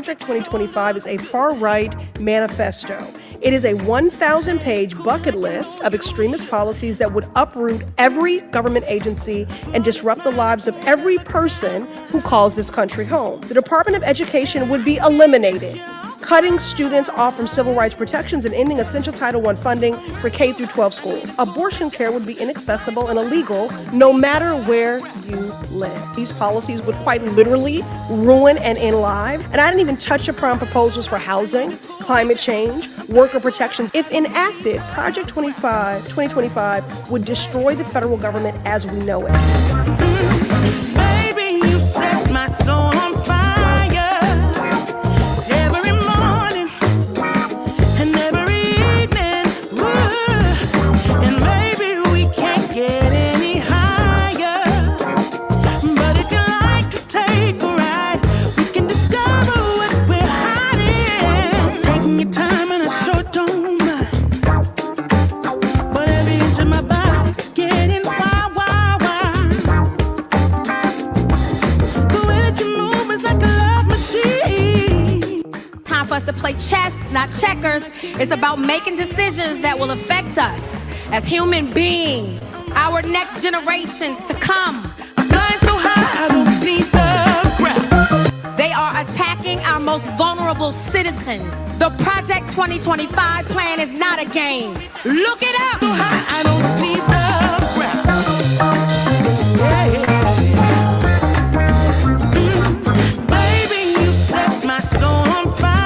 Project 2025 is a far-right manifesto. It is a 1,000-page bucket list of extremist policies that would uproot every government agency and disrupt the lives of every person who calls this country home. The Department of Education would be eliminated, cutting students off from civil rights protections and ending essential Title I funding for K through 12 schools. Abortion care would be inaccessible and illegal no matter where you live. These policies would quite literally ruin and end lives. And I didn't even touch upon proposals for housing, climate change, worker protections. If enacted, Project 2025 would destroy the federal government as we know it. Baby, you set my soul on fire. To play chess, not checkers. It's about making decisions that will affect us as human beings, our next generations to come. I'm flying so high, I don't see the ground. They are attacking our most vulnerable citizens. The Project 2025 plan is not a game. Look it up. So high, I don't see the ground. Baby, you set my soul on fire.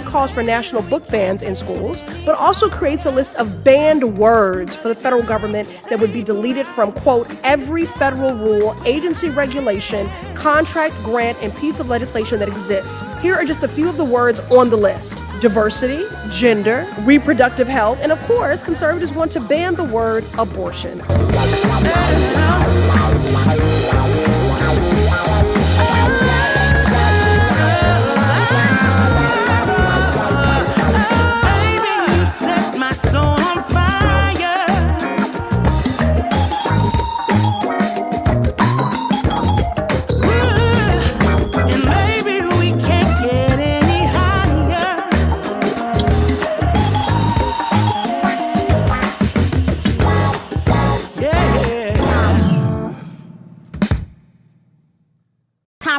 Calls for national book bans in schools, but also creates a list of banned words for the federal government that would be deleted from, quote, every federal rule, agency regulation, contract, grant, and piece of legislation that exists. Here are just a few of the words on the list: diversity, gender, reproductive health, and of course, conservatives want to ban the word abortion.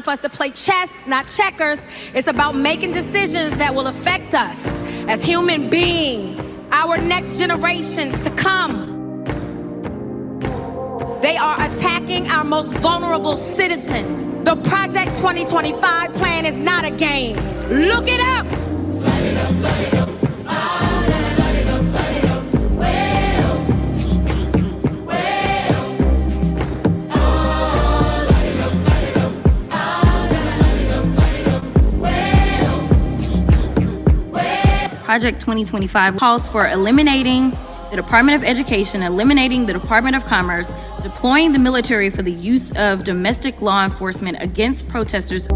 For us to play chess, not checkers. It's about making decisions that will affect us as human beings, our next generations to come. They are attacking our most vulnerable citizens. The Project 2025 plan is not a game. Look it up. Light it up, light it up. Project 2025 calls for eliminating the Department of Education, eliminating the Department of Commerce, deploying the military for the use of domestic law enforcement against protesters.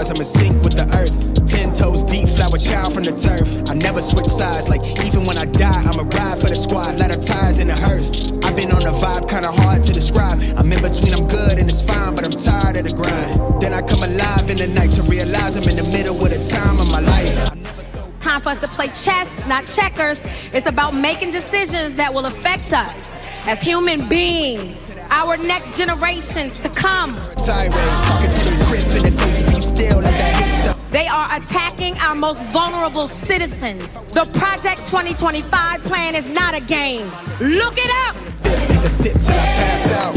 I'm in sync with the earth, 10 toes deep, flower child from the turf. I never switch sides, like even when I die, I'ma ride for the squad, let her ties in the hearse. I've been on a vibe, kinda hard to describe. I'm in between, I'm good and it's fine, but I'm tired of the grind. Then I come alive in the night to realize I'm in the middle of the time of my life. Time for us to play chess, not checkers. It's about making decisions that will affect us as human beings, our next generations to come. Talking to the grip in the face, be still, let that hit stuff. They are attacking our most vulnerable citizens. The Project 2025 plan is not a game. Look it up. Take a sip till I pass out.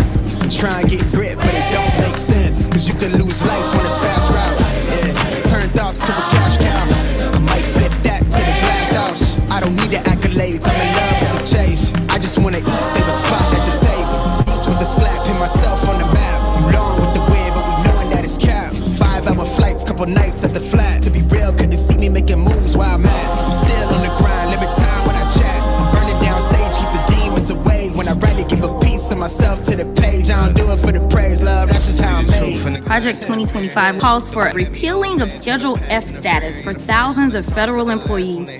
Try and get grit, but it don't make sense. Cause you could lose life on this fast route. Yeah, turn thoughts to a cash cow. I might flip that to the glass house. I don't need the accolades, I'm in love with the chase. myself to the page. I don't do it for the praise, love. That's just how I'm made. Project 2025 calls for repealing of Schedule F status for thousands of federal employees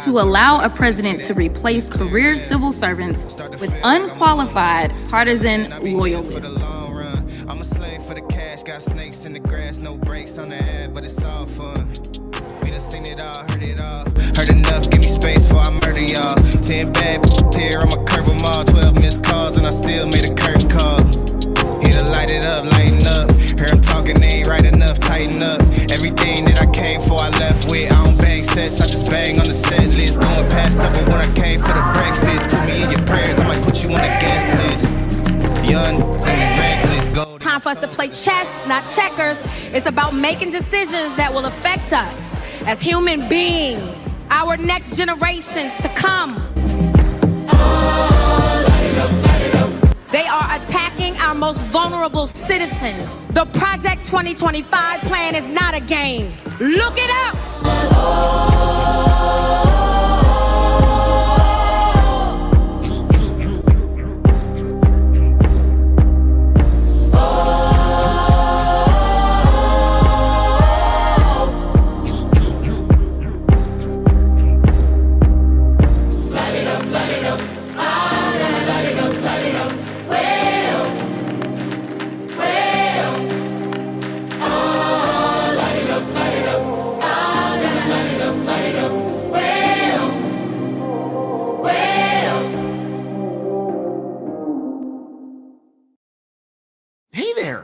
to allow a president to replace career civil servants with unqualified partisan loyalists. I'm a slave for the cash, got snakes in the grass, no brakes on the ad, but it's all fun. We done seen it all, heard it all. Heard enough, give me space before I murder y'all. 10 bad here, I'ma curve them all. 12 missed calls, and I still made a curtain call. Here to light it up, lighten up. Hear him talking, they ain't right enough, tighten up. Everything that I came for, I left with. I don't bang sets, I just bang on the set list. Going past supper when I came for the breakfast. Put me in your prayers, I might put you on the guest list. Young, tell me reckless, go. Time for us to play chess, not checkers. It's about making decisions that will affect us as human beings, our next generations to come. They are attacking our most vulnerable citizens. The Project 2025 plan is not a game. Look it up!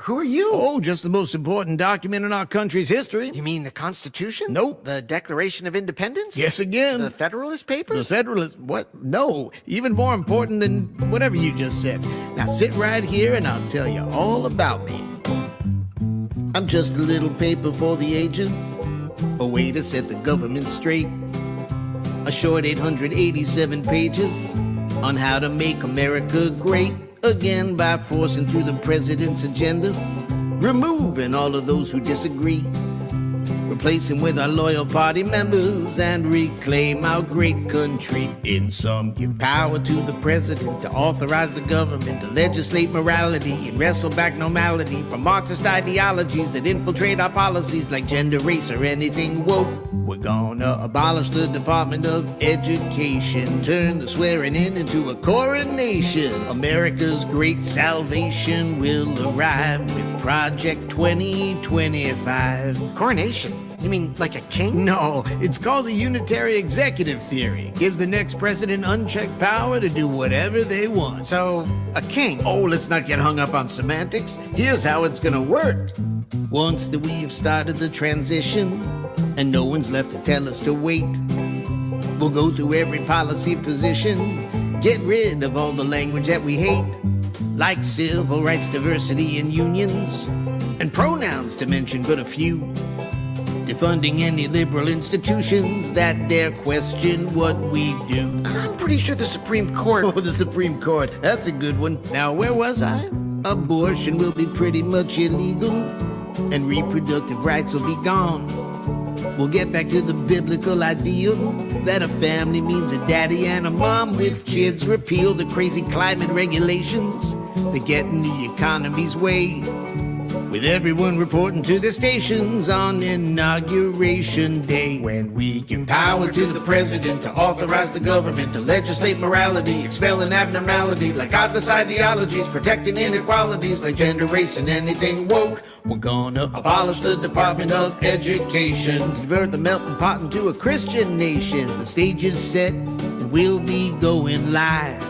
Who are you? Oh, just the most important document in our country's history. You mean the Constitution? Nope. The Declaration of Independence? Yes, again. The Federalist Papers? The Federalist... What? No. Even more important than whatever you just said. Now sit right here and I'll tell you all about me. I'm just a little paper for the ages. A way to set the government straight. A short 887 pages on how to make America great again by forcing through the president's agenda, removing all of those who disagree, replacing with our loyal party members, and reclaim our great country. In sum, give power to the president to authorize the government to legislate morality and wrestle back normality from Marxist ideologies that infiltrate our policies like gender, race, or anything woke. We're gonna abolish the Department of Education, turn the swearing in into a coronation. America's great salvation will arrive with Project 2025. Coronation? You mean like a king? No, it's called the unitary executive theory. Gives the next president unchecked power to do whatever they want. So, a king? Oh, let's not get hung up on semantics. Here's how it's gonna work. Once that we've started the transition, and no one's left to tell us to wait, we'll go through every policy position, get rid of all the language that we hate, like civil rights, diversity, and unions, and pronouns to mention but a few. Defunding any liberal institutions that dare question what we do. I'm pretty sure the Supreme Court... Oh, the Supreme Court. That's a good one. Now, where was I? Abortion will be pretty much illegal, and reproductive rights will be gone. We'll get back to the biblical ideal that a family means a daddy and a mom with kids. Repeal the crazy climate regulations that get in the economy's way, with everyone reporting to their stations on Inauguration Day. When we give power to the president to authorize the government to legislate morality, expelling abnormality like godless ideologies, protecting inequalities like gender, race, and anything woke. We're gonna abolish the Department of Education, convert the melting pot into a Christian nation. The stage is set and we'll be going live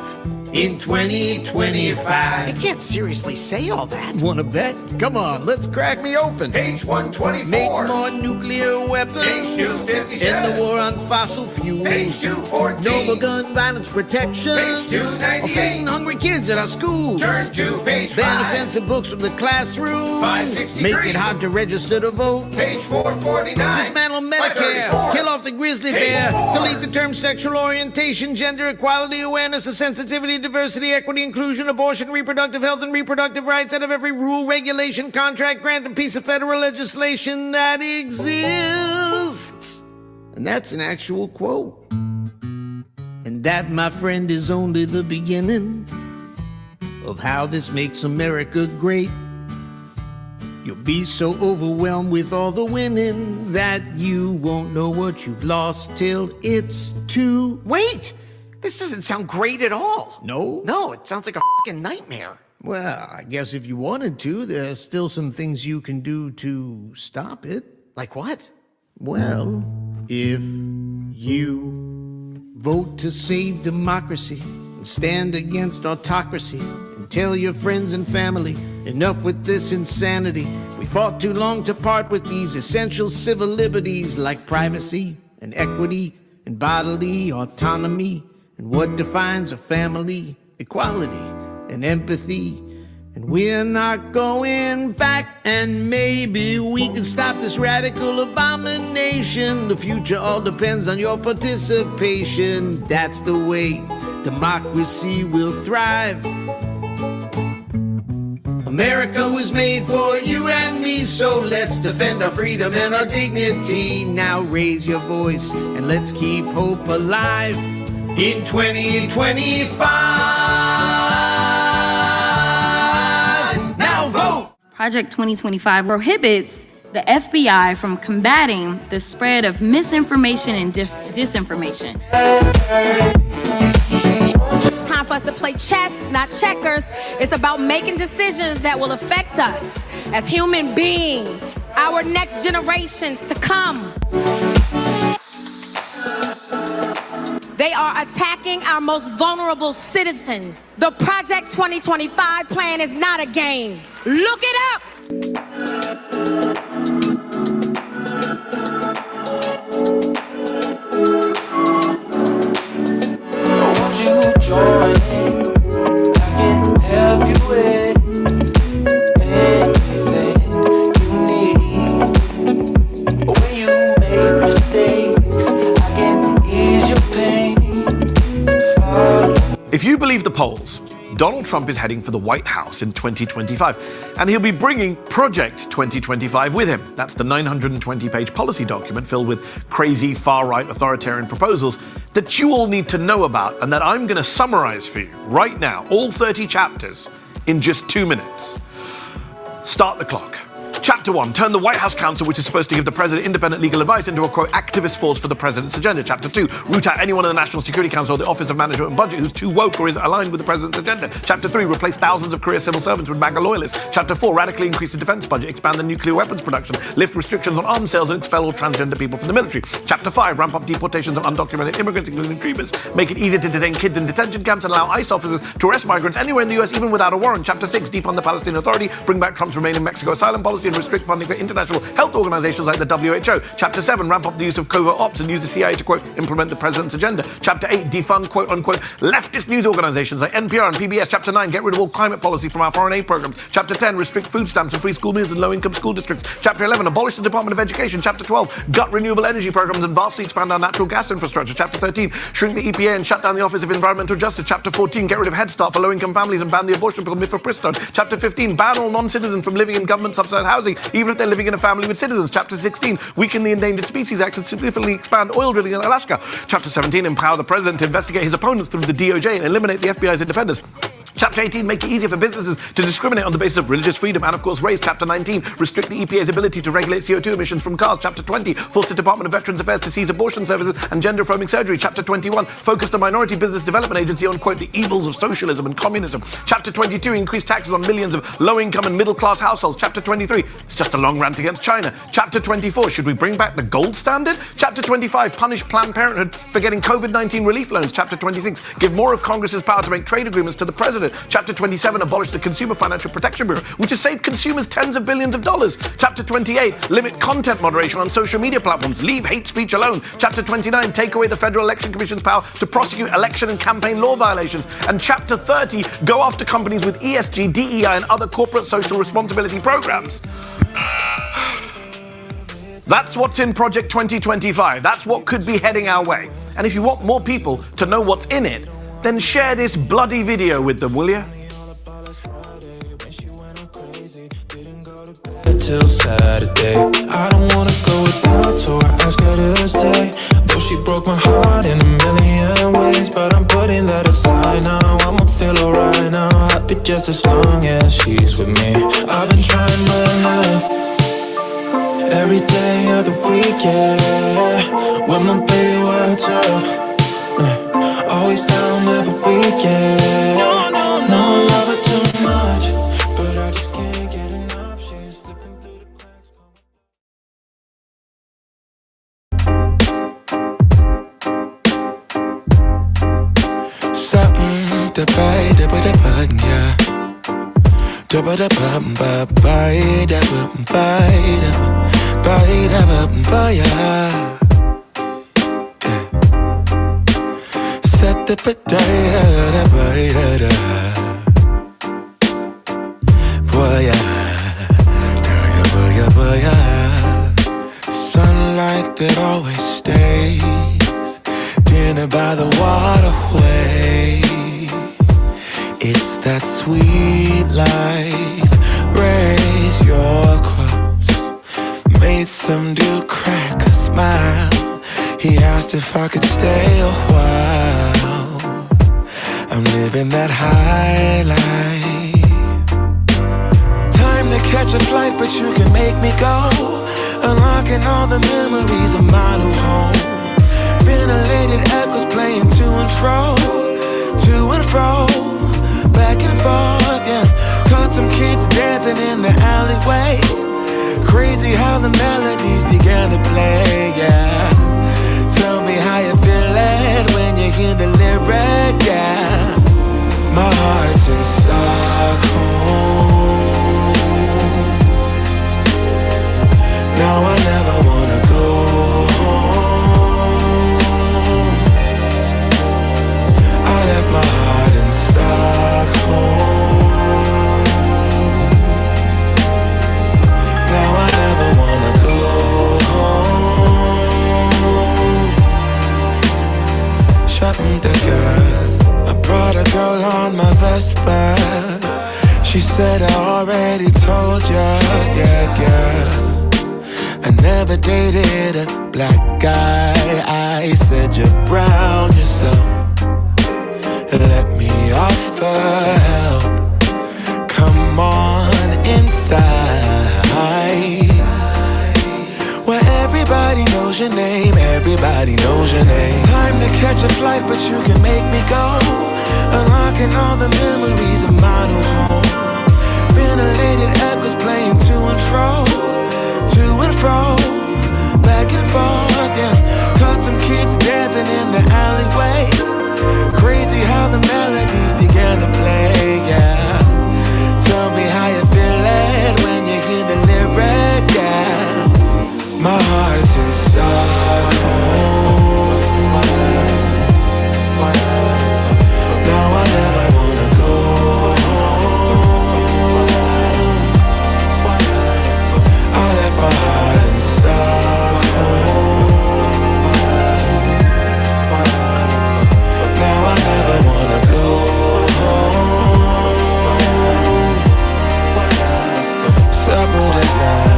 in 2025. I can't seriously say all that. Wanna bet? Come on, let's crack me open. Page 124. Make more nuclear weapons. Page 257. End the war on fossil fuels. Page 214. No more gun violence protection. Page 298. Or feeding hungry kids at our schools. Turn to page 5. Ban offensive books from the classroom. 563. Make it hard to register to vote. Page 449. Dismantle Medicare. 534. Kill off the grizzly Page bear. 4. Delete the term sexual orientation, gender equality, awareness of sensitivity, diversity, equity, inclusion, abortion, reproductive health, and reproductive rights out of every rule, regulation, contract, grant, and piece of federal legislation that exists. And that's an actual quote. And that, my friend, is only the beginning. of how this makes America great. You'll be so overwhelmed with all the winning that you won't know what you've lost till it's too... Wait! This doesn't sound great at all. No? No, it sounds like a fucking nightmare. Well, I guess if you wanted to, there's still some things you can do to stop it. Like what? Well, if you vote to save democracy and stand against autocracy and tell your friends and family, enough with this insanity. We fought too long to part with these essential civil liberties like privacy and equity and bodily autonomy and what defines a family, equality and empathy. And we're not going back, and maybe we can stop this radical abomination. The future all depends on your participation. That's the way democracy will thrive. America was made for you and me, so let's defend our freedom and our dignity. Now raise your voice and let's keep hope alive in 2025. Now vote! Project 2025 prohibits the FBI from combating the spread of misinformation and disinformation. Time for us to play chess, not checkers. It's about making decisions that will affect us as human beings, our next generations to come. They are attacking our most vulnerable citizens. The Project 2025 plan is not a game. Look it up! Won't you join in? I can help you with anything you need. When you make mistakes, I can ease your pain. If you believe the polls, Donald Trump is heading for the White House in 2025, and he'll be bringing Project 2025 with him. That's the 920-page policy document filled with crazy far-right authoritarian proposals that you all need to know about and that I'm going to summarize for you right now, all 30 chapters, in just 2 minutes. Start the clock. Chapter 1, turn the White House Council, which is supposed to give the president independent legal advice, into a, quote, activist force for the president's agenda. Chapter 2, root out anyone in the National Security Council or the Office of Management and Budget who's too woke or is aligned with the president's agenda. Chapter 3, replace thousands of career civil servants with MAGA loyalists. Chapter 4, radically increase the defense budget, expand the nuclear weapons production, lift restrictions on arms sales and expel all transgender people from the military. Chapter 5, ramp up deportations of undocumented immigrants, including dreamers, make it easier to detain kids in detention camps and allow ICE officers to arrest migrants anywhere in the US, even without a warrant. Chapter 6, defund the Palestinian Authority, bring back Trump's Remain in Mexico asylum policy and restrict funding for international health organizations like the WHO. Chapter 7, ramp up the use of covert ops and use the CIA to, quote, implement the president's agenda. Chapter 8, defund, quote, unquote, leftist news organizations like NPR and PBS. Chapter 9, get rid of all climate policy from our foreign aid programs. Chapter 10, restrict food stamps and free school meals in low-income school districts. Chapter 11, abolish the Department of Education. Chapter 12, gut renewable energy programs and vastly expand our natural gas infrastructure. Chapter 13, shrink the EPA and shut down the Office of Environmental Justice. Chapter 14, get rid of Head Start for low-income families and ban the abortion pill mifepristone. Chapter 15, ban all non-citizens from living in government-subsidized housing, even if they're living in a family with citizens. Chapter 16, weaken the Endangered Species Act and significantly expand oil drilling in Alaska. Chapter 17, empower the president to investigate his opponents through the DOJ and eliminate the FBI's independence. Chapter 18, make it easier for businesses to discriminate on the basis of religious freedom and, of course, race. Chapter 19, restrict the EPA's ability to regulate CO2 emissions from cars. Chapter 20, force the Department of Veterans Affairs to seize abortion services and gender-affirming surgery. Chapter 21, focus the Minority Business Development Agency on, quote, the evils of socialism and communism. Chapter 22, increase taxes on millions of low-income and middle-class households. Chapter 23, it's just a long rant against China. Chapter 24, should we bring back the gold standard? Chapter 25, punish Planned Parenthood for getting COVID-19 relief loans. Chapter 26, give more of Congress's power to make trade agreements to the president. Chapter 27, abolish the Consumer Financial Protection Bureau, which has saved consumers tens of billions of dollars. Chapter 28, limit content moderation on social media platforms. Leave hate speech alone. Chapter 29, take away the Federal Election Commission's power to prosecute election and campaign law violations. And Chapter 30, go after companies with ESG, DEI, and other corporate social responsibility programs. That's what's in Project 2025. That's what could be heading our way. And if you want more people to know what's in it, then share this bloody video with them, will you? Till Saturday, I don't wanna go without, so I ask her to stay. Though she broke my heart in a million ways, but I'm putting that aside now. I'ma feel alright now. happy just as long as she's with me. I've been trying my luck every day of the week, yeah. With my baby, what's up? Always down every weekend. No, I love her too much, but I just can't get enough. She's slipping through the cracks. Something to buy, yeah. Set the potato, boy, sunlight that always stays, dinner by the waterway. It's that sweet life. Raise your cross. Made some dude crack a smile. He asked if I could stay a while. I'm living that high life. Time to catch a flight, but you can make me go. Unlocking all the memories of my new home. Ventilated echoes playing to and fro. To and fro, back and forth, yeah. Caught some kids dancing in the alleyway. Crazy how the melodies began to play, yeah. Tell me how you feeling when you hear the lyric, yeah. My heart's in Stockholm. Now I never wanna go home. I left my heart in Stockholm. Now I never wanna go home. Shopping the girl, I brought a girl on my Vespa. She said I already told ya, yeah. I never dated a black guy. I said you're brown yourself. Let me offer help. Come on inside, where everybody knows your name. Everybody knows your name. Time to catch a flight, but you can make me go. Unlocking all the memories of my new home. Ventilated echoes playing to and fro. To and fro, back and forth, yeah. Caught some kids dancing in the alleyway. Crazy how the melodies began to play, yeah. Tell me how you feeling when you hear the lyric, yeah. My heart's in Stockholm. Now I never wanna go home. I left my heart in Stockholm. Now I never wanna go home. Separate again.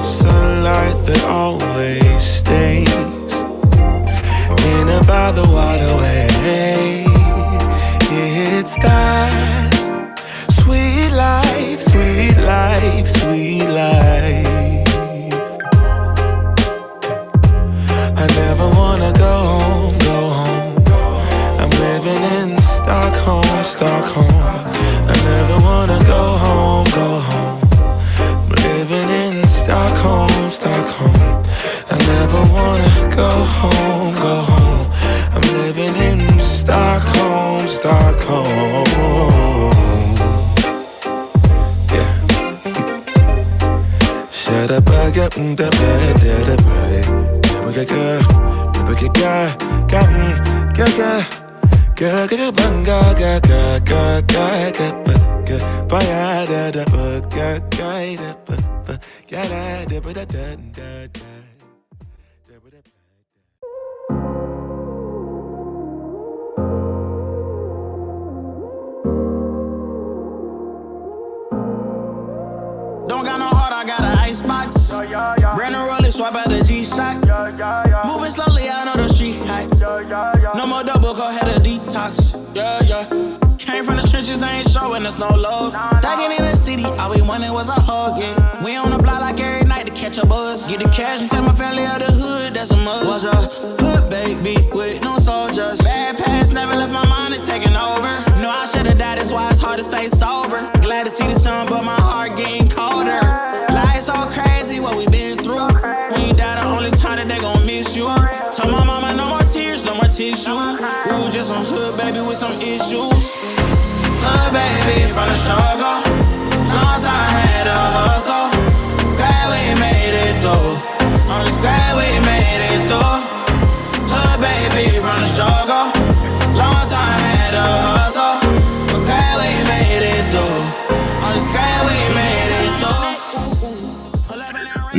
Sunlight that always stays in and by the waterway. It's that sweet life, sweet life, sweet life. I never wanna go home, go home. I'm living in Stockholm, Stockholm. I never wanna go home, go home. Living in Stockholm, Stockholm. I never wanna go home, go home. I'm living in Stockholm, Stockholm. Yeah. Shut up, I get the bed, the body. Never get good, never get good, get good, good, good, good, good, good, good, good, good, good. Don't got no heart, I got an icebox. Brand new roller, swipe out the G-Shock. Moving slowly, I know the street hot. No more double, go ahead a detox. Yeah, yeah. Came from the trenches, they ain't showing us no love. Thugging in the city, all we wanted was a hug, yeah. We on the block like every night to catch a buzz. Get the cash and take my family out the hood, that's a must. Was a hood baby with no soldiers. Bad past never left my mind, it's taking over. No, I should've died, that's why it's hard to stay sober. Glad to see the sun, but my heart getting colder. Life's so crazy, what we been through. When you die, the only time that they gon' miss you. Tell my mama no more tears, no more tissue. Ooh, just some hood baby with some issues. Hood baby from the struggle. Long time had a hustle. Glad we made it through. I'm just glad we made it through. Hood baby from the struggle. Long time had a hustle. I'm glad we made it through. I'm just glad we made it through.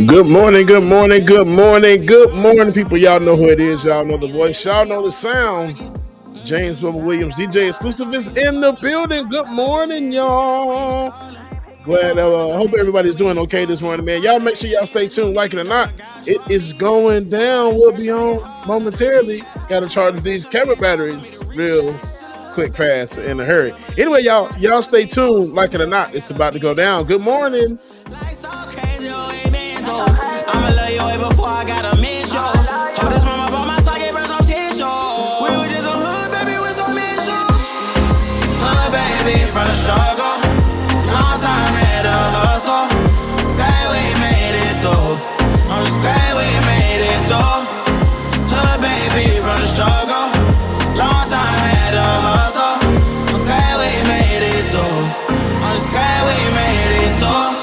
Good morning, good morning, good morning, good morning, people. Y'all know who it is. Y'all know the voice. Y'all know the sound. James Bubba Williams, DJ Exclusive, is in the building. Good morning, y'all. Glad, hope everybody's doing okay this morning, man. Y'all make sure y'all stay tuned, like it or not. It is going down. We'll be on momentarily. Got to charge these camera batteries real quick, fast, in a hurry. Anyway, y'all stay tuned, like it or not. It's about to go down. Good morning. I'ma love you way before I gotta miss you. Hold this mama for my socket for some tissue. We were just a hood baby with some issues. Hood baby from the struggle. Long time had a hustle. Glad we made it through. I'm just glad we made it through. Hood baby from the struggle. Long time had a hustle. I'm glad we made it through. I'm just glad we made it through.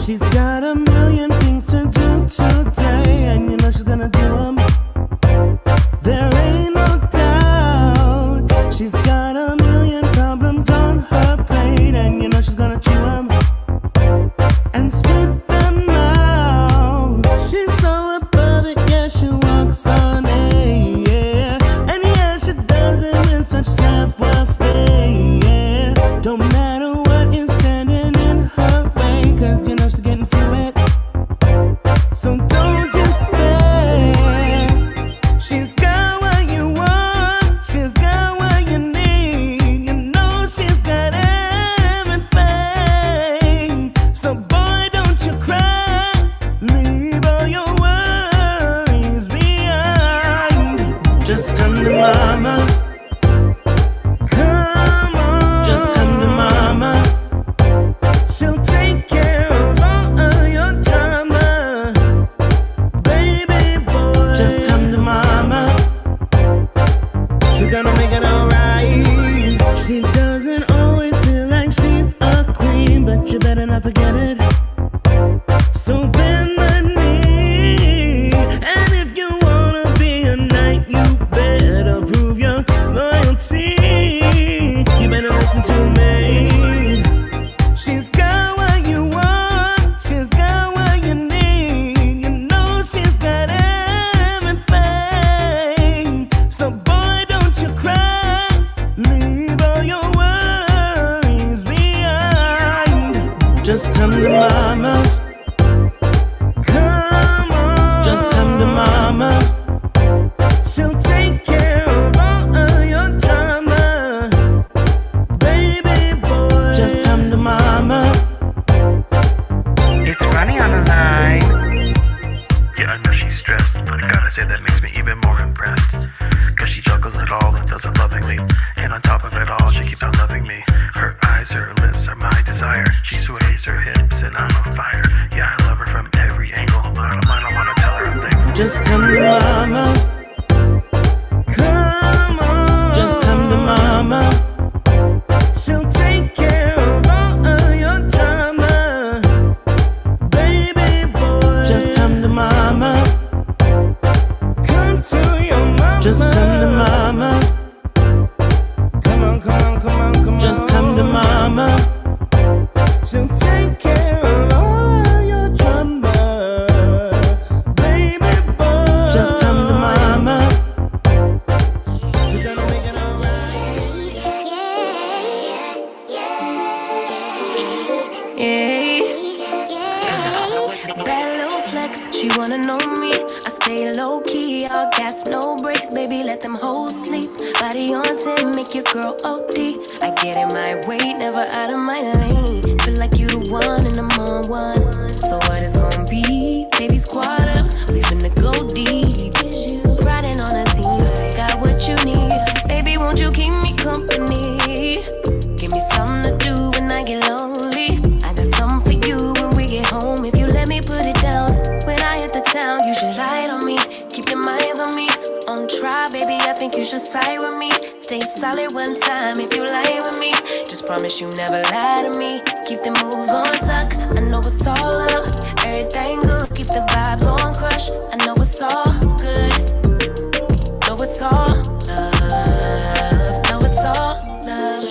She's got a million things to do today, and you know she's gonna do them. There ain't no doubt. She's got a million problems on her plate, and you know she's gonna chew them and spit them out. She's so above it, yeah, she walks on air, and yeah, she does it with such savoir-faire, yeah. Don't matter what is standing in her way, 'cause you know she's getting through it. So don't despair. She's got what you want, she's got what you need. You know she's got everything. So boy, don't you cry. Leave all your worries behind. Just come to mama. Come on. Just come to mama. She'll take care of all of your drama. Baby boy. Just come to mama. She's gonna make it alright. She doesn't always feel like she's a queen, but you better not forget it. So bend the knee, and if you wanna be a knight, you better prove your loyalty. You better listen to me. She's got what you want, she's got what you need. You know she's got everything. So boy, don't you cry. Leave all your worries behind. Just come to mama. Come on. Just come to mama. She'll take care of all of your drama. Baby boy. Just come to mama. It's Ronnie on the line. Yeah, I know she's stressed, but I gotta say that makes me even more impressed. Cause she juggles it all and does it lovingly. And on top of it all, she keeps on loving me. Her eyes, her lips are my desire. She sways her hips and I'm on fire. Yeah, I love her from every angle, but I don't wanna tell her I'm thankful. Just come to mama. Come on. Just come to mama. She'll take care of all of your drama. Baby boy. Just come to mama. Come to your mama. Just come to mama. Come on, come on, come on, come on. Just come to mama. She'll take care of all of your drama. Baby boy. Just come to mama. She's gonna make it alright. Yeah. Bad little flex, she wanna know me. I stay low key, all gas, no brakes, baby, let them hoes sleep. Body on 10, make your girl OD. I get in my way, never out of my lane. Feel like you the one and I'm on one. So what it's gonna be? Baby, squad up, we finna go deep. Riding on a team, got what you need. Baby, won't you keep me company? Give me something to do when I get lonely. I got something for you when we get home. If you let me put it down, when I hit the town, you should slide on me. Keep your minds on me. On try, baby, I think you should side with me. Stay solid one time if you lie with me. Just promise you never lie to me. Keep the moves on tuck, I know it's all love. Everything good, keep the vibes on crush. I know it's all good. Know it's all love. Know it's all love.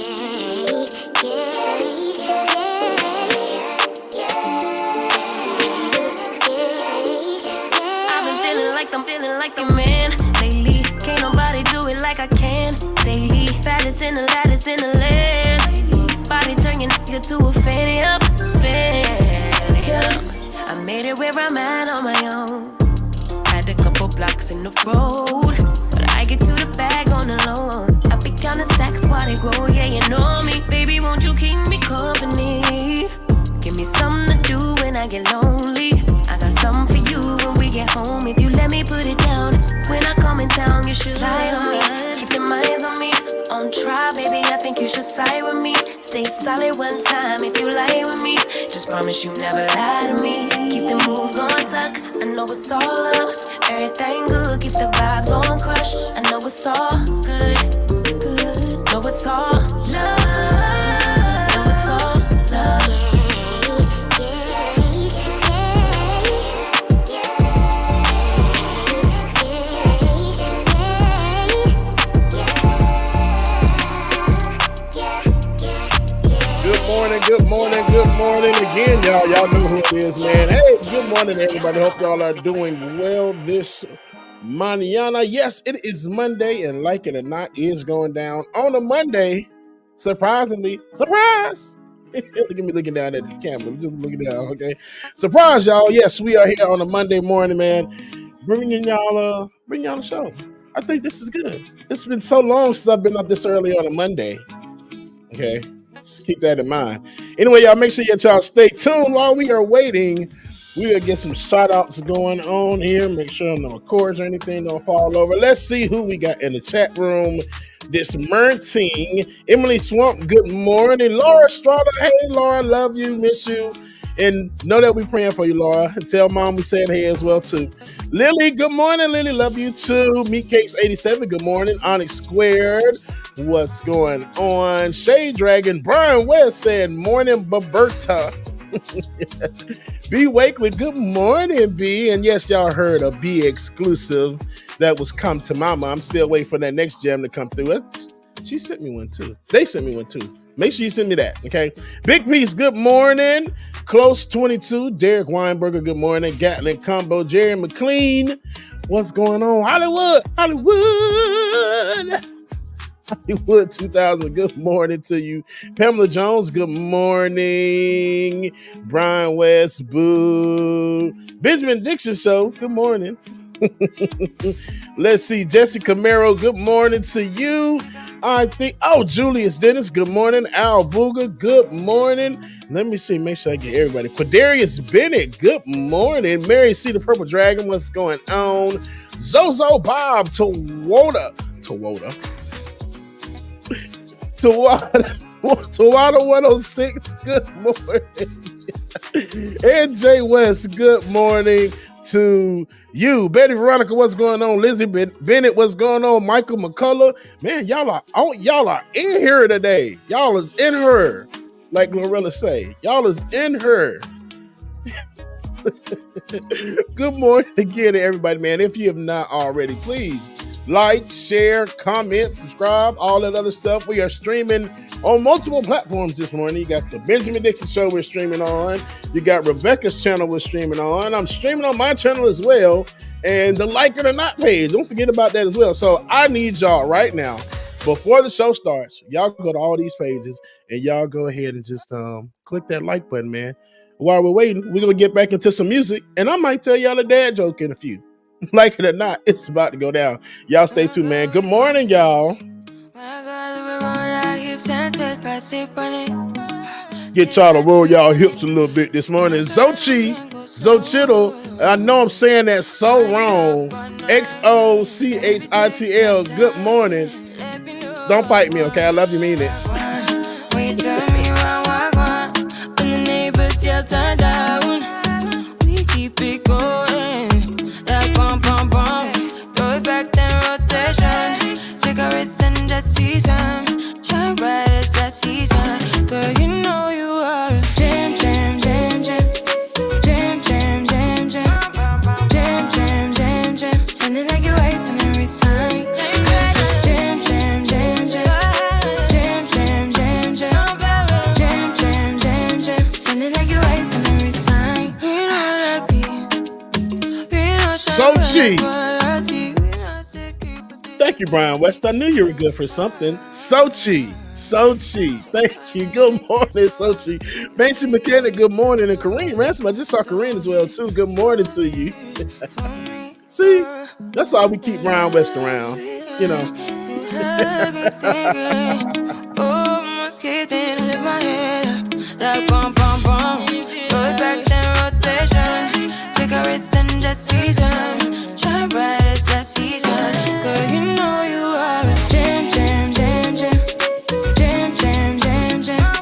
I've been feeling like I'm feeling like a man lately. Can't nobody do it like I can daily. Baddest in the lattice in the land. Body turn your nigga to a fanny up, fanny up. I made it where I'm at on my own. Had a couple blocks in the road, but I get to the bag on the low. I be counting stacks while they grow, yeah, you know me. Baby, won't you keep me company? Give me something to do when I get lonely. I got something for you when we get home. If you let me put it down, when I come in town, you should slide on me. Keep your minds on me. On try, baby, I think you should side with me. Stay solid one time if you lie with me. Just promise you never lie to me. Keep the moves on tuck, I know it's all love. Everything good, keep the vibes on crush. I know it's all good, good. Know it's all love. Know it's all love. good morning, good morning again, y'all. Y'all know who it is, man. Hey, good morning, everybody. Hope y'all are doing well this mañana. Yes, it is Monday, and like it or not, is going down on a Monday. Surprisingly, surprise! Look at me looking down at the camera. Just looking down, okay? Surprise, y'all. Yes, we are here on a Monday morning, man. Bringing y'all the show. I think this is good. It's been so long since I've been up this early on a Monday. Okay, just keep that in mind. Anyway, y'all, make sure y'all stay tuned while we are waiting. We will get some shout outs going on here. Make sure no chords or anything don't fall over. Let's see who we got in the chat room this morning. Emily Swamp, good morning. Laura Strada, hey Laura, love you, miss you. And know that we're praying for you, Laura. And tell mom we said hey as well, too. Lily, good morning. Lily, love you, too. Meat Cakes 87, good morning. Onyx Squared, what's going on? Shade Dragon, Brian West said, morning, Baberta. B. Wakely, good morning, B. And yes, y'all heard a B exclusive that was Come to Mama. I'm still waiting for that next gem to come through. She sent me one, too. They sent me one, too. Make sure you send me that, okay? Big Piece, good morning. Close 22, Derek Weinberger, good morning. Gatlin Combo, Jerry McLean, what's going on? Hollywood 2000, good morning to you. Pamela Jones, good morning. Brian West, boo. Benjamin Dixon Show, good morning. Let's see, Jesse Camaro, good morning to you. I think, Julius Dennis, good morning. Al Booger, good morning. Let me see, make sure I get everybody. Quadarius Bennett, good morning. Mary C. the Purple Dragon, what's going on? Zozo Bob, Tawada 106, good morning. And Jay West, good morning to you. Betty Veronica, what's going on? Lizzie Bennett, what's going on? Michael McCullough, man, y'all are in here today. Y'all is in her, like Glorilla say. Y'all is in her. Good morning again to everybody, man. If you have not already, please like, share, comment, subscribe, all that other stuff. We are streaming on multiple platforms this morning. You got the Benjamin Dixon Show we're streaming on. You got Rebecca's channel we're streaming on. I'm streaming on my channel as well. And the Like It or Not page. Don't forget about that as well. So I need y'all right now, before the show starts, y'all go to all these pages and y'all go ahead and just click that like button, man. While we're waiting, we're going to get back into some music. And I might tell y'all a dad joke in a few. Like it or not, it's about to go down. Y'all stay tuned, man. Good morning, y'all. Get y'all to roll y'all hips a little bit this morning. Xochitl, I know I'm saying that so wrong. Xochitl, good morning. Don't fight me, okay? I love you, mean it. When you tell me when the neighbors yell turn down, we keep it going. Cigarettes and just season, shine bright as that season. Girl, you know you are a jam, jam, jam, jam, jam, jam, jam, jam, jam, jam, jam, jam. Sounding like you're wasting every time. Jam, jam, jam, jam, jam, jam, jam, jam, jam, jam, jam, jam. Sounding like you're wasting every time. We know like me, we know Sochi. Thank you, Brian West. I knew you were good for something. Sochi. Thank you. Good morning, Sochi. Banksy Mechanic, good morning. And Kareem Ransom, I just saw Kareem as well, too. Good morning to you. See, that's why we keep Brian West around, you know. Almost kicked in and lift my head like bum, bum, bum. Roll back then rotation. Cigarettes and just season. Shine bright as that season. Girl, you know you are a jam, jam, jam, jam, jam, jam, jam, jam,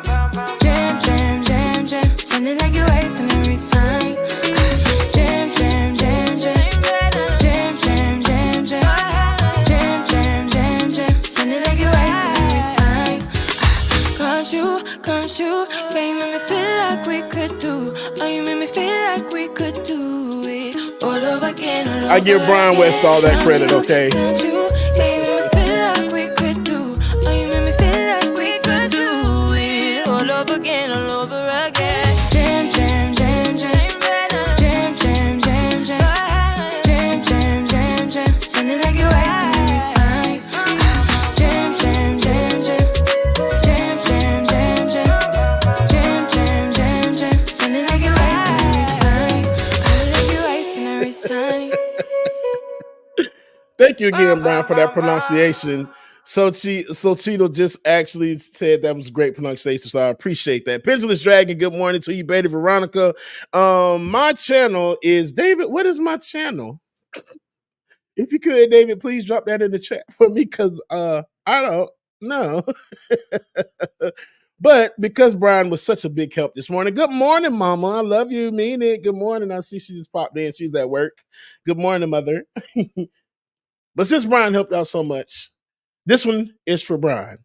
jam, jam, jam, jam. Sounding like you're wasting every time. Jam, jam, jam, jam, jam, jam, jam, jam, jam, jam, jam, jam. Sounding like you're wasting every time. Can't you? Yeah, you make me feel like we could do. Oh, you make me feel like we could do it all over again. I give Brian West all that credit, okay? Can't you? Yeah, you make me feel like we could do. Oh, you make me feel like we could do it all over again. Thank you again, Brian, for that pronunciation. So Cheeto just actually said that was great pronunciation, so I appreciate that. Pendulous Dragon, good morning to you, Betty Veronica. My channel is David. What is my channel? If you could, David, please drop that in the chat for me, because I don't know. But because Brian was such a big help this morning, good morning, Mama. I love you, mean it. Good morning. I see she just popped in. She's at work. Good morning, Mother. But since Brian helped out so much, this one is for Brian.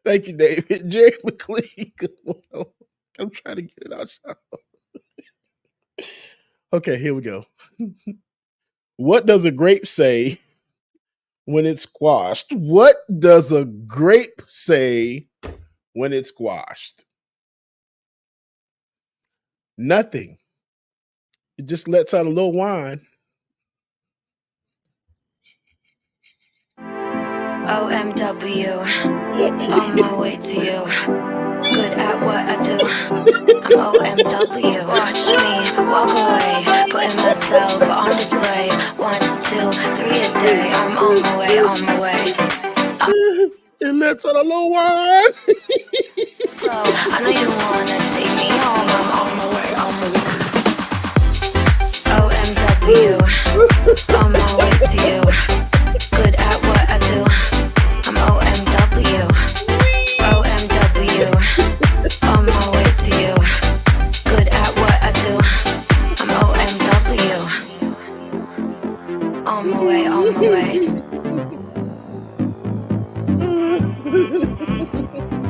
Thank you, David. Jerry McLean. Good morning. I'm trying to get it out, y'all. Okay, here we go. What does a grape say when it's squashed? What does a grape say when it's squashed? Nothing. It just lets out a little wine. OMW, on my way to you. Good at what I do. I'm OMW. Watch me walk away, putting myself on display. 1, 2, 3 a day. I'm on my way, on my way. It lets out a little wine. I know you wanna take me home. I'm on my way, on my way. OMW, on my way to you. Good at what I do. I'm OMW. OMW, on my way to you. Good at what I do. I'm OMW. On my way, on my way.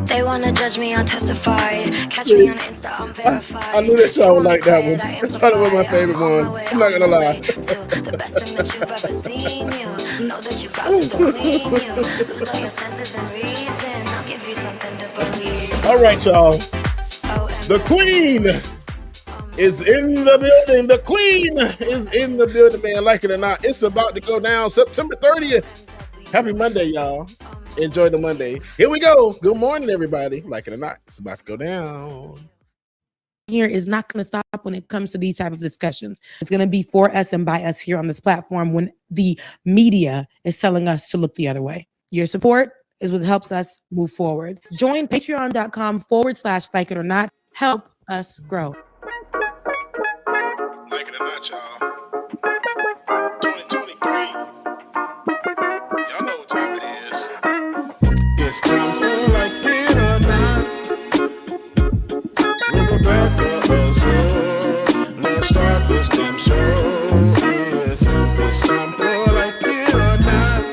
They wanna judge me on Testify. Catch me on Insta, I'm verified. I knew that y'all would like that one. That's probably one of my favorite ones. I'm not gonna lie. The best image you've ever seen. You know that you got to clean. You lose all your senses and reason. I'll give you something to believe. All right, y'all. The Queen is in the building. The Queen is in the building, man. Like it or not, it's about to go down September 30th. Happy Monday, y'all. Enjoy the Monday. Here we go. Good morning, everybody. Like it or not, it's about to go down. Here is not going to stop when it comes to these type of discussions. It's going to be for us and by us here on this platform when the media is telling us to look the other way. Your support is what helps us move forward. Join patreon.com/like it or not. Help us grow. Like it or not, y'all. 2023. Y'all know what time it is. It's time for Like It or Not. With Rebecca Azure. Let's start this damn show. Yes, it's time for Like It or Not.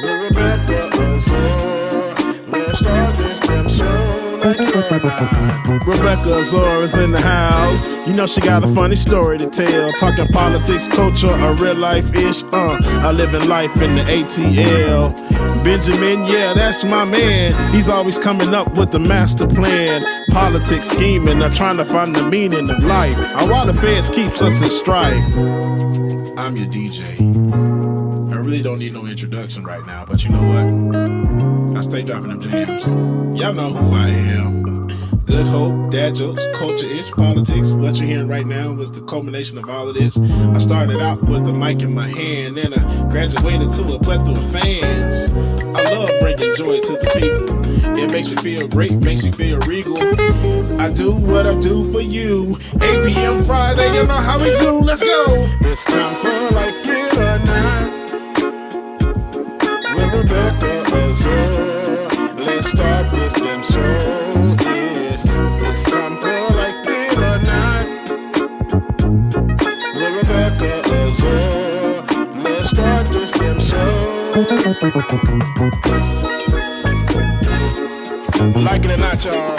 With Rebecca Azure. Let's start this damn show. Like It or Not. Rebecca Azure is in the house. You know she got a funny story to tell. Talking politics, culture, a real life-ish. I live in life in the ATL. Benjamin, yeah, that's my man. He's always coming up with the master plan. Politics scheming, trying to find the meaning of life. While the feds keeps us in strife. I'm your DJ. I really don't need no introduction right now, but you know what? I stay dropping them jams. Y'all know who I am. Good hope, dad jokes, culture-ish, politics. What you're hearing right now was the culmination of all of this. I started out with the mic in my hand, and I graduated to a plethora of fans. I love bringing joy to the people. It makes me feel great, makes me feel regal. I do what I do for you. 8 p.m. Friday, you know how we do. Let's go. It's time for Like It or Not. With Rebecca Azure. Let's start this damn show. It's time for Like It or Not. With Rebecca Azure. Let's start this damn show. Like it or not, y'all.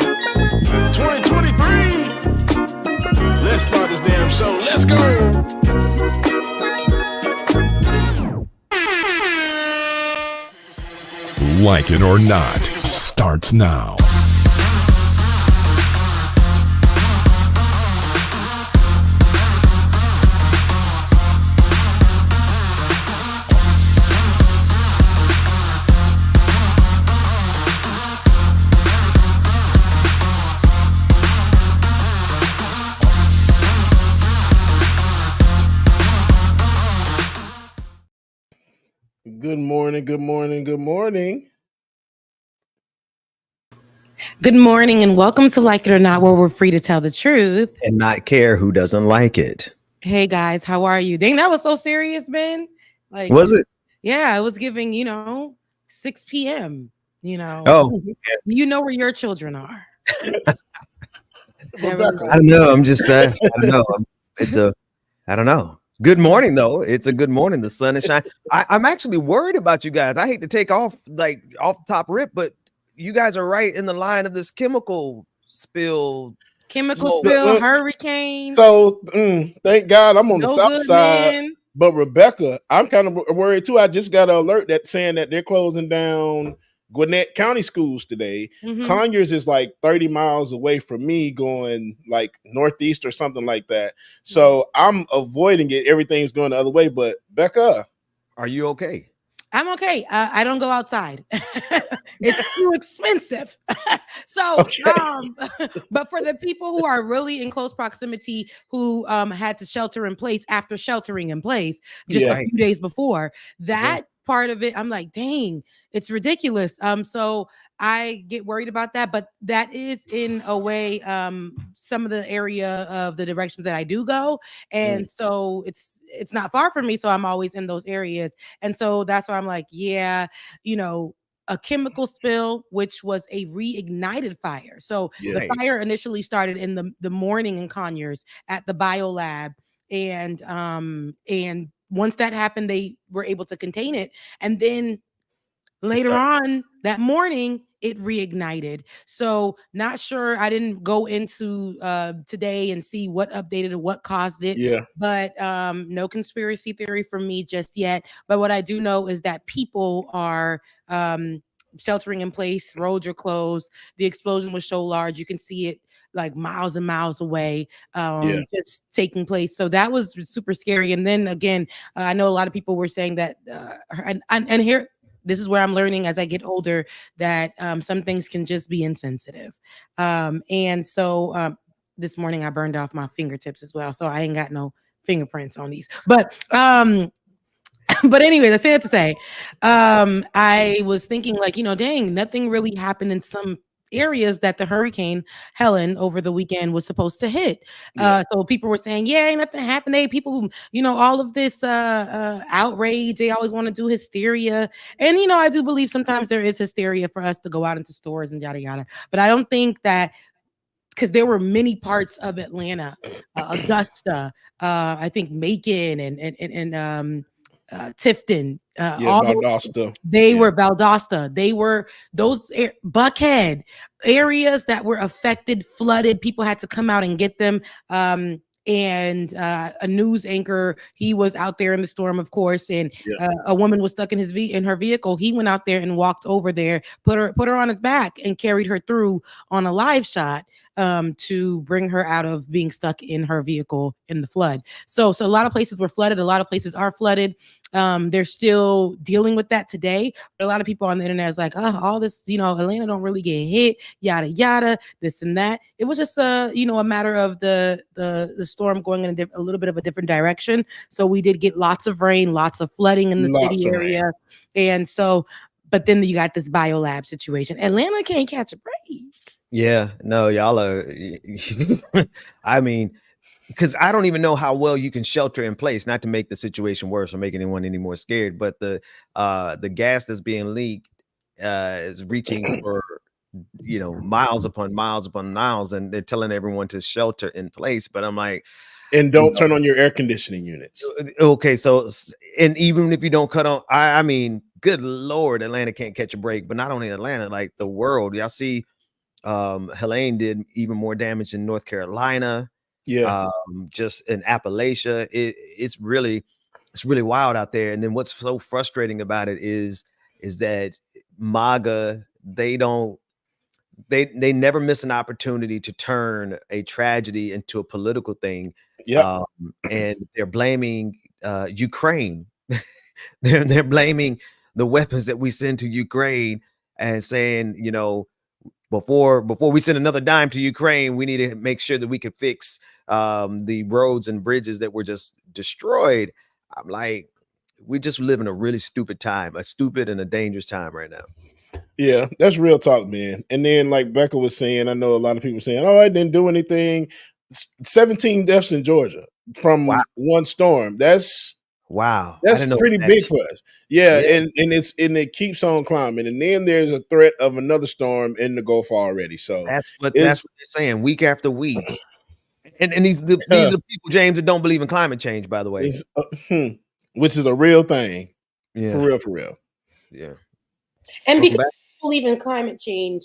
2023. Let's start this damn show. Let's go. Like It or Not starts now. Good morning, good morning, good morning. Good morning and welcome to Like It or Not, where we're free to tell the truth and not care who doesn't like it. Hey guys, how are you? Dang, that was so serious, Ben. Like, was it? Yeah, it was giving, 6 p.m. Oh, you know where your children are. I don't know. I'm just saying. I don't know. I don't know. Good morning, though. It's a good morning. The sun is shining. I'm actually worried about you guys. I hate to take off the top rip, but you guys are right in the line of this chemical spill. Hurricane. So thank God I'm on the south side. Man. But Rebecca, I'm kind of worried too. I just got an alert that saying that they're closing down Gwinnett County schools today. Mhm. Conyers is like 30 miles away from me, going like northeast or something like that. So I'm avoiding it. Everything's going the other way. But Becca, are you okay? I'm okay. I don't go outside. It's too expensive. But for the people who are really in close proximity, who had to shelter in place after sheltering in place just a few days before, that part of it, I'm like, dang, it's ridiculous. So I get worried about that, but that is in a way some of the area of the directions that I do go, and so it's not far from me, so I'm always in those areas, and so that's why I'm like, a chemical spill, which was a reignited fire. So the fire initially started in the morning in Conyers at the biolab, and once that happened, they were able to contain it, and then later on that morning it reignited. So not sure. I didn't go into today and see what updated or what caused it. But no conspiracy theory from me just yet. But what I do know is that people are sheltering in place. Roads are closed. The explosion was so large you can see it like miles and miles away, just taking place. So that was super scary. And then again, I know a lot of people were saying that and here, this is where I'm learning as I get older that some things can just be insensitive. And so this morning I burned off my fingertips as well. So I ain't got no fingerprints on these. But anyway, that's it to say. I was thinking like, dang, nothing really happened in some areas that the Hurricane Helen over the weekend was supposed to hit. So people were saying, ain't nothing happened. People, all of this outrage, they always want to do hysteria. And, I do believe sometimes there is hysteria for us to go out into stores and yada, yada. But I don't think that, because there were many parts of Atlanta, Augusta, I think Macon and Tifton, Valdosta. They were Valdosta. They were those Buckhead areas that were affected, flooded. People had to come out and get them. And a news anchor, he was out there in the storm, of course, and a woman was stuck in her vehicle. He went out there and walked over there, put her on his back, and carried her through on a live shot to bring her out of being stuck in her vehicle in the flood. So a lot of places were flooded. A lot of places are flooded. They're still dealing with that today. But a lot of people on the internet is like, oh, all this, Atlanta don't really get hit, yada yada, this and that. It was just a matter of the storm going in a little bit of a different direction. So we did get lots of rain, lots of flooding in the city area, and so. But then you got this biolab situation. Atlanta can't catch a break. Yeah, no, y'all are. I mean, because I don't even know how well you can shelter in place, not to make the situation worse or make anyone any more scared. But the gas that's being leaked is reaching for miles upon miles upon miles, and they're telling everyone to shelter in place. But I'm like, and don't turn on your air conditioning units. Okay, so and even if you don't cut on, I mean, good Lord, Atlanta can't catch a break. But not only Atlanta, like the world. Y'all see. Helene did even more damage in North Carolina. Just in Appalachia. It's really wild out there. And then what's so frustrating about it is that MAGA, they never miss an opportunity to turn a tragedy into a political thing. And they're blaming Ukraine. they're blaming the weapons that we send to Ukraine and saying, before we send another dime to Ukraine, we need to make sure that we can fix the roads and bridges that were just destroyed. I'm like, we just live in a really stupid time, a stupid and a dangerous time right now. Yeah, that's real talk, man. And then, like Becca was saying, I know a lot of people saying, "Oh, I didn't do anything." 17 deaths in Georgia from one storm. That's pretty big for us. Yeah, and it keeps on climbing. And then there's a threat of another storm in the Gulf already. So that's what they're saying week after week. And these are the people, James, that don't believe in climate change, by the way. Which is a real thing. Yeah. For real. Yeah. And because they believe in climate change,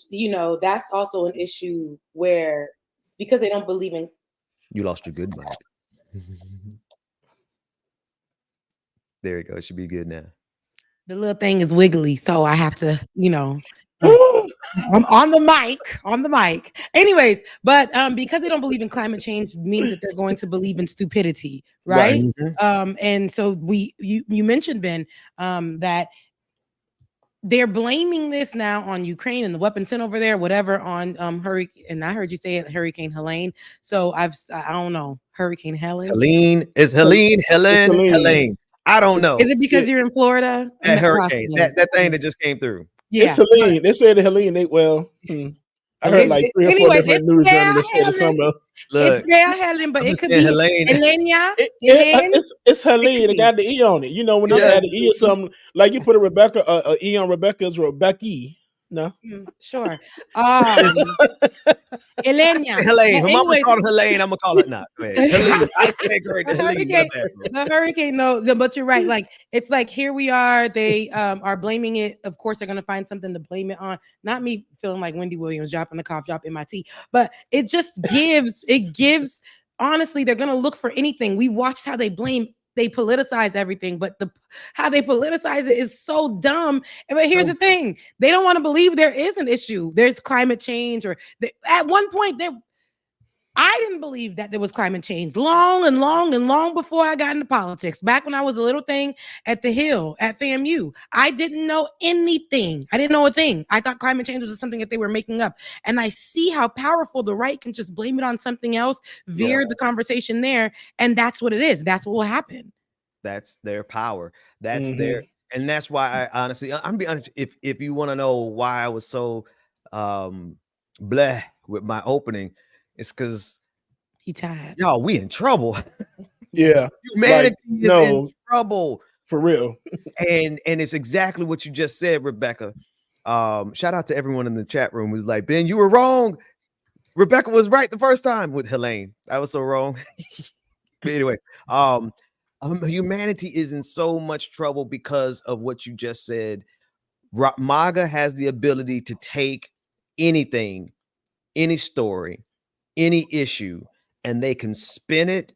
that's also an issue where because they don't believe in. You lost your good mic. There you go. It should be good now. The little thing is wiggly, so I have to, I'm on the mic. Anyways, but because they don't believe in climate change means that they're going to believe in stupidity, right? And so you mentioned, Ben, that they're blaming this now on Ukraine and the weapons sent over there, whatever, on hurricane. And I heard you say it, Hurricane Helene. So I don't know, Hurricane Helen. Helene. I don't know. Is it because you're in Florida? That hurricane, that thing that just came through. Yeah. It's Helene. They said Helene. I heard like 3 or 4 different news journalists say something. It's Helen, but it could be Helene. It's Helene. It got the E on it. When they add the E or something, like you put a Rebecca, a E on Rebecca, it's Rebecca. No, sure. Helene. Helene. Her mama called her Helene. I'm gonna call it not. Helene. I stand corrected. The hurricane, no, but you're right. Like it's like here we are. They are blaming it. Of course, they're gonna find something to blame it on. Not me feeling like Wendy Williams dropping the cough drop in my tea, but it just gives. Honestly, they're gonna look for anything. We watched how they politicize everything, but how they politicize it is so dumb. But here's the thing: they don't want to believe there is an issue. There's climate change, at one point I didn't believe that there was climate change long before I got into politics. Back when I was a little thing at the Hill at FAMU, I didn't know anything. I didn't know a thing. I thought climate change was something that they were making up. And I see how powerful the right can just blame it on something else, veer the conversation there, and that's what it is. That's what will happen. That's their power. That's and that's why I honestly, I'm be honest. If you want to know why I was so bleh with my opening. It's because he tired. Y'all, we in trouble. Yeah. Humanity is in trouble. For real. and it's exactly what you just said, Rebecca. Shout out to everyone in the chat room who's like, Ben, you were wrong. Rebecca was right the first time with Helene. I was so wrong. But anyway, humanity is in so much trouble because of what you just said. MAGA has the ability to take anything, any story, any issue, and they can spin it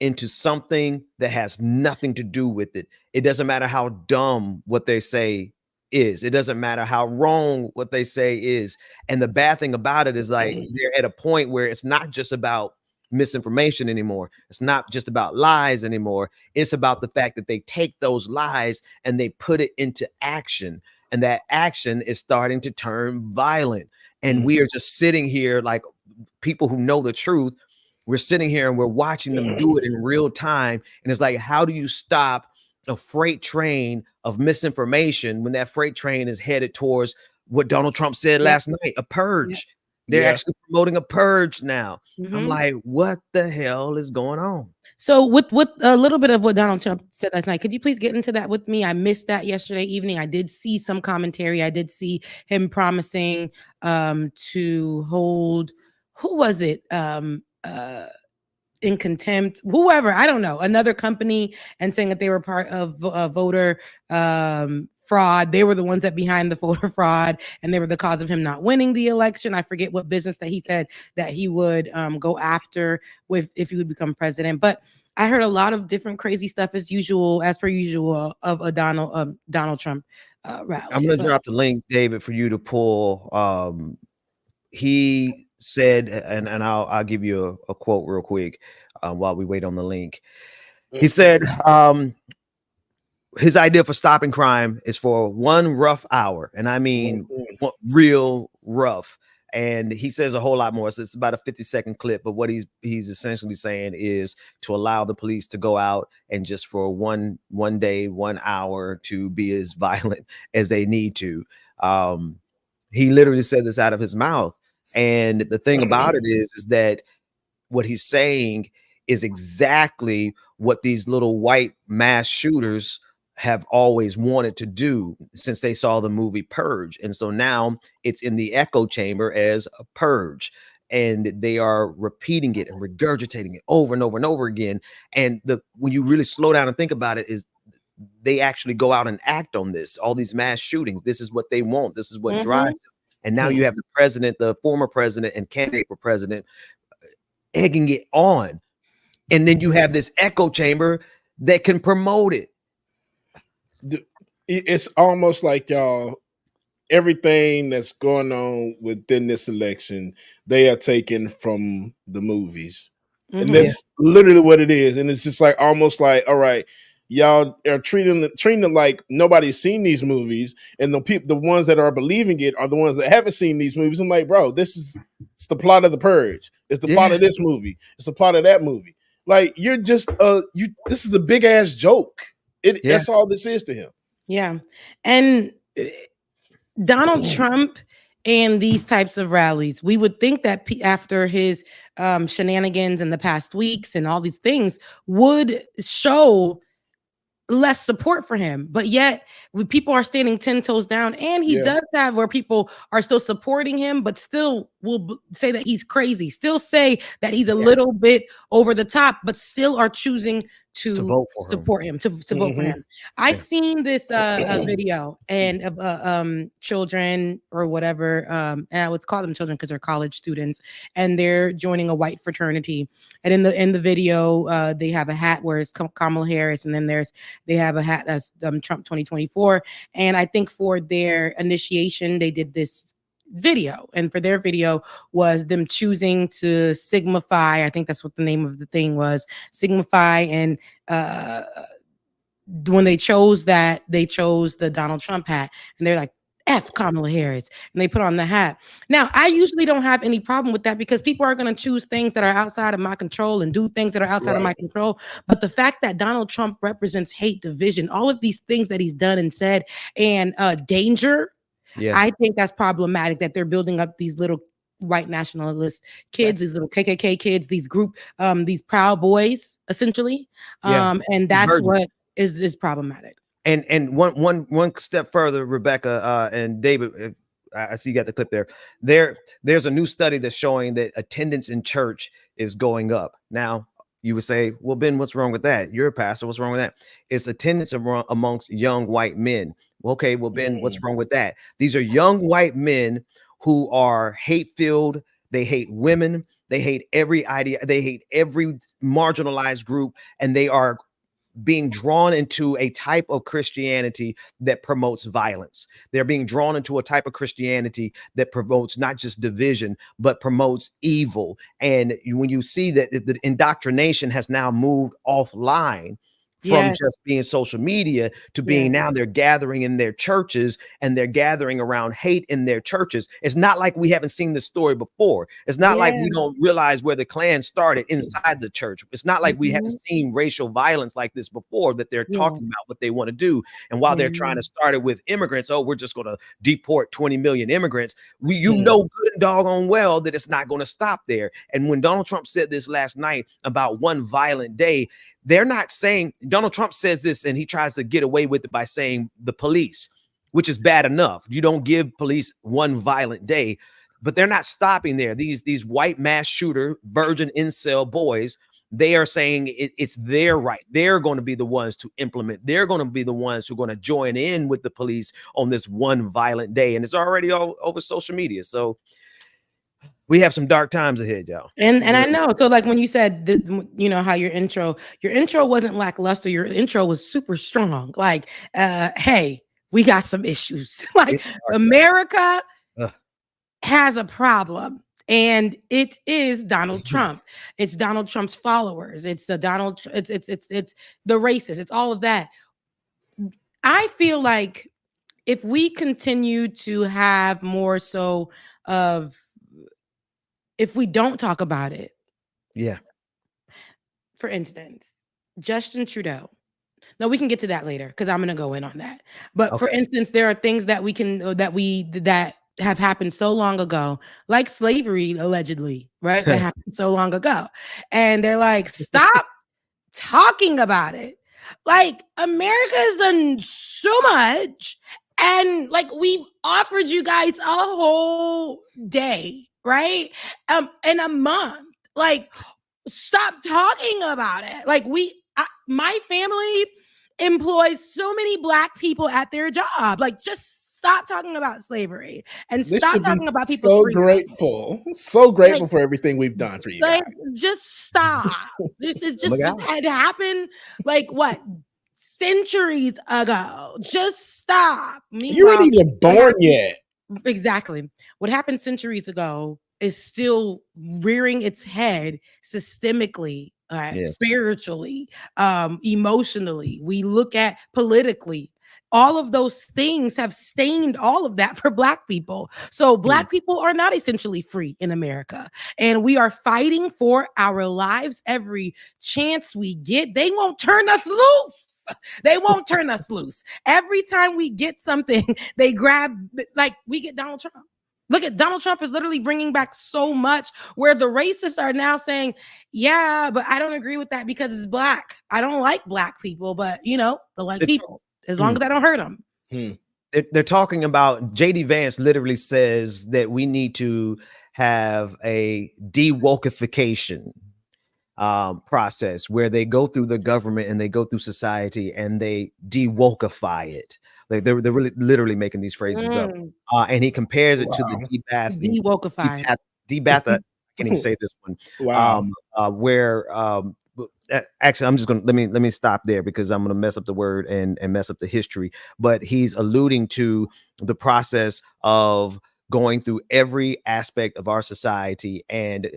into something that has nothing to do with it. It doesn't matter how dumb what they say is. It doesn't matter how wrong what they say is. And the bad thing about it is like they're at a point where it's not just about misinformation anymore. It's not just about lies anymore. It's about the fact that they take those lies and they put it into action. And that action is starting to turn violent. And we are just sitting here like people who know the truth. We're sitting here and we're watching them do it in real time. And it's like, how do you stop a freight train of misinformation when that freight train is headed towards what Donald Trump said last night, a purge? They're actually promoting a purge now. I'm like, what the hell is going on? So with a little bit of what Donald Trump said last night, could you please get into that with me? I missed that yesterday evening. I did see some commentary. I did see him promising to hold, who was it? In contempt, whoever, I don't know, another company, and saying that they were part of voter fraud. They were the ones that behind the voter fraud, and they were the cause of him not winning the election. I forget what business that he said that he would go after if he would become president. But I heard a lot of different crazy stuff as per usual of a Donald Trump rally. I'm gonna drop the link, David, for you to pull. He said, and I'll give you a quote real quick while we wait on the link. He said his idea for stopping crime is for one rough hour, and I mean real rough. And he says a whole lot more. So it's about a 50-second clip, but what he's essentially saying is to allow the police to go out and just for one day, 1 hour to be as violent as they need to. He literally said this out of his mouth. And the thing about it is that what he's saying is exactly what these little white mass shooters have always wanted to do since they saw the movie Purge. And so now it's in the echo chamber as a purge. And they are repeating it and regurgitating it over and over and over again. And when you really slow down and think about it, is they actually go out and act on this, all these mass shootings. This is what they want. This is what drives them. And now you have the president, the former president and candidate for president egging it on. And then you have this echo chamber that can promote it. It's almost like, y'all, everything that's going on within this election, they are taken from the movies. And that's literally what it is. And it's just like almost like, all right, y'all are treating it like nobody's seen these movies, and the ones that are believing it are the ones that haven't seen these movies. I'm like, bro, it's the plot of the Purge. It's the plot of this movie. It's the plot of that movie. Like, you're just this is a big ass joke. That's all this is to him. Yeah. And Donald Trump and these types of rallies, we would think that after his shenanigans in the past weeks and all these things would show less support for him, but yet people are standing 10 toes down, and he does have where people are still supporting him, but still will say that he's crazy, still say that he's a little bit over the top, but still are choosing to support him, to vote for him. I seen this video and of children or whatever, and I would call them children because they're college students, and they're joining a white fraternity. And in the video, they have a hat where it's Kamala Harris, and then they have a hat that's Trump 2024. And I think for their initiation, they did this video, and for their video was them choosing to signify, I think that's what the name of the thing was, signify. And when they chose that, they chose the Donald Trump hat, and they're like, F Kamala Harris, and they put on the hat. Now, I usually don't have any problem with that because people are going to choose things that are outside of my control and do things that are outside of my control. But the fact that Donald Trump represents hate, division, all of these things that he's done and said, and danger, I think that's problematic, that they're building up these little white nationalist kids, these little KKK kids, these Proud Boys, essentially. And that's what is problematic. And one step further, Rebecca and David, I see you got the clip there. There's a new study that's showing that attendance in church is going up. Now, you would say, well, Ben, what's wrong with that? You're a pastor. What's wrong with that? It's attendance amongst young white men. Okay, well, Ben, what's wrong with that? These are young white men who are hate-filled. They hate women. They hate every idea. They hate every marginalized group, and they are being drawn into a type of Christianity that promotes violence. They're being drawn into a type of Christianity that promotes not just division, but promotes evil. And when you see that the indoctrination has now moved offline from just being social media to being now they're gathering in their churches, and they're gathering around hate in their churches. It's not like we haven't seen this story before. It's not like we don't realize where the Klan started inside the church. It's not like we haven't seen racial violence like this before, that they're talking about what they want to do. And while they're trying to start it with immigrants, we're just going to deport 20 million immigrants. You know good and doggone well that it's not going to stop there. And when Donald Trump said this last night about one violent day, they're not saying, Donald Trump says this and he tries to get away with it by saying the police, which is bad enough. You don't give police one violent day, but they're not stopping there. These white mass shooter, virgin incel boys, they are saying it's their right. They're going to be the ones to implement. They're going to be the ones who are going to join in with the police on this one violent day. And it's already all over social media. So we have some dark times ahead, y'all. And I know. So like when you said, how your intro wasn't lackluster. Your intro was super strong. Like, hey, we got some issues. Like America has a problem. And it is Donald Trump. It's Donald Trump's followers. It's the it's the racists. It's all of that. I feel like if we continue to have more so of if we don't talk about it, Yeah. for instance, Justin Trudeau. No, we can get to that later because I'm going to go in on that. But for Okay. instance, there are things that that have happened so long ago, like slavery, allegedly, right? That happened so long ago. And they're like, stop talking about it. Like, America's done so much. And like, we offered you guys a whole day, right? In a month. Like, stop talking about it. Like, my family employs so many Black people at their job. Like, just stop talking about slavery and They stop should be talking about people's so freedom. so grateful for everything we've done for you guys. Like, just stop. This is Oh my just God. had happened like what, centuries ago. Just stop. You weren't Meanwhile, even born yet. exactly. What happened centuries ago is still rearing its head systemically, Yes. spiritually, emotionally. We look at politically. All of those things have stained all of that for Black people. So Black people are not essentially free in America. And we are fighting for our lives every chance we get. They won't turn us loose. They won't turn us loose. Every time we get something, they grab, like we get Donald Trump. Look at Donald Trump is literally bringing back so much where the racists are now saying, yeah, but I don't agree with that because it's Black. I don't like Black people, but but like people, as long as I don't hurt them. They're talking about, JD Vance literally says that we need to have a de-wokification process where they go through the government and they go through society and they de-wokify it. Like they're really literally making these phrases up. And he compares it to the de-wokify. I can't even say this one. Wow. Where actually, I'm just gonna let me stop there because I'm gonna mess up the word and mess up the history. But he's alluding to the process of going through every aspect of our society and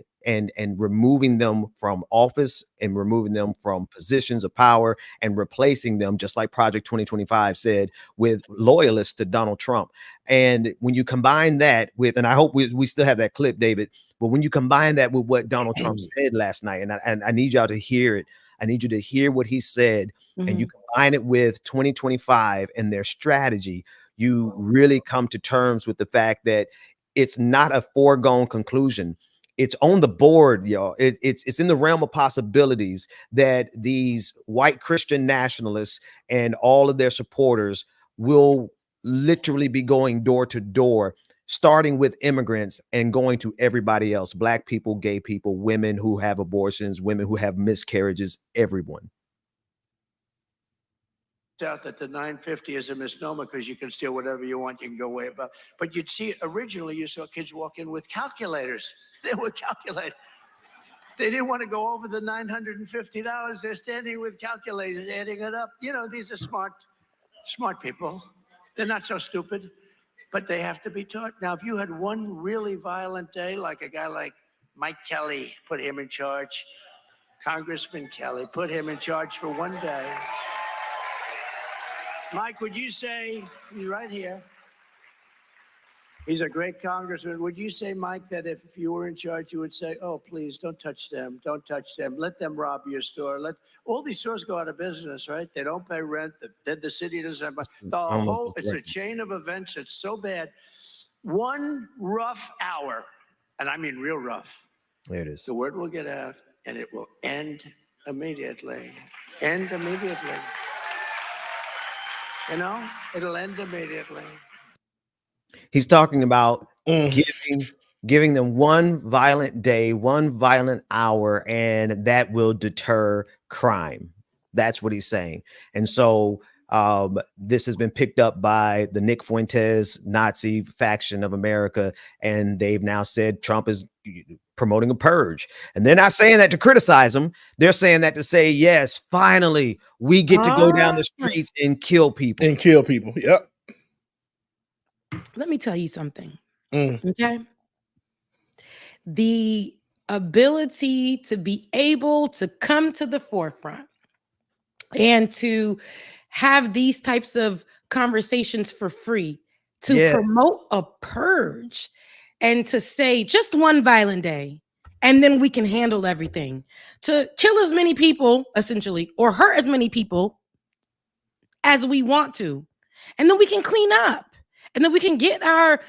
removing them from office and removing them from positions of power and replacing them, just like Project 2025 said, with loyalists to Donald Trump. And when you combine that with, and I hope we still have that clip, David, but when you combine that with what Donald Trump said last night, and I need y'all to hear it, I need you to hear what he said, and you combine it with 2025 and their strategy, you really come to terms with the fact that it's not a foregone conclusion. It's on the board, y'all. It's in the realm of possibilities that these white Christian nationalists and all of their supporters will literally be going door to door, starting with immigrants and going to everybody else, Black people, gay people, women who have abortions, women who have miscarriages, everyone. Out that the 950 is a misnomer because you can steal whatever you want, you can go way above. But you'd see, originally you saw kids walk in with calculators. They were calculated. They didn't want to go over the $950. They're standing with calculators, adding it up. These are smart people. They're not so stupid, but they have to be taught. Now, if you had one really violent day, like a guy like Mike Kelly, put him in charge, Congressman Kelly, put him in charge for one day. Mike, would you say, he's right here, he's a great congressman. Would you say, Mike, that if you were in charge, you would say, oh, please, don't touch them. Don't touch them. Let them rob your store. Let all these stores go out of business, right? They don't pay rent. The city doesn't have money. It's a chain of events. It's so bad. One rough hour, and I mean real rough. There it is. The word will get out, and it will end immediately. End immediately. It'll end immediately. He's talking about giving them one violent day, one violent hour, and that will deter crime. That's what he's saying. And so this has been picked up by the Nick Fuentes Nazi faction of America, and they've now said Trump is promoting a purge. And they're not saying that to criticize him. They're saying that to say, yes, finally, we get to go down the streets and kill people. Yep. Let me tell you something. Okay. The ability to be able to come to the forefront and to have these types of conversations for free to promote a purge and to say just one violent day, and then we can handle everything. To kill as many people, essentially, or hurt as many people as we want to. And then we can clean up. And then we can get our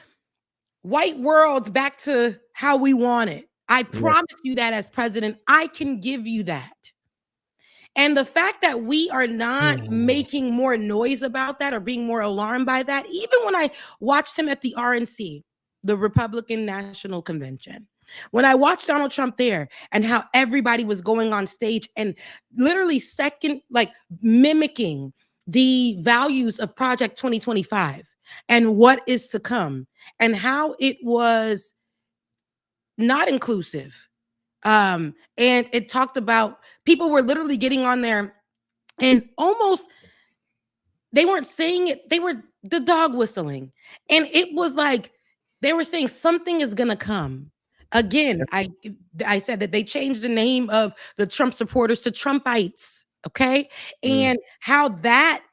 white worlds back to how we want it. I promise you that as president, I can give you that. And the fact that we are not making more noise about that or being more alarmed by that, even when I watched him at the RNC, the Republican National Convention, when I watched Donald Trump there and how everybody was going on stage and literally mimicking the values of Project 2025 and what is to come and how it was not inclusive. And it talked about people were literally getting on there and almost, they weren't saying it, they were the dog whistling. And it was like, they were saying something is gonna come. Again, I said that they changed the name of the Trump supporters to Trumpites, okay? And how that,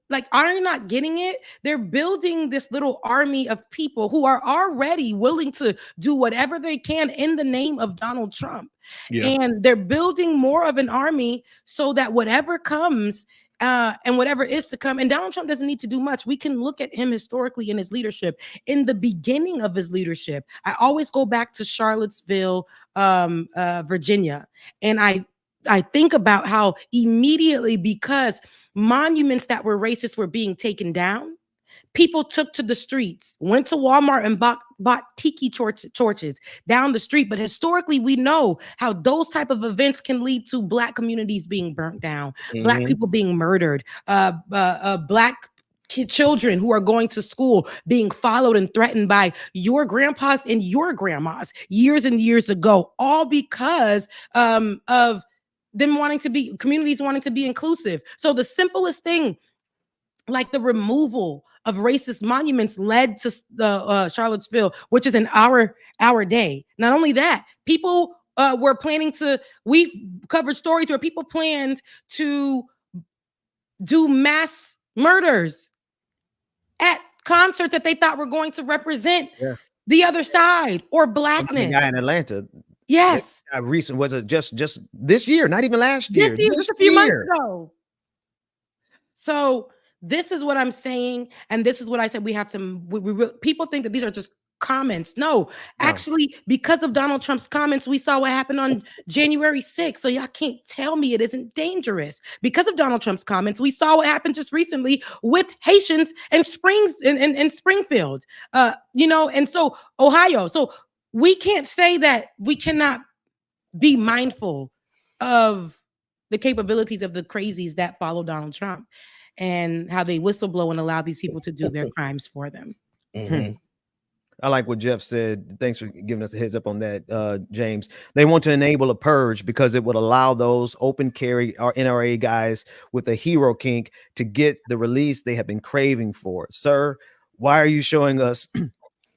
like, are you not getting it? They're building this little army of people who are already willing to do whatever they can in the name of Donald Trump. And they're building more of an army so that whatever comes and whatever is to come, and Donald Trump doesn't need to do much. We can look at him historically in his leadership. In the beginning of his leadership, I always go back to Charlottesville, Virginia, and I think about how immediately, because monuments that were racist were being taken down, people took to the streets, went to Walmart and bought tiki torches down the street. But historically, we know how those type of events can lead to Black communities being burnt down, Black people being murdered, Black children who are going to school being followed and threatened by your grandpas and your grandmas years and years ago, all because of them wanting to be, communities wanting to be inclusive. So the simplest thing, like the removal of racist monuments, led to Charlottesville, which is an our day. Not only that, people were planning to, we've covered stories where people planned to do mass murders at concerts that they thought were going to represent the other side or Blackness. The guy in Atlanta. Yes. Recent, was it just this year? Not even last year. This year, just a few months ago. So this is what I'm saying, and this is what I said. We have to. People think that these are just comments. No, actually, because of Donald Trump's comments, we saw what happened on January 6th. So y'all can't tell me it isn't dangerous. Because of Donald Trump's comments, we saw what happened just recently with Haitians and Springfield. And so Ohio. So we can't say that we cannot be mindful of the capabilities of the crazies that follow Donald Trump and how they whistleblow and allow these people to do their crimes for them. I like what Jeff said. Thanks for giving us a heads up on that, James. They want to enable a purge because it would allow those open carry or NRA guys with a hero kink to get the release they have been craving for. Sir, why are you showing us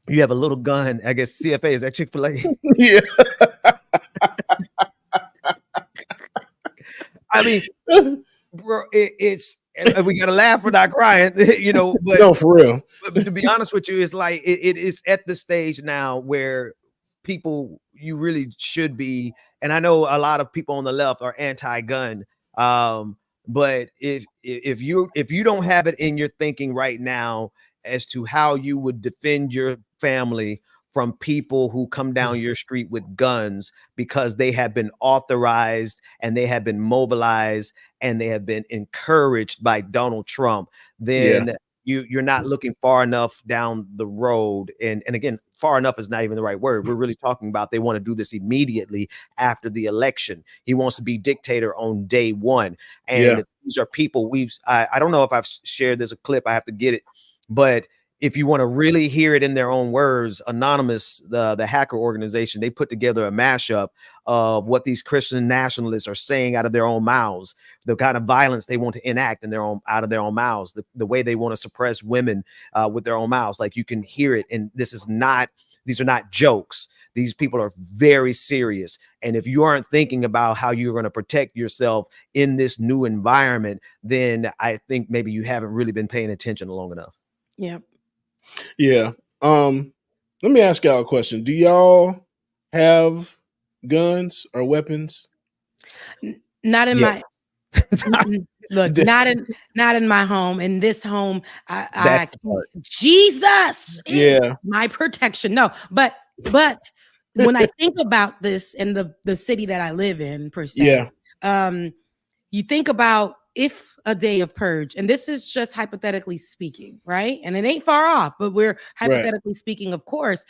you have a little gun? I guess CFA, is that Chick-fil-A? Yeah. I mean, bro, it's we gotta laugh, we're not crying, but no, for real. But to be honest with you, it's like it is at the stage now where people, you really should be, and I know a lot of people on the left are anti-gun, but if you don't have it in your thinking right now as to how you would defend your family from people who come down your street with guns because they have been authorized and they have been mobilized and they have been encouraged by Donald Trump, then you're not looking far enough down the road. And again, far enough is not even the right word. We're really talking about they want to do this immediately after the election. He wants to be dictator on day one. And these are people I don't know if I've shared this a clip, I have to get it, but if you want to really hear it in their own words, Anonymous, the hacker organization, they put together a mashup of what these Christian nationalists are saying out of their own mouths, the kind of violence they want to enact out of their own mouths, the way they want to suppress women with their own mouths. Like, you can hear it. And these are not jokes. These people are very serious. And if you aren't thinking about how you're going to protect yourself in this new environment, then I think maybe you haven't really been paying attention long enough. Yeah. Yeah. Let me ask y'all a question. Do y'all have guns or weapons? Not in Yeah. my look, not in my home. In this home, That's the part. Jesus is Yeah. my protection. No, but when I think about this in the city that I live in, per se, you think about if a day of purge, and this is just hypothetically speaking, right? And it ain't far off, but we're hypothetically speaking, of course.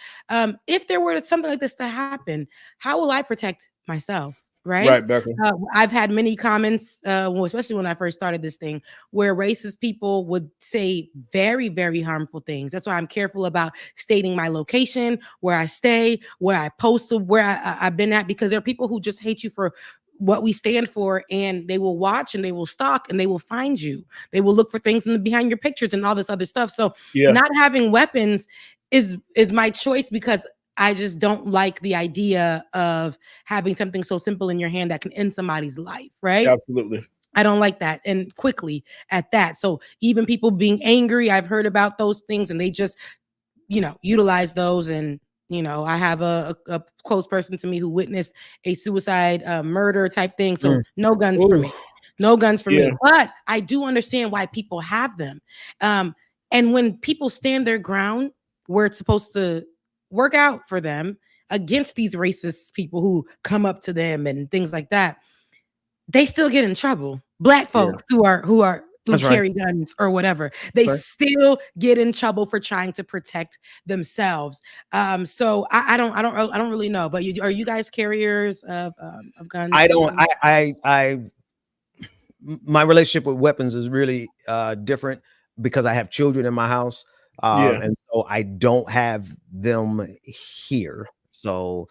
If there were something like this to happen, how will I protect myself? Right. Right, Becca. I've had many comments, especially when I first started this thing, where racist people would say very, very harmful things. That's why I'm careful about stating my location, where I stay, where I post, where I've been at, because there are people who just hate you for what we stand for, and they will watch and they will stalk and they will find you. They will look for things behind your pictures and all this other stuff. So not having weapons is my choice, because I just don't like the idea of having something so simple in your hand that can end somebody's life, right? Absolutely. I don't like that, and quickly at that. So even people being angry, I've heard about those things, and they just, utilize those. And, I have a close person to me who witnessed a suicide murder type thing. So no guns for me. No guns for me. But I do understand why people have them. And when people stand their ground where it's supposed to work out for them against these racist people who come up to them and things like that, they still get in trouble. Black folks who carry guns or whatever, they still get in trouble for trying to protect themselves. So I don't really know. But are you guys carriers of guns? I don't. My relationship with weapons is really different because I have children in my house. And so I don't have them here. So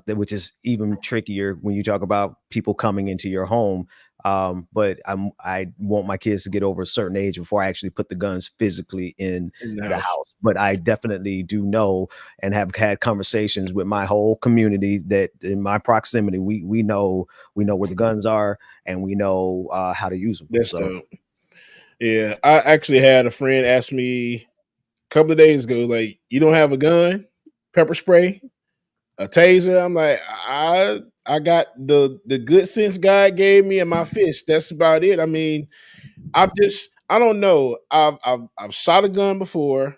which is even trickier when you talk about people coming into your home. But I want my kids to get over a certain age before I actually put the guns physically in the house. But I definitely do know and have had conversations with my whole community that in my proximity, we know where the guns are, and we know how to use them. That's dope. Yeah, I actually had a friend ask me couple of days ago, like, you don't have a gun, pepper spray, a taser? I'm like, I got the good sense God gave me and my fist. That's about it. I mean, I don't know. I've shot a gun before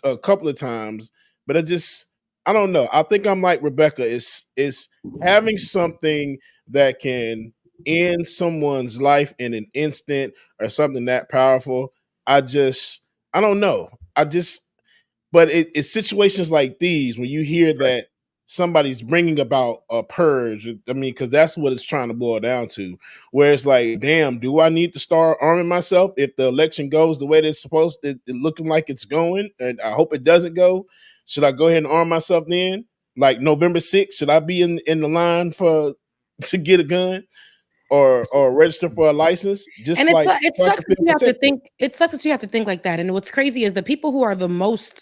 a couple of times, but I don't know. I think I'm like Rebecca. It's having something that can end someone's life in an instant or something that powerful. I don't know. But it's situations like these when you hear that somebody's bringing about a purge. I mean, because that's what it's trying to boil down to. Where it's like, damn, do I need to start arming myself if the election goes the way it's supposed to, looking like it's going? And I hope it doesn't go. Should I go ahead and arm myself then? Like November 6th, should I be in the line to get a gun? Or register for a license, It sucks that you have to think. It sucks that you have to think like that. And what's crazy is the people who are the most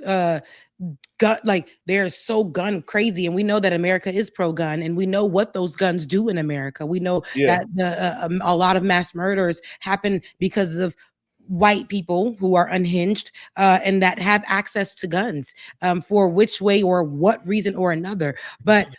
they're so gun crazy, and we know that America is pro-gun, and we know what those guns do in America. We know that a lot of mass murders happen because of white people who are unhinged and that have access to guns for which way or what reason or another. But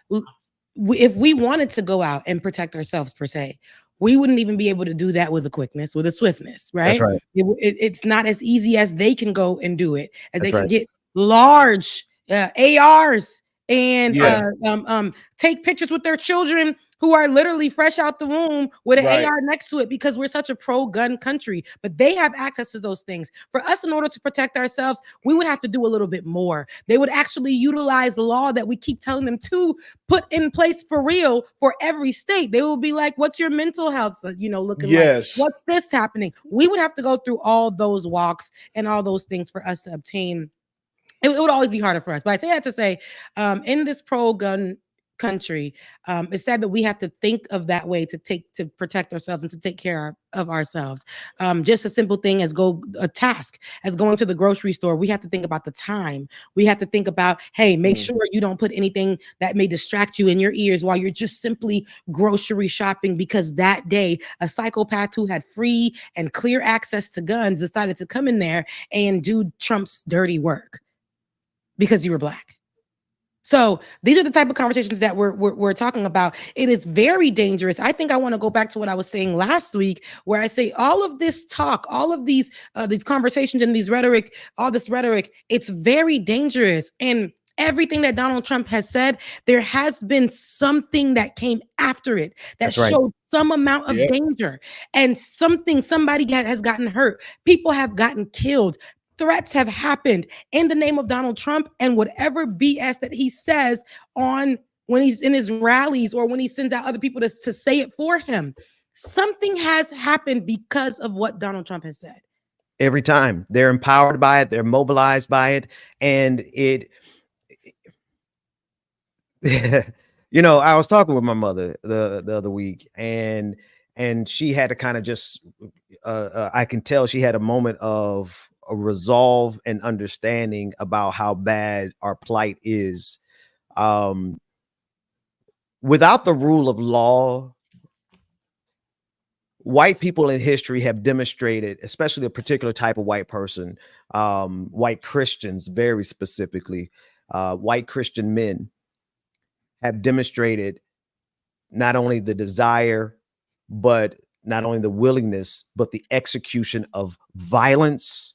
if we wanted to go out and protect ourselves per se, we wouldn't even be able to do that with a quickness, with a swiftness, right? That's right. It's not as easy as they can go and do it, as they can get large ARs and take pictures with their children who are literally fresh out the womb with an AR next to it, because we're such a pro-gun country. But they have access to those things. For us, in order to protect ourselves, we would have to do a little bit more. They would actually utilize the law that we keep telling them to put in place for real for every state. They will be like, what's your mental health, looking like? What's this happening? We would have to go through all those walks and all those things for us to obtain. It would always be harder for us. But I say that to say, in this pro-gun country, it's sad that we have to think of that way to protect ourselves and to take care of ourselves. Just a simple thing as as going to the grocery store. We have to think about the time. We have to think about, hey, make sure you don't put anything that may distract you in your ears while you're just simply grocery shopping, because that day a psychopath who had free and clear access to guns decided to come in there and do Trump's dirty work because you were Black. So these are the type of conversations that we're talking about. It is very dangerous. I think I want to go back to what I was saying last week, where I say all of this talk, all of these conversations and all this rhetoric, it's very dangerous. And everything that Donald Trump has said, there has been something that came after it that showed some amount of danger, and somebody has gotten hurt. People have gotten killed. Threats have happened in the name of Donald Trump, and whatever BS that he says when he's in his rallies or when he sends out other people to say it for him. Something has happened because of what Donald Trump has said. Every time they're empowered by it, they're mobilized by it. And I was talking with my mother the other week, and she had to kind of just, I can tell she had a moment of a resolve and understanding about how bad our plight is. Without the rule of law, white people in history have demonstrated, especially a particular type of white person, white Christians, very specifically, white Christian men have demonstrated not only the desire, but not only the willingness, but the execution of violence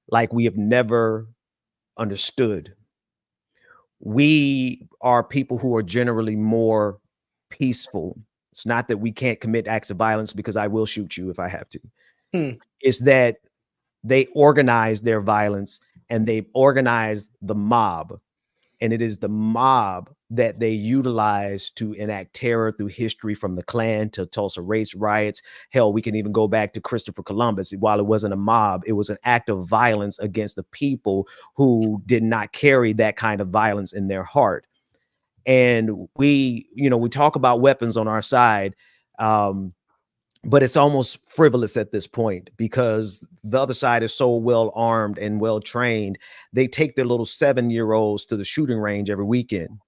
like we have never understood. We are people who are generally more peaceful. It's not that we can't commit acts of violence, because I will shoot you if I have to. It's that they organize their violence, and they've organized the mob. And it is the mob that they utilize to enact terror through history, from the Klan to Tulsa race riots. Hell, we can even go back to Christopher Columbus. While it wasn't a mob, it was an act of violence against the people who did not carry that kind of violence in their heart. And we talk about weapons on our side, but it's almost frivolous at this point, because the other side is so well armed and well trained. They take their little 7-year-olds to the shooting range every weekend.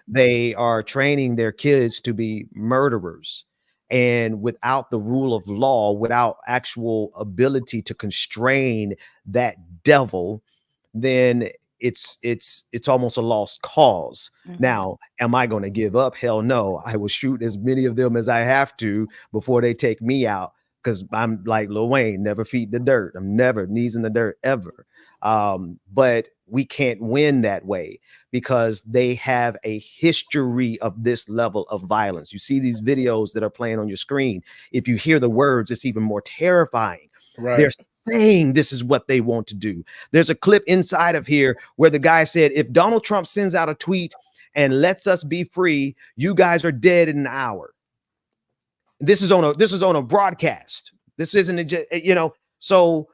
They are training their kids to be murderers. And without the rule of law, without actual ability to constrain that devil, then it's almost a lost cause. Now, am I going to give up? Hell no. I will shoot as many of them as I have to before they take me out, because I'm like Lil Wayne, never feed the dirt. I'm never knees in the dirt ever. But we can't win that way, because they have a history of this level of violence. You see these videos that are playing on your screen. If you hear the words, it's even more terrifying. Right. They're saying this is what they want to do. There's a clip inside of here where the guy said, if Donald Trump sends out a tweet and lets us be free, you guys are dead in an hour. This is on a broadcast. This isn't, so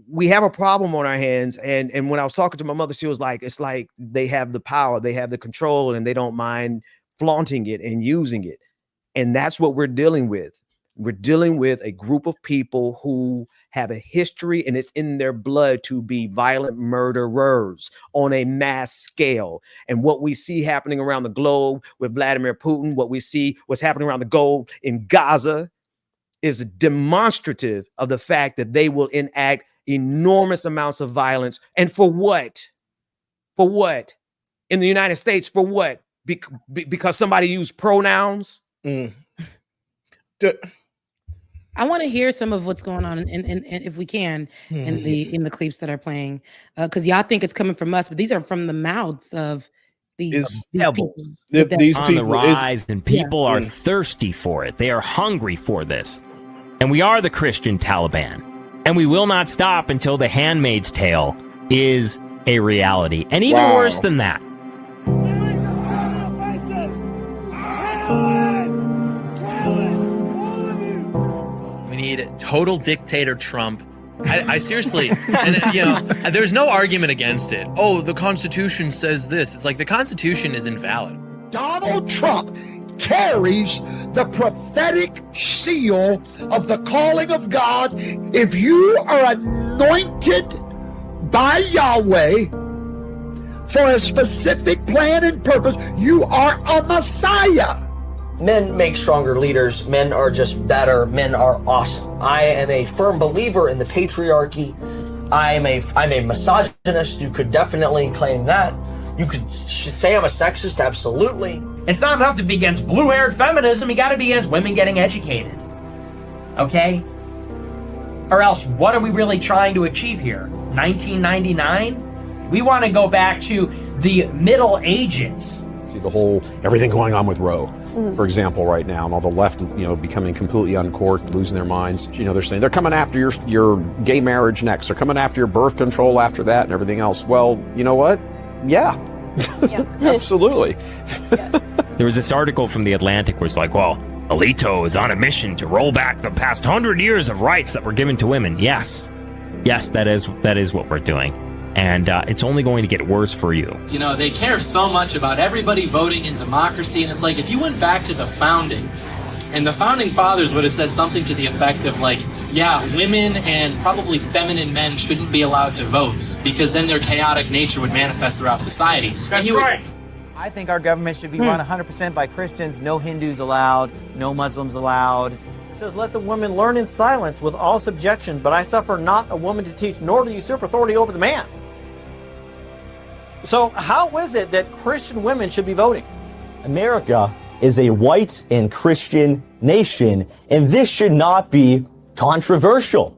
we have a problem on our hands. And when I was talking to my mother, she was like, it's like they have the power, they have the control, and they don't mind flaunting it and using it. And that's what we're dealing with. We're dealing with a group of people who have a history, and it's in their blood to be violent murderers on a mass scale. And what we see happening around the globe with Vladimir Putin, what's happening around the globe in Gaza, is demonstrative of the fact that they will enact enormous amounts of violence. And for what? For what? In the United States, for what? Because somebody used pronouns? I want to hear some of what's going on, and if we can, in the clips that are playing, because y'all think it's coming from us, but these are from the mouths of these people. These on the rise, and people are thirsty for it. They are hungry for this, and we are the Christian Taliban, and we will not stop until The Handmaid's Tale is a reality, and even worse than that. Need total dictator Trump. I seriously, and there's no argument against it. Oh, the Constitution says this. It's like the Constitution is invalid. Donald Trump carries the prophetic seal of the calling of God. If you are anointed by Yahweh for a specific plan and purpose, you are a Messiah. Men make stronger leaders. Men are just better. Men are awesome. I am a firm believer in the patriarchy. I'm a misogynist. You could definitely claim that. You could say I'm a sexist, absolutely. It's not enough to be against blue-haired feminism. You got to be against women getting educated. Okay? Or else, what are we really trying to achieve here? 1999? We want to go back to the Middle Ages. See the whole everything going on with Roe, for example, right now, and all the left, becoming completely uncorked, losing their minds. They're saying they're coming after your gay marriage next. They're coming after your birth control after that and everything else. Well, you know what? Yeah. Absolutely. There was this article from The Atlantic where it's like, well, Alito is on a mission to roll back the past 100 years of rights that were given to women. Yes, that is what we're doing. And it's only going to get worse for you. They care so much about everybody voting in democracy, and it's like if you went back to the founding, and the founding fathers would have said something to the effect of like, yeah, women and probably feminine men shouldn't be allowed to vote because then their chaotic nature would manifest throughout society. That's right. I think our government should be run 100% by Christians. No Hindus allowed, no Muslims allowed. It says, let the women learn in silence with all subjection, but I suffer not a woman to teach, nor to usurp authority over the man. So how is it that Christian women should be voting? America is a white and Christian nation, and this should not be controversial.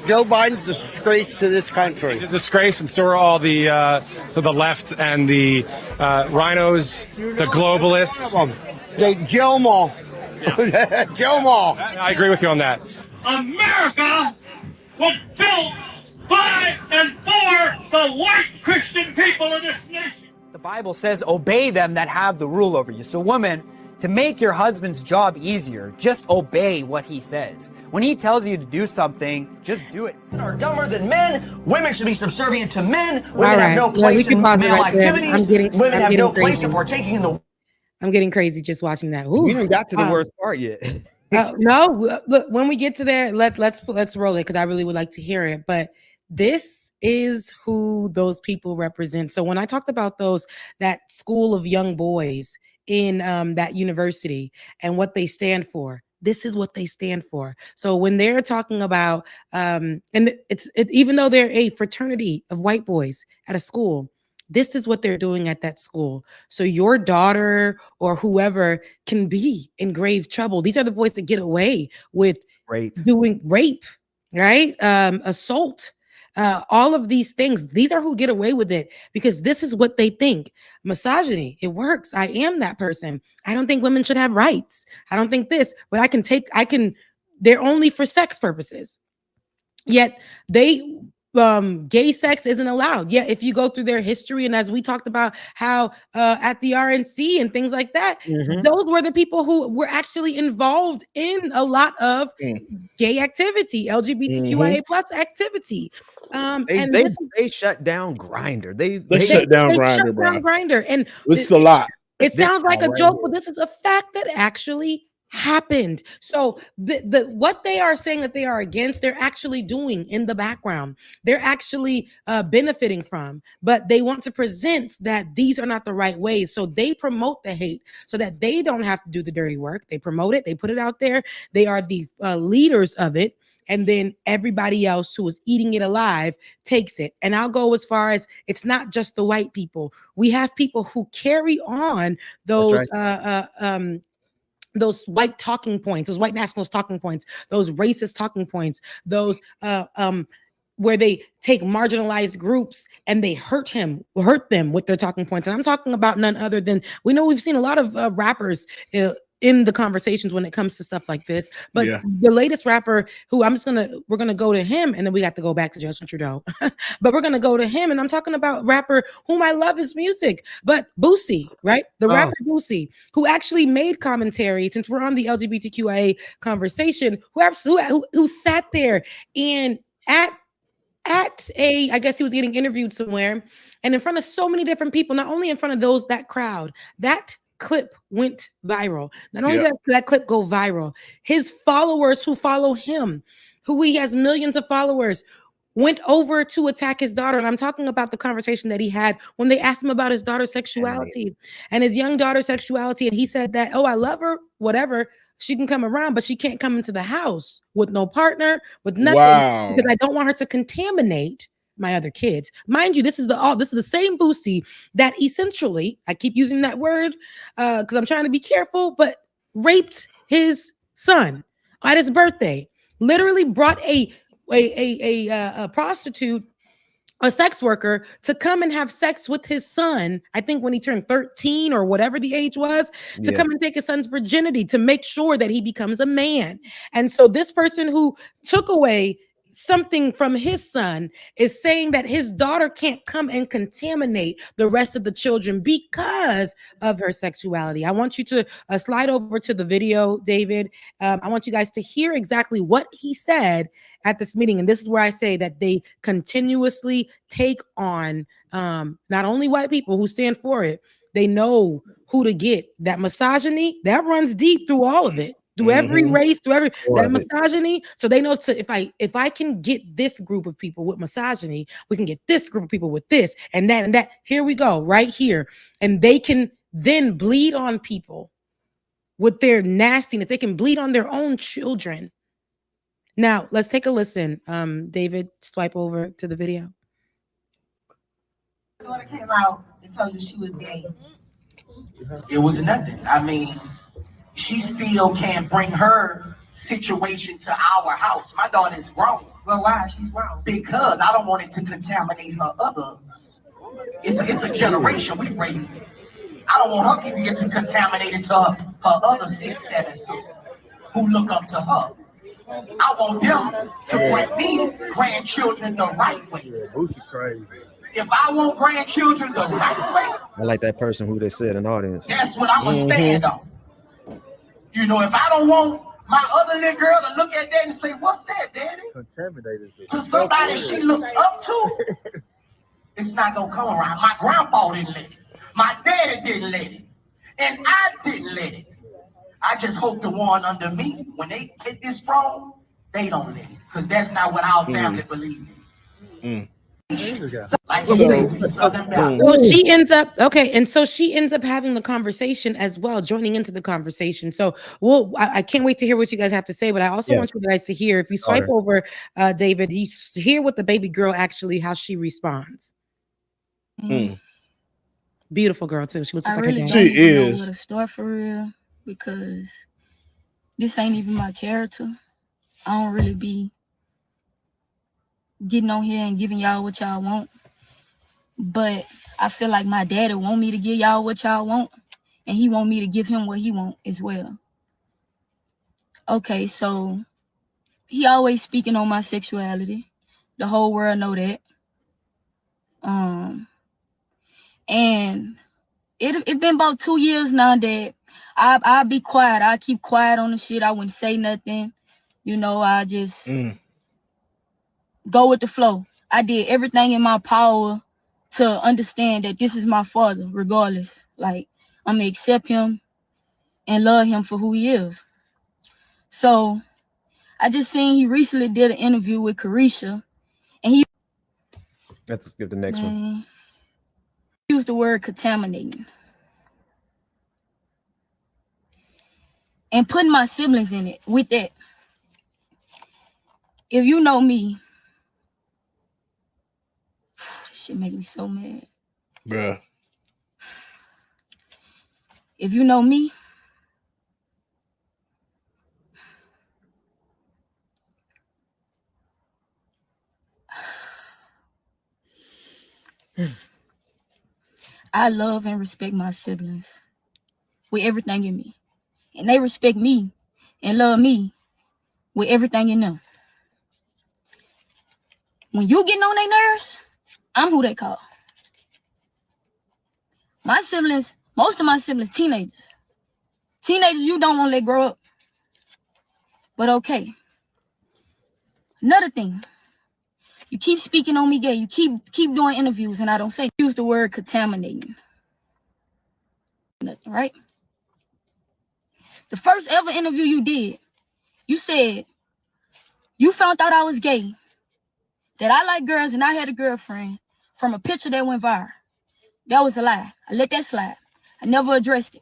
Joe Biden's a disgrace to this country. He's a disgrace, and so are all the left and the rhinos, the globalists. They Gilmore. Gilmore. I agree with you on that. America was built by and for the white Christian people of this nation. The Bible says, obey them that have the rule over you. So woman, to make your husband's job easier, just obey what he says. When he tells you to do something, just do it. Men are dumber than men. Women should be subservient to men. Women All right. have no place in male activities. Women have no place in partaking in the... I'm getting crazy just watching that. We haven't got to the worst part yet. No, look, when we get to there, let's roll it because I really would like to hear it. But this is who those people represent. So when I talked about that school of young boys in that university and what they stand for, this is what they stand for. So when they're talking about, and even though they're a fraternity of white boys at a school, this is what they're doing at that school. So your daughter or whoever can be in grave trouble. These are the boys that get away with doing rape, right? Assault. All of these things, these are who get away with it because this is what they think. Misogyny, it works. I am that person. I don't think women should have rights. I don't think this, but they're only for sex purposes. Yet gay sex isn't allowed. Yeah, if you go through their history, and as we talked about how at the RNC and things like that, those were the people who were actually involved in a lot of gay activity, LGBTQIA plus activity. They shut down Grindr. They shut down Grindr, shut down Grindr, and this is a lot. It sounds like a joke, but this is a fact that actually happened. So what they are saying that they are against, they're actually doing in the background. They're actually benefiting from, but they want to present that these are not the right ways. So they promote the hate so that they don't have to do the dirty work. They promote it. They put it out there. They are the leaders of it. And then everybody else who is eating it alive takes it. And I'll go as far as it's not just the white people. We have people who carry on those those white talking points, those white nationalist talking points, those racist talking points, those where they take marginalized groups and they hurt them with their talking points. And I'm talking about none other than, we've seen a lot of rappers in the conversations when it comes to stuff like this. But the latest rapper who we're going to go to him, and then we got to go back to Justin Trudeau, but we're going to go to him. And I'm talking about rapper whom I love his music, but Boosie, right? The rapper Boosie, who actually made commentary, since we're on the LGBTQIA conversation, who sat there and I guess he was getting interviewed somewhere, and in front of so many different people, not only in front of that crowd, that clip went viral. Not only did that clip go viral, his followers who follow him, who he has millions of followers, went over to attack his daughter. And I'm talking about the conversation that he had when they asked him about his daughter's sexuality and his young daughter's sexuality. And he said that, oh, I love her, whatever. She can come around, but she can't come into the house with no partner, with nothing, because I don't want her to contaminate my other kids. Mind you, this is the same Boosie that essentially, I keep using that word because I'm trying to be careful, but raped his son at his birthday. Literally brought a prostitute, a sex worker, to come and have sex with his son, I think when he turned 13 or whatever the age was, to come and take his son's virginity to make sure that he becomes a man. And so this person who took away something from his son is saying that his daughter can't come and contaminate the rest of the children because of her sexuality. I want you to slide over to the video, David. I want you guys to hear exactly what he said at this meeting. And this is where I say that they continuously take on not only white people who stand for it, they know who to get. That misogyny, that runs deep through all of it. Through every race, through every that misogyny. So they know if I can get this group of people with misogyny, we can get this group of people with this and that and that. Here we go, right here. And they can then bleed on people with their nastiness. They can bleed on their own children. Now, let's take a listen. David, swipe over to the video. My daughter came out and told you she was gay. It was nothing. I mean, she still can't bring her situation to our house. My daughter's grown. Well, why? She's grown. Because I don't want it to contaminate her other. It's a generation we raised. I don't want her kids to get contaminate into her other 6, 7 sisters who look up to her. I want them to bring me grandchildren the right way. If I want grandchildren the right way, I like that person who they said in the audience. that's what I'm gonna stand on. You know, if I don't want my other little girl to look at that and say, "What's that, Daddy?" Contaminated. To somebody she looks up to, it's not gonna come around. My grandpa didn't let it. My daddy didn't let it. And I didn't let it. I just hope the one under me, when they take this throne, they don't let it. Because that's not what our family believes in. So she ends up and so she ends up having the conversation as well, joining into the conversation. So I can't wait to hear what you guys have to say, but I also want you guys to hear, if you swipe over, David, you hear what the baby girl actually, how she responds. Beautiful girl too. She looks just like her dad. She is. Know what a story for real, because this ain't even my character. I don't really be getting on here and giving y'all what y'all want, but I feel like my daddy want me to give y'all what y'all want, and he want me to give him what he want as well. Okay, so he always speaking on my sexuality. The whole world know that. And it been about 2 years now that I'll be quiet. I keep quiet on the shit. I wouldn't say nothing. You know, I just go with the flow. I did everything in my power to understand that this is my father, regardless. Like, I'm gonna accept him and love him for who he is. So I just seen he recently did an interview with Carisha, and he Let's skip the next one. used the word contaminating and putting my siblings in it with that. If you know me, this shit make me so mad. Bruh. If you know me, I love and respect my siblings with everything in me. And they respect me and love me with everything in them. When you getting on their nerves, I'm who they call. My siblings, most of my siblings, teenagers. Teenagers you don't want to let grow up. But okay. Another thing. You keep speaking on me gay. You keep doing interviews and I don't say. Use the word contaminating. Nothing, right? The first ever interview you did, you said you found out I was gay, that I like girls and I had a girlfriend from a picture that went viral. That was a lie. I let that slide. I never addressed it.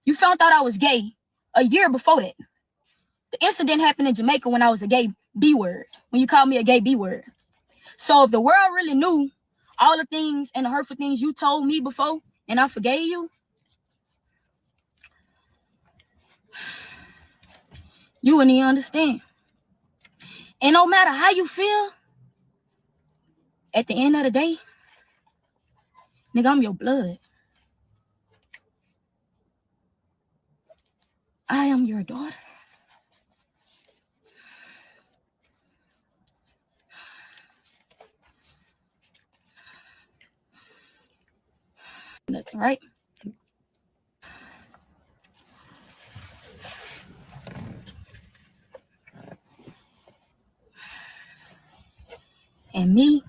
You found out I was gay a year before that. The incident happened in Jamaica when I was a gay B word, when you called me a gay B word. So if the world really knew all the things and the hurtful things you told me before, and I forgave you, you wouldn't even understand. And no matter how you feel, at the end of the day, nigga, I'm your blood. I am your daughter. That's right. And me,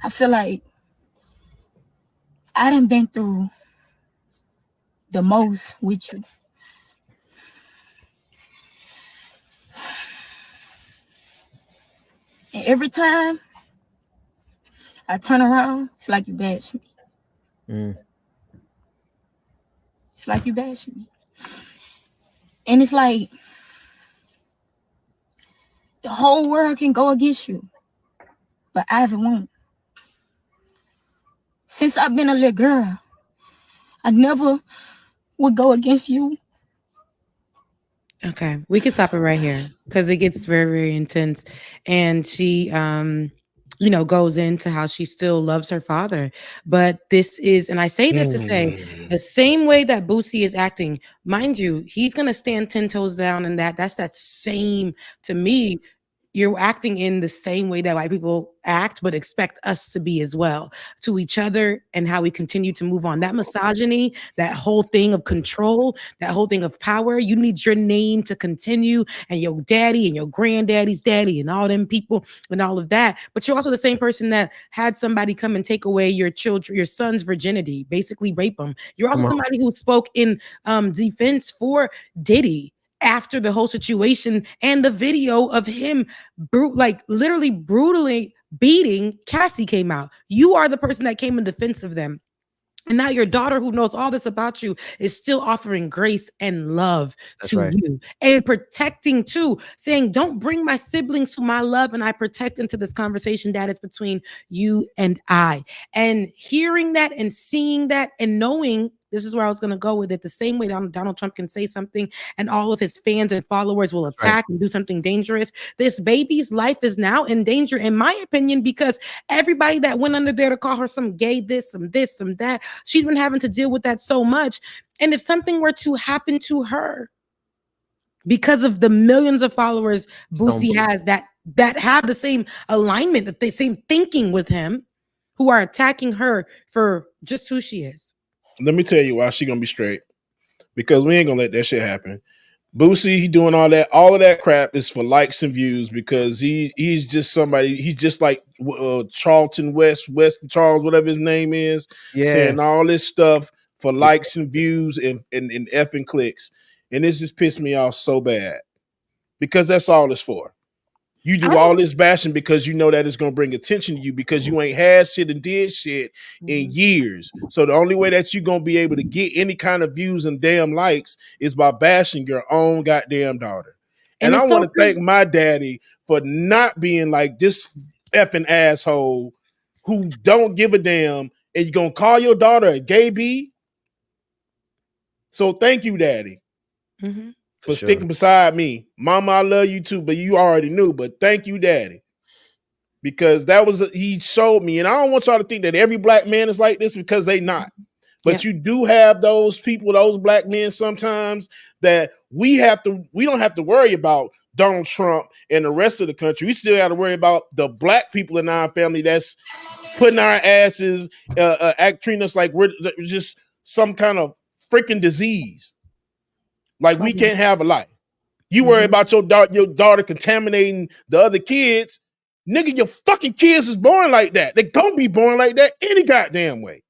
I feel like I done been through the most with you. And every time I turn around, it's like you bash me. It's like you bash me. And it's like the whole world can go against you, but Ivan won't. Since I've been a little girl, I never would go against you. Okay, we can stop it right here because it gets very, very intense. And she, goes into how she still loves her father. But this is, and I say this to say, the same way that Boosie is acting, mind you, he's going to stand 10 toes down in that. That's that same, to me, you're acting in the same way that white people act, but expect us to be as well to each other and how we continue to move on. That misogyny, that whole thing of control, that whole thing of power, you need your name to continue and your daddy and your granddaddy's daddy and all them people and all of that. But you're also the same person that had somebody come and take away your children, your son's virginity, basically rape them. You're also somebody who spoke in defense for Diddy after the whole situation and the video of him literally brutally beating Cassie came out. You are the person that came in defense of them. And now your daughter, who knows all this about you, is still offering grace and love to you and protecting too, saying, don't bring my siblings to my love. And I protect into this conversation that is between you and I. And hearing that and seeing that and knowing, this is where I was going to go with it. The same way that Donald Trump can say something and all of his fans and followers will attack and do something dangerous. This baby's life is now in danger, in my opinion, because everybody that went under there to call her some gay, this, some that, she's been having to deal with that so much. And if something were to happen to her, because of the millions of followers Boosie has that have the same alignment, the same thinking with him, who are attacking her for just who she is. Let me tell you why she gonna be straight. Because we ain't gonna let that shit happen. Boosie, he doing all of that crap is for likes and views because he's just somebody, he's just like Charlton West Charles, whatever his name is, saying all this stuff for likes and views and effing clicks. And this just pissed me off so bad. Because that's all it's for. You do all this bashing because you know that it's going to bring attention to you because you ain't had shit and did shit in years. So the only way that you're going to be able to get any kind of views and damn likes is by bashing your own goddamn daughter. And I want to thank my daddy for not being like this effing asshole who don't give a damn and you're going to call your daughter a gay bee. So thank you, daddy. Mm-hmm. For sticking beside me. Mama, I love you too, but you already knew. But thank you, daddy. Because he showed me. And I don't want y'all to think that every black man is like this because they not. But you do have those people, those black men sometimes that we don't have to worry about Donald Trump and the rest of the country. We still got to worry about the black people in our family that's putting our asses, treating us like we're just some kind of freaking disease. Like we can't have a life. You worry about your daughter contaminating the other kids. Nigga, your fucking kids is born like that. They don't be born like that any goddamn way.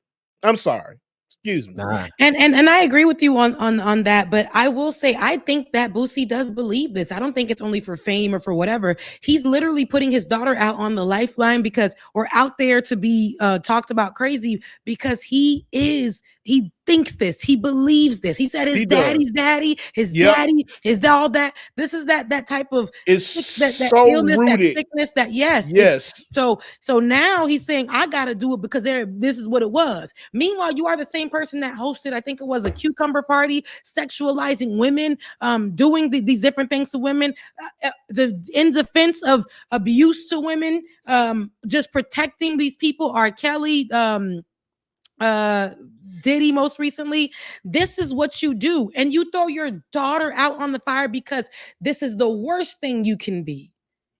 I'm sorry. Excuse me. And I agree with you on that, but I will say I think that Boosie does believe this. I don't think it's only for fame or for whatever. He's literally putting his daughter out on the lifeline or out there to be talked about crazy because he thinks this. He believes this. He said his daddy's daddy, his daddy, his all that. This is that type of that so illness, rooted. that sickness, that yes. So now he's saying, I gotta do it because this is what it was. Meanwhile, you are the same person that hosted, I think it was a cucumber party, sexualizing women, doing these different things to women, in defense of abuse to women, just protecting these people. R. Kelly, Diddy most recently. This is what you do, and you throw your daughter out on the fire because this is the worst thing you can be,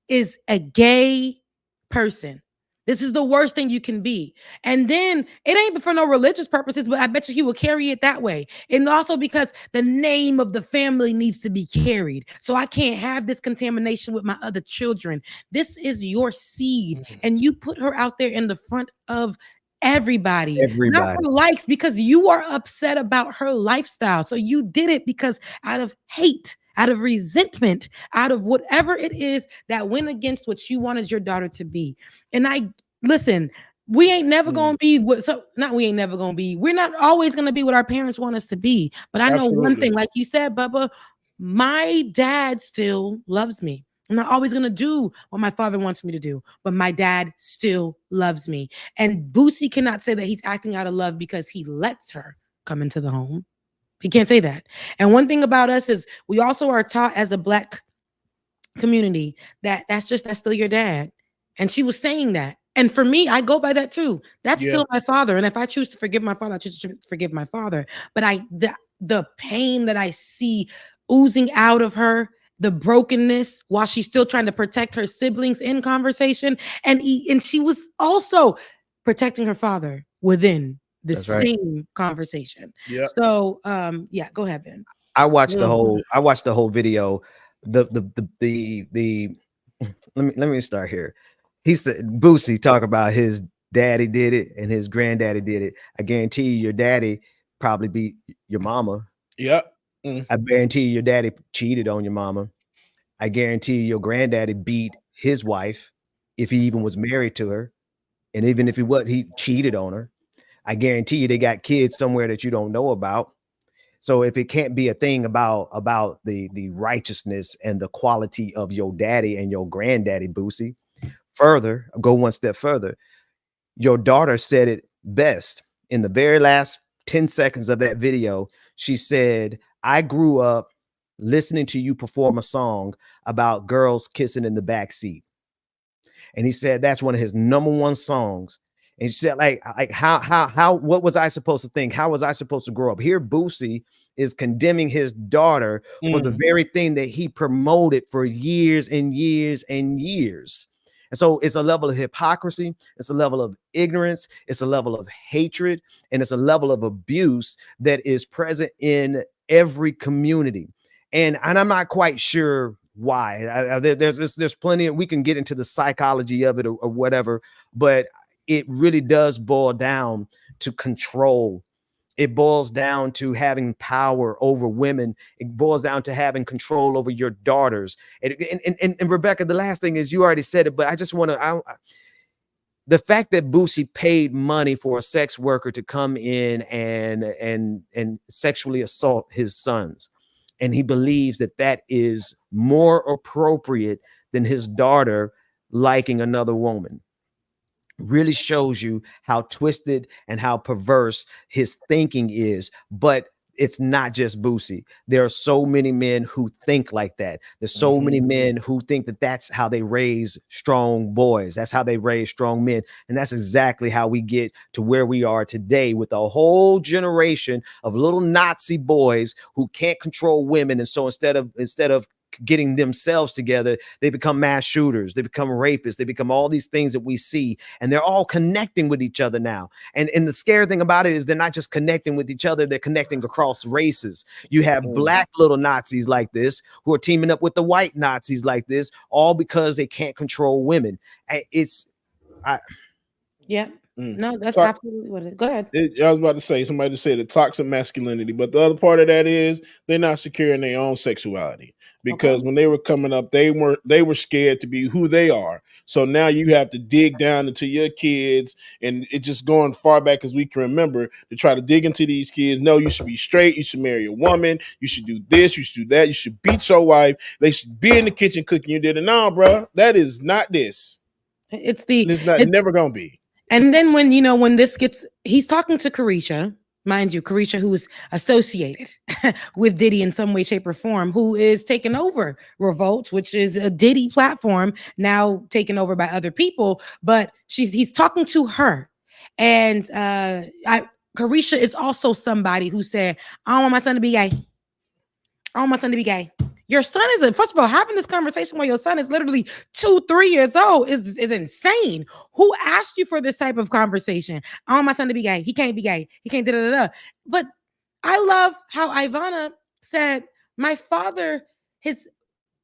is a gay person. This is the worst thing you can be. And then it ain't for no religious purposes, but I bet you he will carry it that way. And also because the name of the family needs to be carried. So I can't have this contamination with my other children. This is your seed. And you put her out there in the front of everybody, not for likes, because you are upset about her lifestyle. So you did it because out of hate, out of resentment, out of whatever it is that went against what you wanted your daughter to be. And listen, we ain't never gonna be we're not always gonna be what our parents want us to be. But I know one thing, like you said, Bubba, my dad still loves me. I'm not always going to do what my father wants me to do, but my dad still loves me. And Boosie cannot say that he's acting out of love because he lets her come into the home. He can't say that. And one thing about us is we also are taught as a Black community that's still your dad. And she was saying that. And for me, I go by that too. That's still my father. And if I choose to forgive my father, I choose to forgive my father. But the pain that I see oozing out of her, the brokenness while she's still trying to protect her siblings in conversation. And she was also protecting her father within the same conversation. Yeah. So go ahead, Ben. I watched the whole video. Let me start here. He said, Boosie talk about his daddy did it and his granddaddy did it. I guarantee you your daddy probably beat your mama. Yep. I guarantee your daddy cheated on your mama. I guarantee your granddaddy beat his wife if he even was married to her. And even if he cheated on her. I guarantee you they got kids somewhere that you don't know about. So if it can't be a thing about the righteousness and the quality of your daddy and your granddaddy, Boosie, go one step further. Your daughter said it best in the very last 10 seconds of that video. She said, I grew up listening to you perform a song about girls kissing in the back seat. And he said that's one of his number one songs. And she said, like how what was I supposed to think? How was I supposed to grow up? Here Boosie is condemning his daughter for the very thing that he promoted for years and years and years. And so it's a level of hypocrisy, it's a level of ignorance, it's a level of hatred, and it's a level of abuse that is present in every community. And I'm not quite sure why. There's plenty of, we can get into the psychology of it or whatever, but it really does boil down to control. It boils down to having power over women. It boils down to having control over your daughters. And Rebecca, the last thing is, you already said it, but I just want to, the fact that Boosie paid money for a sex worker to come in and sexually assault his sons, and he believes that is more appropriate than his daughter liking another woman, really shows you how twisted and how perverse his thinking is. But it's not just Boosie. There are so many men who think like that. There's so many men who think that that's how they raise strong boys. That's how they raise strong men. And that's exactly how we get to where we are today, with a whole generation of little Nazi boys who can't control women. And so instead of getting themselves together, they become mass shooters, they become rapists, they become all these things that we see, and they're all connecting with each other now. And the scary thing about it is they're not just connecting with each other, they're connecting across races. You have black little Nazis like this who are teaming up with the white Nazis like this, all because they can't control women. No, that's So absolutely what it is. Go ahead. I was about to say, somebody just said the toxic masculinity, but the other part of that is they're not secure in their own sexuality because when they were coming up, they were scared to be who they are. So now you have to dig down into your kids, and it's just going far back as we can remember to try to dig into these kids. No, you should be straight. You should marry a woman. You should do this. You should do that. You should beat your wife. They should be in the kitchen cooking you dinner. No, bro, that is not this. It's never gonna be. And then when this gets, he's talking to Carisha, mind you, Carisha, who is associated with Diddy in some way, shape, or form, who is taking over Revolt, which is a Diddy platform now taken over by other people. But he's talking to her, and Carisha is also somebody who said, "I don't want my son to be gay. I want my son to be gay." Your son is first of all, having this conversation where your son is literally 2-3 years old is insane. Who asked you for this type of conversation? I want my son to be gay. He can't be gay. He can't da. But I love how Ivana said, my father,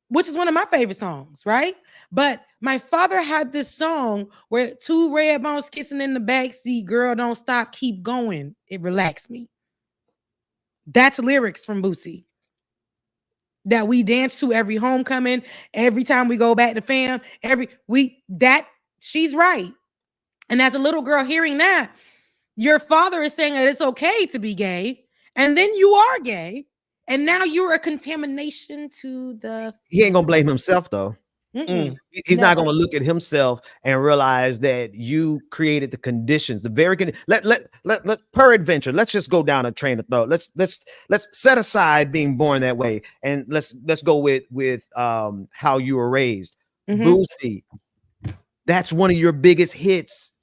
which is one of my favorite songs, right? But my father had this song where 2 red bones kissing in the backseat, girl, don't stop, keep going. It relaxed me. That's lyrics from Boosie that we dance to every homecoming, every time we go back to fam, she's right. And as a little girl hearing that, your father is saying that it's okay to be gay, and then you are gay, and now you're a contamination to the... He ain't gonna blame himself though. He's not going to look at himself and realize that you created the conditions, the very let peradventure. Let's just go down a train of thought. Let's set aside being born that way, and let's go with how you were raised. Boosie, that's one of your biggest hits.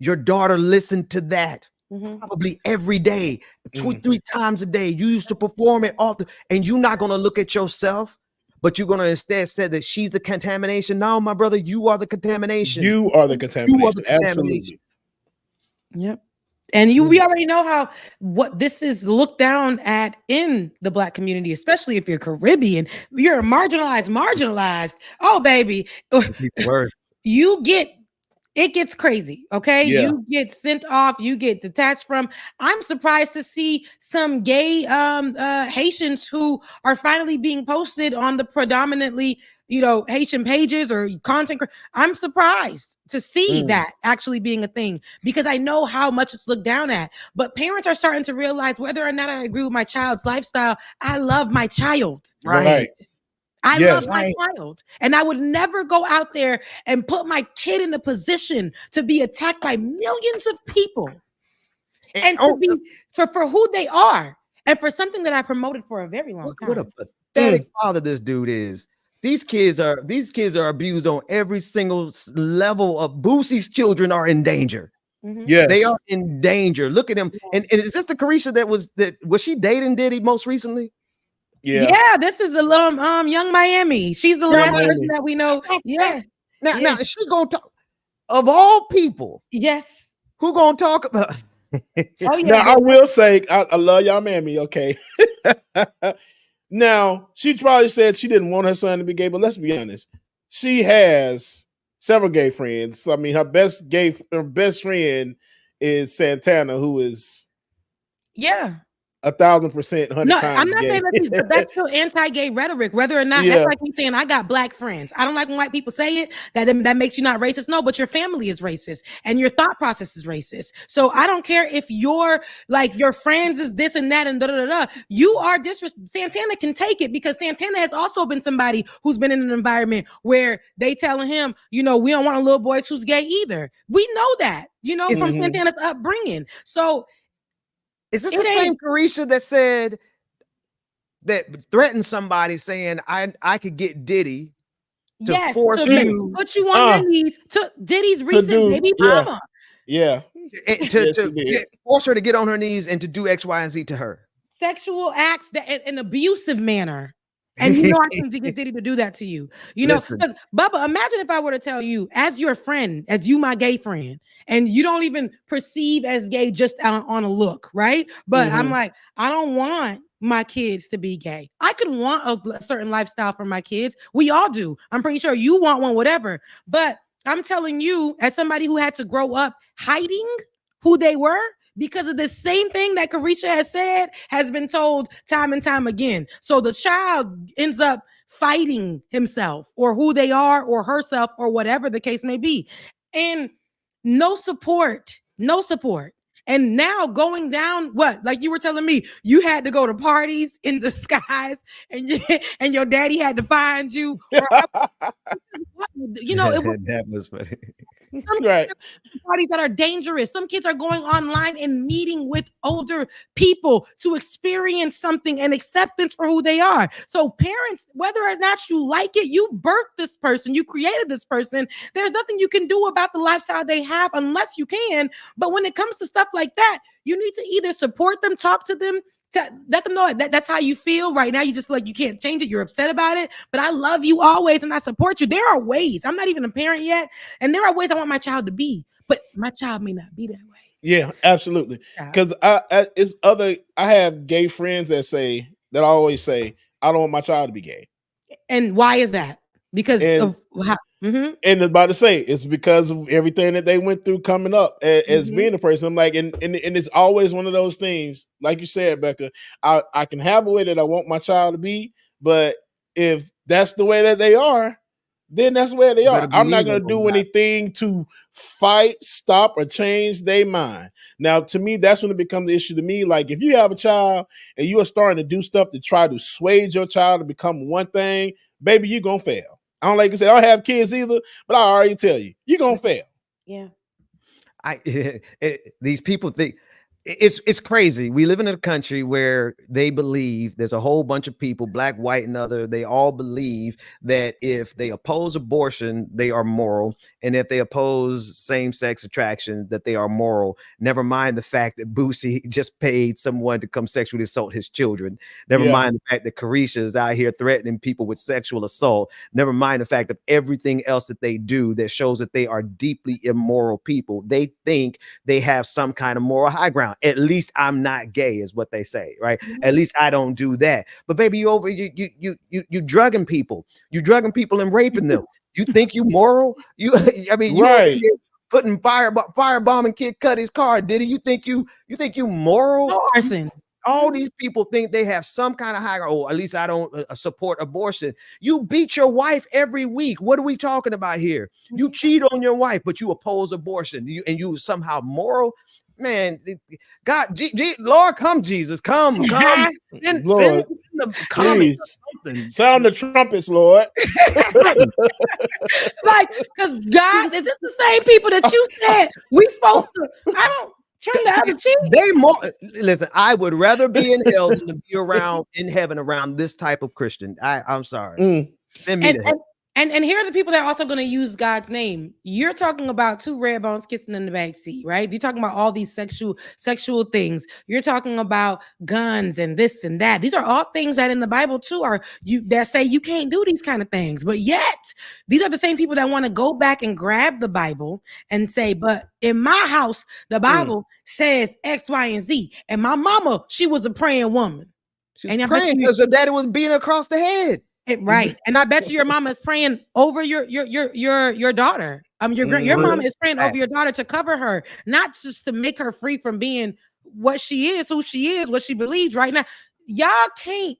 Your daughter listened to that probably every day, 2-3 times a day. You used to perform it all, and you're not going to look at yourself. But you're going to instead say that she's the contamination. No, my brother, you are the contamination. You are the contamination. Absolutely. Yep. And we already know what this is looked down at in the Black community, especially if you're Caribbean. You're marginalized. Oh, baby. It's even worse. It gets crazy, okay? Yeah. You get sent off, you get detached from. I'm surprised to see some gay Haitians who are finally being posted on the predominantly, Haitian pages or content. I'm surprised to see that actually being a thing, because I know how much it's looked down at. But parents are starting to realize whether or not I agree with my child's lifestyle, I love my child. Right. I love my child, and I would never go out there and put my kid in a position to be attacked by millions of people, and to be for who they are, and for something that I promoted for a very long time. What a pathetic father this dude is. These kids are abused on every single level. Of Boosie's children are in danger. Yes, they are in danger. Look at him. And is this the Carisha that was she dating Diddy most recently? Yeah, this is a Young Miami. She's the last person that we know. Yes. Now is she gonna talk of all people? Yes. Who gonna talk about? Now I will say I love y'all, Miami. Okay. Now she probably said she didn't want her son to be gay, but let's be honest, she has several gay friends. I mean, her best friend is Santana, who is 1,000%, 100 no, times. I'm not saying that, but that's still anti-gay rhetoric. Whether or not that's like me saying I got Black friends. I don't like when white people say it. That makes you not racist. No, but your family is racist and your thought process is racist. So I don't care if your friends is this and that and da da da. You are Santana can take it, because Santana has also been somebody who's been in an environment where they telling him, we don't want a little boy who's gay either. We know that, from Santana's upbringing. So. Is this the same Carisha that threatened somebody saying I could get Diddy to force you put you on your knees to Diddy's recent baby mama? Yeah. To force her to get on her knees and to do X, Y, and Z to her. Sexual acts that in an abusive manner. And I can get Diddy to do that to you. Bubba, imagine if I were to tell you, as your friend, as you my gay friend, and you don't even perceive as gay just on a look, right? But I'm like, I don't want my kids to be gay. I could want a certain lifestyle for my kids. We all do. I'm pretty sure you want one, whatever. But I'm telling you, as somebody who had to grow up hiding who they were because of the same thing that Carisha has said has been told time and time again. So the child ends up fighting himself or who they are or herself or whatever the case may be. And no support. And now going down, what? Like you were telling me, you had to go to parties in disguise and your daddy had to find you. You know, that was funny. Some kids are parties that are dangerous. Some kids are going online and meeting with older people to experience something and acceptance for who they are. So parents, whether or not you like it, you birthed this person, you created this person. There's nothing you can do about the lifestyle they have unless you can. But when it comes to stuff like that, you need to either support them, talk to them, to let them know that that's how you feel right now. You just feel like you can't change it. You're upset about it, but I love you always and I support you. There are ways. I'm not even a parent yet, and there are ways I want my child to be, but my child may not be that way. Yeah, absolutely. Because I have gay friends that always say, I don't want my child to be gay. And why is that? Because of how. Mm-hmm. And about to say it's because of everything that they went through coming up as being a person. I'm like, and it's always one of those things, like you said, Becca. I can have a way that I want my child to be, but if that's the way that they are, then that's where they are. I'm not going to do anything to fight, stop, or change their mind. Now, to me, that's when it becomes the issue to me. Like, if you have a child and you are starting to do stuff to try to sway your child to become one thing, baby, you're going to fail. I don't like to say I don't have kids either, but I already tell you, you're going to fail. Yeah. These people think it's crazy. We live in a country where they believe there's a whole bunch of people, black, white, and other. They all believe that if they oppose abortion, they are moral. And if they oppose same-sex attraction, that they are moral. Never mind the fact that Boosie just paid someone to come sexually assault his children. Never mind the fact that Carisha is out here threatening people with sexual assault. Never mind the fact of everything else that they do that shows that they are deeply immoral people. They think they have some kind of moral high ground. At least I'm not gay, is what they say, right? Mm-hmm. At least I don't do that. But baby, you drugging people. You drugging people and raping them. You think you moral? You right. Putting firebombing Kid Cudi's car, did he? You think you moral? No arson. All these people think they have some kind of higher. Oh, at least I don't support abortion. You beat your wife every week. What are we talking about here? You cheat on your wife, but you oppose abortion. You somehow moral. Man, God, Lord, come, Jesus, come. Lord, please sound the trumpets, Lord. Like, because God, is this the same people that you said we supposed to? I don't turn the other cheek. They more listen. I would rather be in hell than to be around in heaven around this type of Christian. I'm sorry. Send me to hell. And here are the people that are also going to use God's name. You're talking about two red bones kissing in the backseat, right? You're talking about all these sexual things. You're talking about guns and this and that. These are all things that in the Bible too that say you can't do these kind of things. But yet, these are the same people that want to go back and grab the Bible and say, but in my house, the Bible says X, Y, and Z. And my mama, she was a praying woman. She's praying because her daddy was beating her across the head. Right, and I bet you your mama is praying over your daughter. Your mama is praying over your daughter to cover her, not just to make her free from being what she is, who she is, what she believes right now. Y'all can't.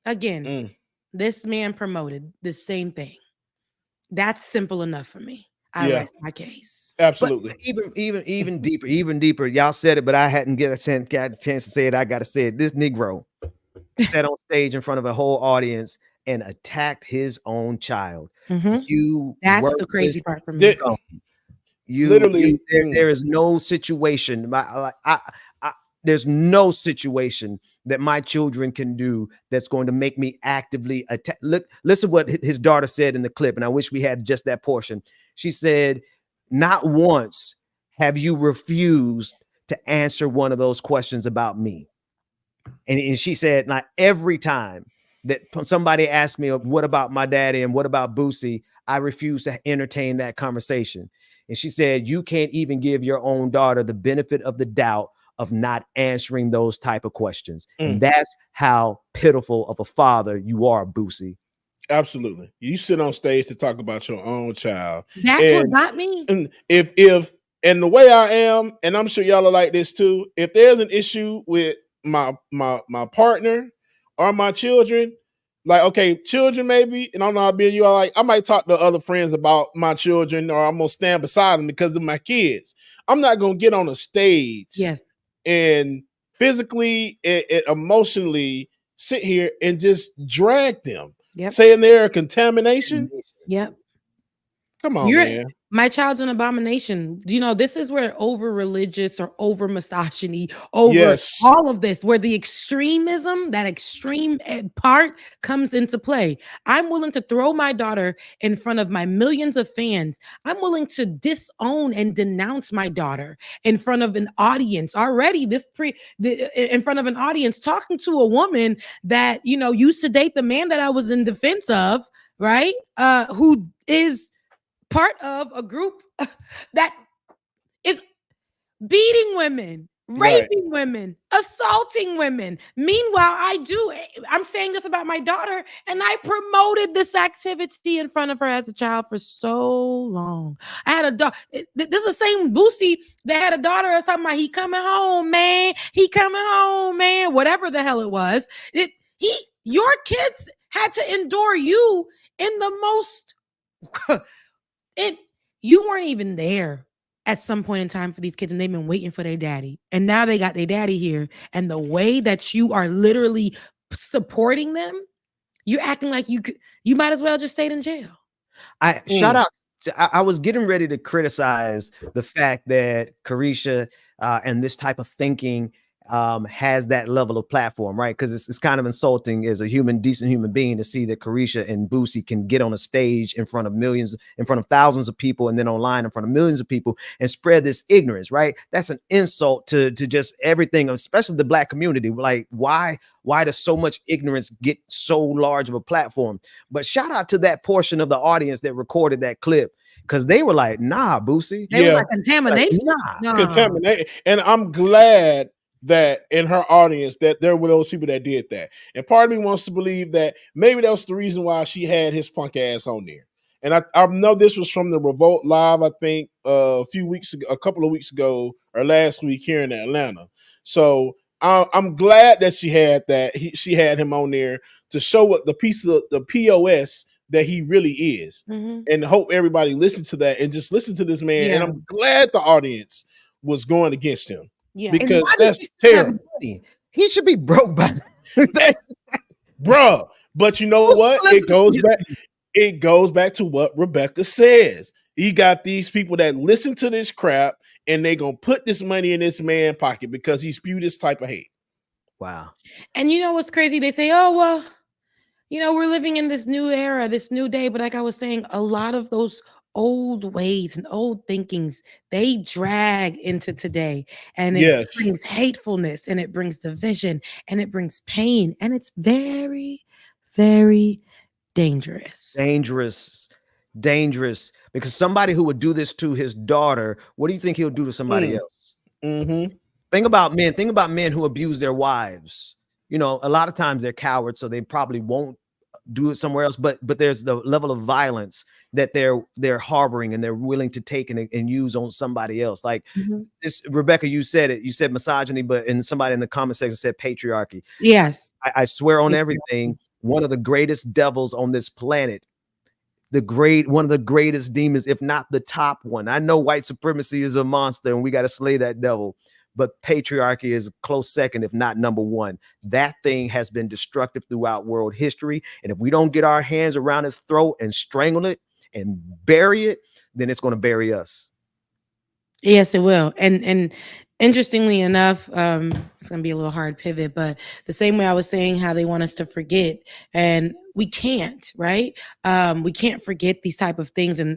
Again, this man promoted the same thing. That's simple enough for me. I rest my case. Absolutely. But even deeper. Y'all said it, but I hadn't got a chance to say it. I got to say it. This Negro sat on stage in front of a whole audience and attacked his own child. Mm-hmm. That's the crazy part for me. There is no situation. There's no situation that my children can do that's going to make me actively attack. Listen what his daughter said in the clip, and I wish we had just that portion. She said, "Not once have you refused to answer one of those questions about me." And she said, like every time that somebody asked me, what about my daddy and what about Boosie, I refuse to entertain that conversation. And she said, you can't even give your own daughter the benefit of the doubt of not answering those type of questions. And that's how pitiful of a father you are, Boosie. Absolutely. You sit on stage to talk about your own child. That's what got me. And if and the way I am, and I'm sure y'all are like this too, if there's an issue with my partner or my children, like, okay, children maybe, and I'm not being you all like, I might talk to other friends about my children, or I'm gonna stand beside them because of my kids. I'm not gonna get on a stage and physically and emotionally sit here and just drag them. Saying they're a contamination. Yep. Come on, man. My child's an abomination. You know, this is where over religious or over misogyny, over all of this, where the extremism, that extreme part comes into play. I'm willing to throw my daughter in front of my millions of fans. I'm willing to disown and denounce my daughter in front of an audience already. In front of an audience, talking to a woman that, you know, used to date the man that I was in defense of, right? Who is part of a group that is beating women, raping women, assaulting women. Meanwhile, I'm saying this about my daughter, and I promoted this activity in front of her as a child for so long. I had a daughter. This is the same Boosie that had a daughter or something like, he coming home, man. He coming home, man. Whatever the hell it was. Your kids had to endure you in the most... You weren't even there at some point in time for these kids, and they've been waiting for their daddy, and now they got their daddy here, and the way that you are literally supporting them, you're acting like you might as well just stayed in jail. Shout out. I was getting ready to criticize the fact that Carisha and this type of thinking has that level of platform, right? Because it's kind of insulting as a decent human being to see that Carisha and Boosie can get on a stage in front of millions, in front of thousands of people, and then online in front of millions of people and spread this ignorance, right? That's an insult to just everything, especially the Black community. Like, why does so much ignorance get so large of a platform? But shout out to that portion of the audience that recorded that clip, because they were like, nah, Boosie. They were like, contamination. Nah. Contaminate. And I'm glad that in her audience that there were those people that did that. And part of me wants to believe that maybe that was the reason why she had his punk ass on there. And I know this was from the Revolt Live, I think a couple of weeks ago or last week here in Atlanta. So I'm glad that she had that. She had him on there to show what the piece of the POS that he really is. And hope everybody listen to that and just listen to this man. And I'm glad the audience was going against him. Yeah, because that's terrible. He should be broke by bro. But you know what? It goes back to what Rebecca says. You got these people that listen to this crap, and they gonna put this money in this man's pocket because he spewed this type of hate. Wow. And you know what's crazy? They say, oh well, you know, we're living in this new era, this new day. But like I was saying, a lot of those old ways and old thinkings, they drag into today, and it brings hatefulness, and it brings division, and it brings pain, and it's very, very dangerous. Dangerous, because somebody who would do this to his daughter, what do you think he'll do to somebody else? Think about men who abuse their wives. You know, a lot of times they're cowards, so they probably won't do it somewhere else, but there's the level of violence that they're harboring and they're willing to take and use on somebody else. Like this, Rebecca, you said it. You said misogyny, but somebody in the comment section said patriarchy. Yes, I swear on everything. One of the greatest devils on this planet, one of the greatest demons, if not the top one. I know white supremacy is a monster, and we got to slay that devil. But patriarchy is a close second, if not number one. That thing has been destructive throughout world history. And if we don't get our hands around its throat and strangle it and bury it, then it's going to bury us. Yes, it will. And interestingly enough, it's going to be a little hard pivot, but the same way I was saying how they want us to forget, and we can't, right? We can't forget these type of things, and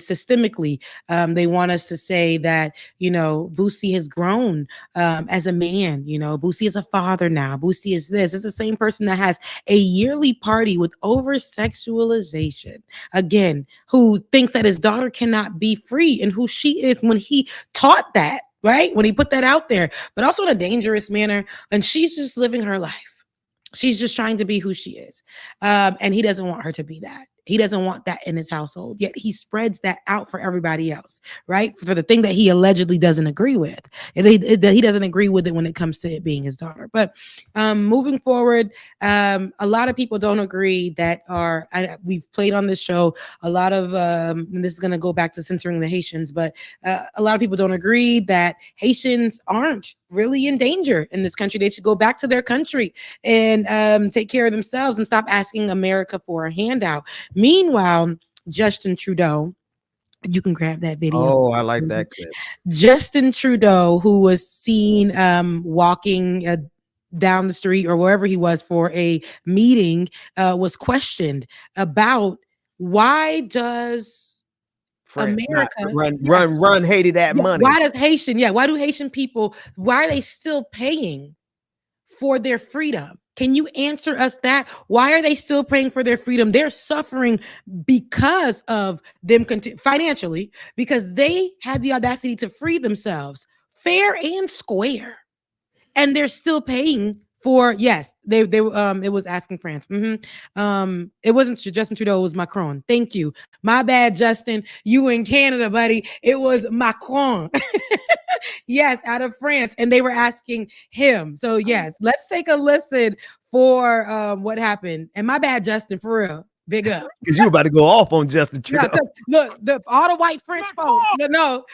systemically, they want us to say that, you know, Boosie has grown as a man. You know, Boosie is a father now. Boosie is this. It's the same person that has a yearly party with over sexualization, again, who thinks that his daughter cannot be free, and who she is when he taught that. Right? When he put that out there, but also in a dangerous manner. And she's just living her life. She's just trying to be who she is. And he doesn't want her to be that. He doesn't want that in his household, yet he spreads that out for everybody else, right? For the thing that he allegedly doesn't agree with. He doesn't agree with it when it comes to it being his daughter. But moving forward, a lot of people don't agree that we've played on this show a lot of, and this is going to go back to censoring the Haitians, but a lot of people don't agree that Haitians aren't really in danger in this country. They should go back to their country and take care of themselves and stop asking America for a handout. Meanwhile, Justin Trudeau, you can grab that video. Oh, I like that clip. Justin Trudeau, who was seen walking down the street or wherever he was for a meeting, was questioned about why does America run Haiti that money? Why does why do Haitian people, why are they still paying for their freedom? Can you answer us that? Why are they still paying for their freedom? They're suffering because of them financially, because they had the audacity to free themselves fair and square. And they're still paying for, yes, it was asking France. It wasn't Justin Trudeau, it was Macron. Thank you. My bad, Justin. You in Canada, buddy. It was Macron. Yes, out of France. And they were asking him. So yes, let's take a listen for what happened. And my bad, Justin, for real. Big up. Because you were about to go off on Justin Trudeau. Look, all the white French folks. No.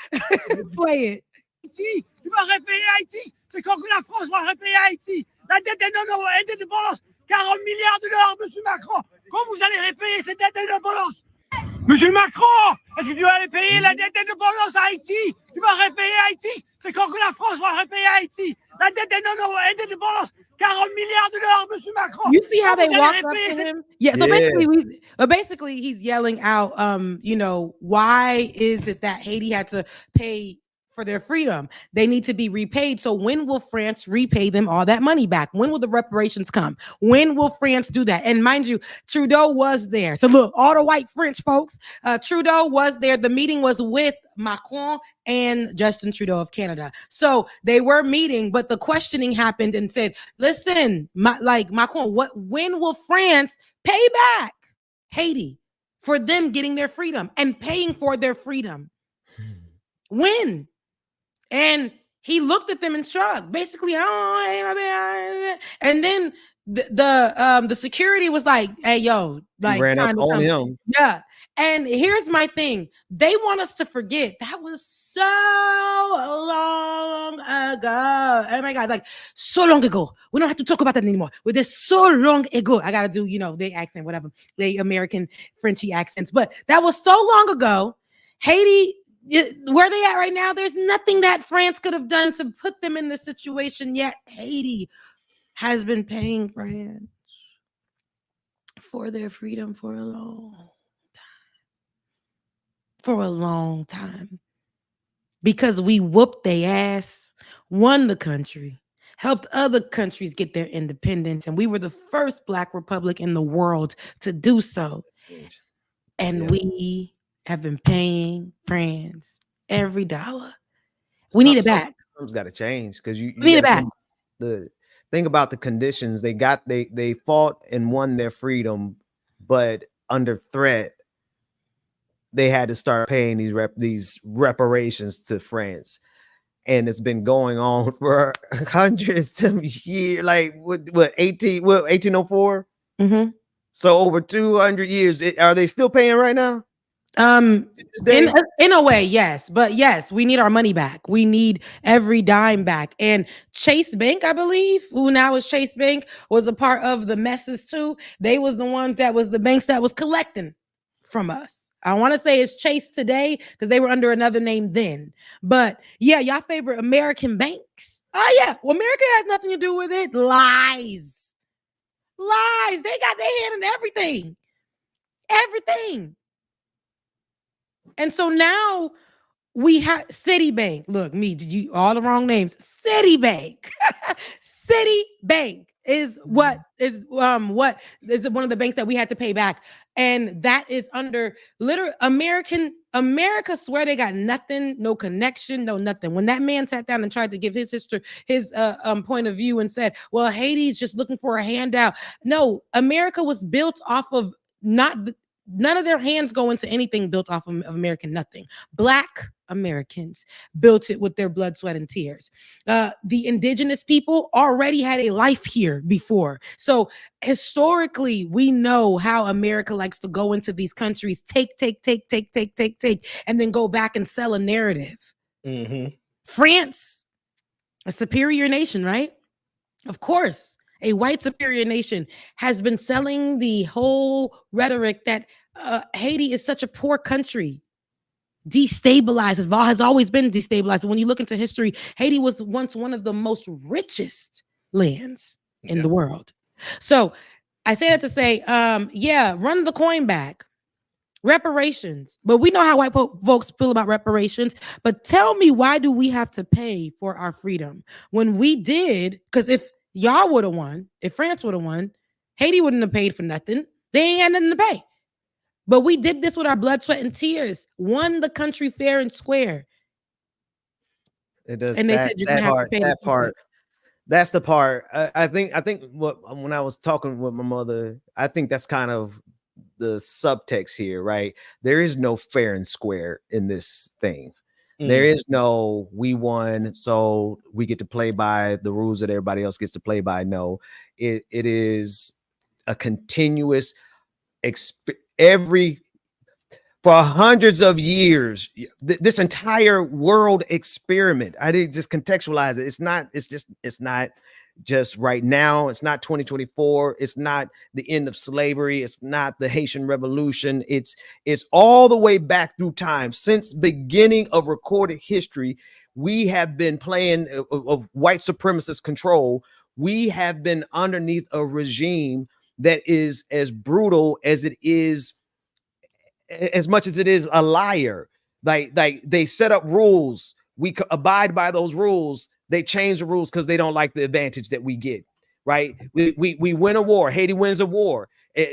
Play it. Haïti, il va repayer Haïti. C'est quand la France va repayer Haïti. La dette d'indépendance, 40 milliards de dollars, monsieur Macron. Quand vous allez repayer cette dette d'indépendance? Monsieur Macron, est-ce que tu vas aller payer la dette d'indépendance à Haïti? Tu vas repayer Haïti. C'est quand la France va repayer Haïti. La dette d'indépendance, 40 milliards de dollars, monsieur Macron. You see how they walk up to him? Yeah. So basically, he's yelling out, why is it that Haiti had to pay for their freedom? They need to be repaid. So when will France repay them all that money back? When will the reparations come? When will France do that? And mind you, Trudeau was there. So look, all the white French folks, Trudeau was there. The meeting was with Macron and Justin Trudeau of Canada. So they were meeting, but the questioning happened and said, listen, Macron, when will France pay back Haiti for them getting their freedom and paying for their freedom? When? And he looked at them and shrugged. Basically, and then the security was like, "Hey, yo!" Like ran up on him. Yeah. And here's my thing: they want us to forget that was so long ago. Oh my God, like so long ago. We don't have to talk about that anymore. With this so long ago, I gotta do the accent, whatever, the American Frenchy accents. But that was so long ago. Haiti. Where they at right now, there's nothing that France could have done to put them in this situation yet. Haiti has been paying France for their freedom for a long time. Because we whooped their ass, won the country, helped other countries get their independence, and we were the first Black republic in the world to do so. And we have been paying France every dollar. We need it back. Something's got to change because you need it back. The thing about the conditions, they fought and won their freedom, but under threat, they had to start paying these reparations to France, and it's been going on for hundreds of years. Like what 1804. So over 200 years. Are they still paying right now? In a way, yes, but yes, we need our money back. We need every dime back. And Chase Bank, I believe, who now is Chase Bank, was a part of the messes too. They was the ones that was the banks that was collecting from us. I want to say it's Chase today because they were under another name then. But yeah, y'all favorite American banks. Oh yeah, well, America has nothing to do with it. Lies. They got their hand in everything. And so now we have Citibank. Look, did you all the wrong names? Citibank. Citibank is what is one of the banks that we had to pay back, and that is under literal America swear they got nothing, no connection, no nothing. When that man sat down and tried to give his point of view and said, well, Haiti's just looking for a handout. No, America was built off of none of their hands go into anything built off of American nothing. Black Americans built it with their blood, sweat, and tears. The indigenous people already had a life here before. So historically, we know how America likes to go into these countries, take, and then go back and sell a narrative. France, a superior nation, right? Of course. A white superior nation has been selling the whole rhetoric that Haiti is such a poor country, destabilized, has always been destabilized. When you look into history, Haiti was once one of the most richest lands in the world. So I say that to say, run the coin back. Reparations. But we know how white folks feel about reparations. But tell me, why do we have to pay for our freedom when we did? Because if y'all would have won, if France would have won, Haiti wouldn't have paid for nothing. They ain't had nothing to pay. But we did this with our blood, sweat, and tears. Won the country fair and square. It does. And they said you're gonna have to pay that part. That's the part. I think when I was talking with my mother, I think that's kind of the subtext here, right? There is no fair and square in this thing. There is no we won, so we get to play by the rules that everybody else gets to play by. No, it is a continuous for hundreds of years, this entire world experiment. I didn't just contextualize it. It's not just right now. It's not 2024. It's not the end of slavery. It's not the Haitian Revolution. It's all the way back through time. Since beginning of recorded history, we have been playing of white supremacist control. We have been underneath a regime that is as brutal as it is, as much as it is a liar. Like they set up rules. We abide by those rules. They change the rules because they don't like the advantage that we get, right? We win a war. Haiti wins a war.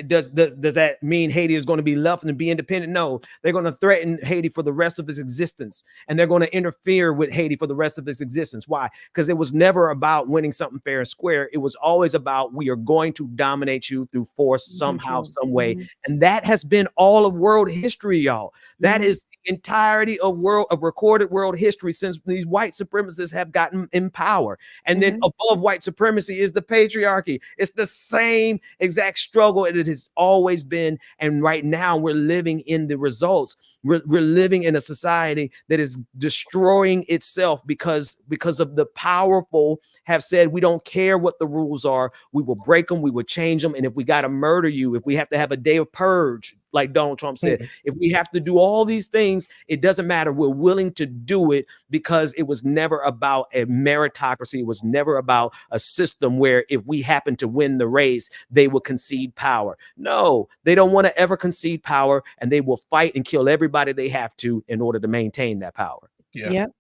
Does that mean Haiti is going to be left and be independent? No, they're going to threaten Haiti for the rest of its existence, and they're going to interfere with Haiti for the rest of its existence. Why? Because it was never about winning something fair and square. It was always about, we are going to dominate you through force somehow, some way. And that has been all of world history, y'all. That is the entirety of recorded world history since these white supremacists have gotten in power. And then above white supremacy is the patriarchy. It's the same exact struggle it has always been. And right now we're living in the results. We're living in a society that is destroying itself because of the powerful have said, we don't care what the rules are. We will break them. We will change them. And if we got to murder you, if we have to have a day of purge, like Donald Trump said, if we have to do all these things, it doesn't matter. We're willing to do it because it was never about a meritocracy. It was never about a system where if we happen to win the race, they will concede power. No, they don't want to ever concede power, and they will fight and kill everybody they have to in order to maintain that power. Yep.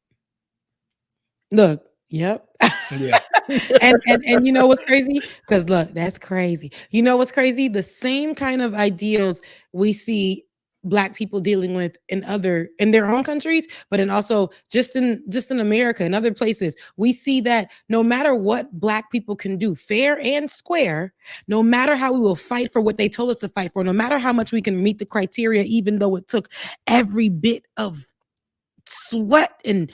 Look. Yep. Yeah. and you know what's crazy? Because look, that's crazy. You know what's crazy? The same kind of ideals we see Black people dealing with in their own countries, but in also just in America and other places, we see that no matter what Black people can do, fair and square, no matter how we will fight for what they told us to fight for, no matter how much we can meet the criteria, even though it took every bit of sweat and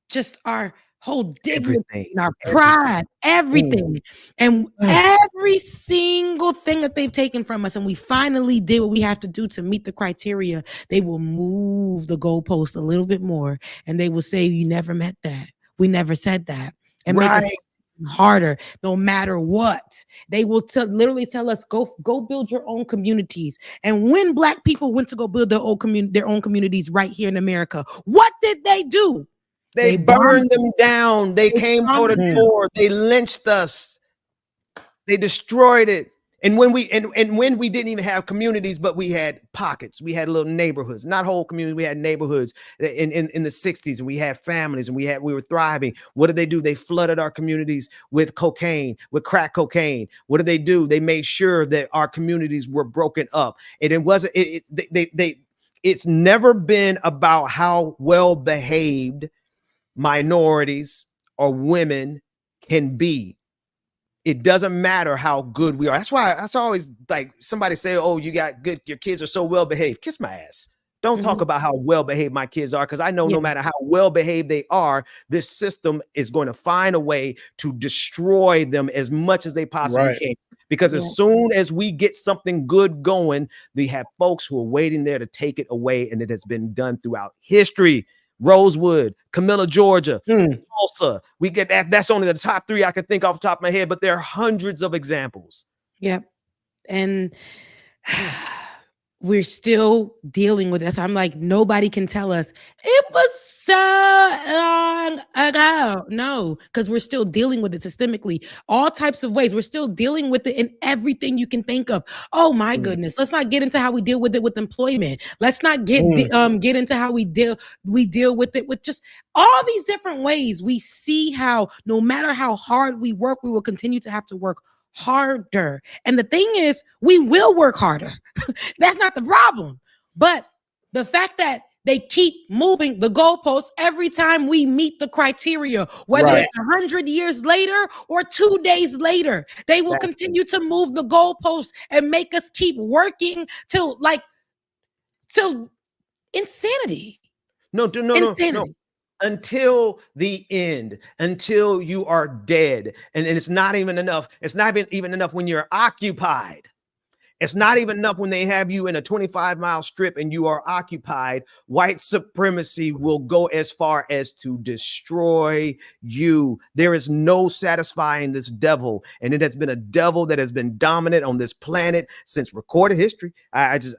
just our whole dignity, and our pride, everything. And every single thing that they've taken from us, and we finally did what we have to do to meet the criteria, they will move the goalpost a little bit more, and they will say, you never met that. We never said that. And make us harder, no matter what. They will literally tell us, go build your own communities. And when Black people went to go build their own communities right here in America, what did they do? They burned them down. They came door to door. They lynched us. They destroyed it. And when we didn't even have communities, but we had pockets, we had little neighborhoods, not whole communities. We had neighborhoods in the 60s, and we had families, and we were thriving. What did they do? They flooded our communities with cocaine, with crack cocaine. What did they do? They made sure that our communities were broken up. And it wasn't. It's never been about how well behaved minorities or women can be. It doesn't matter how good we are. That's why that's always like somebody say, oh, you got good, your kids are so well behaved. Kiss my ass. Don't talk about how well behaved my kids are, because I know no matter how well behaved they are, this system is going to find a way to destroy them as much as they possibly can. Because as soon as we get something good going, we have folks who are waiting there to take it away, and it has been done throughout history. Rosewood, Camilla, Georgia, Tulsa. We get that. That's only the top 3 I can think off the top of my head, but there are hundreds of examples. Yep. And we're still dealing with this. I'm like, nobody can tell us it was so long ago. No, because we're still dealing with it systemically, all types of ways. We're still dealing with it in everything you can think of. Oh my goodness. Let's not get into how we deal with it with employment. Let's not get into how we deal with it with just all these different ways. We see how no matter how hard we work, we will continue to have to work harder. And the thing is, we will work harder. That's not the problem. But the fact that they keep moving the goalposts every time we meet the criteria, whether it's 100 years later or 2 days later, they will continue to move the goalposts and make us keep working till insanity. No. Until the end, until you are dead. And it's not even enough. It's not even enough when you're occupied. It's not even enough when they have you in a 25-mile strip and you are occupied. White supremacy will go as far as to destroy you. There is no satisfying this devil. And it has been a devil that has been dominant on this planet since recorded history. I'm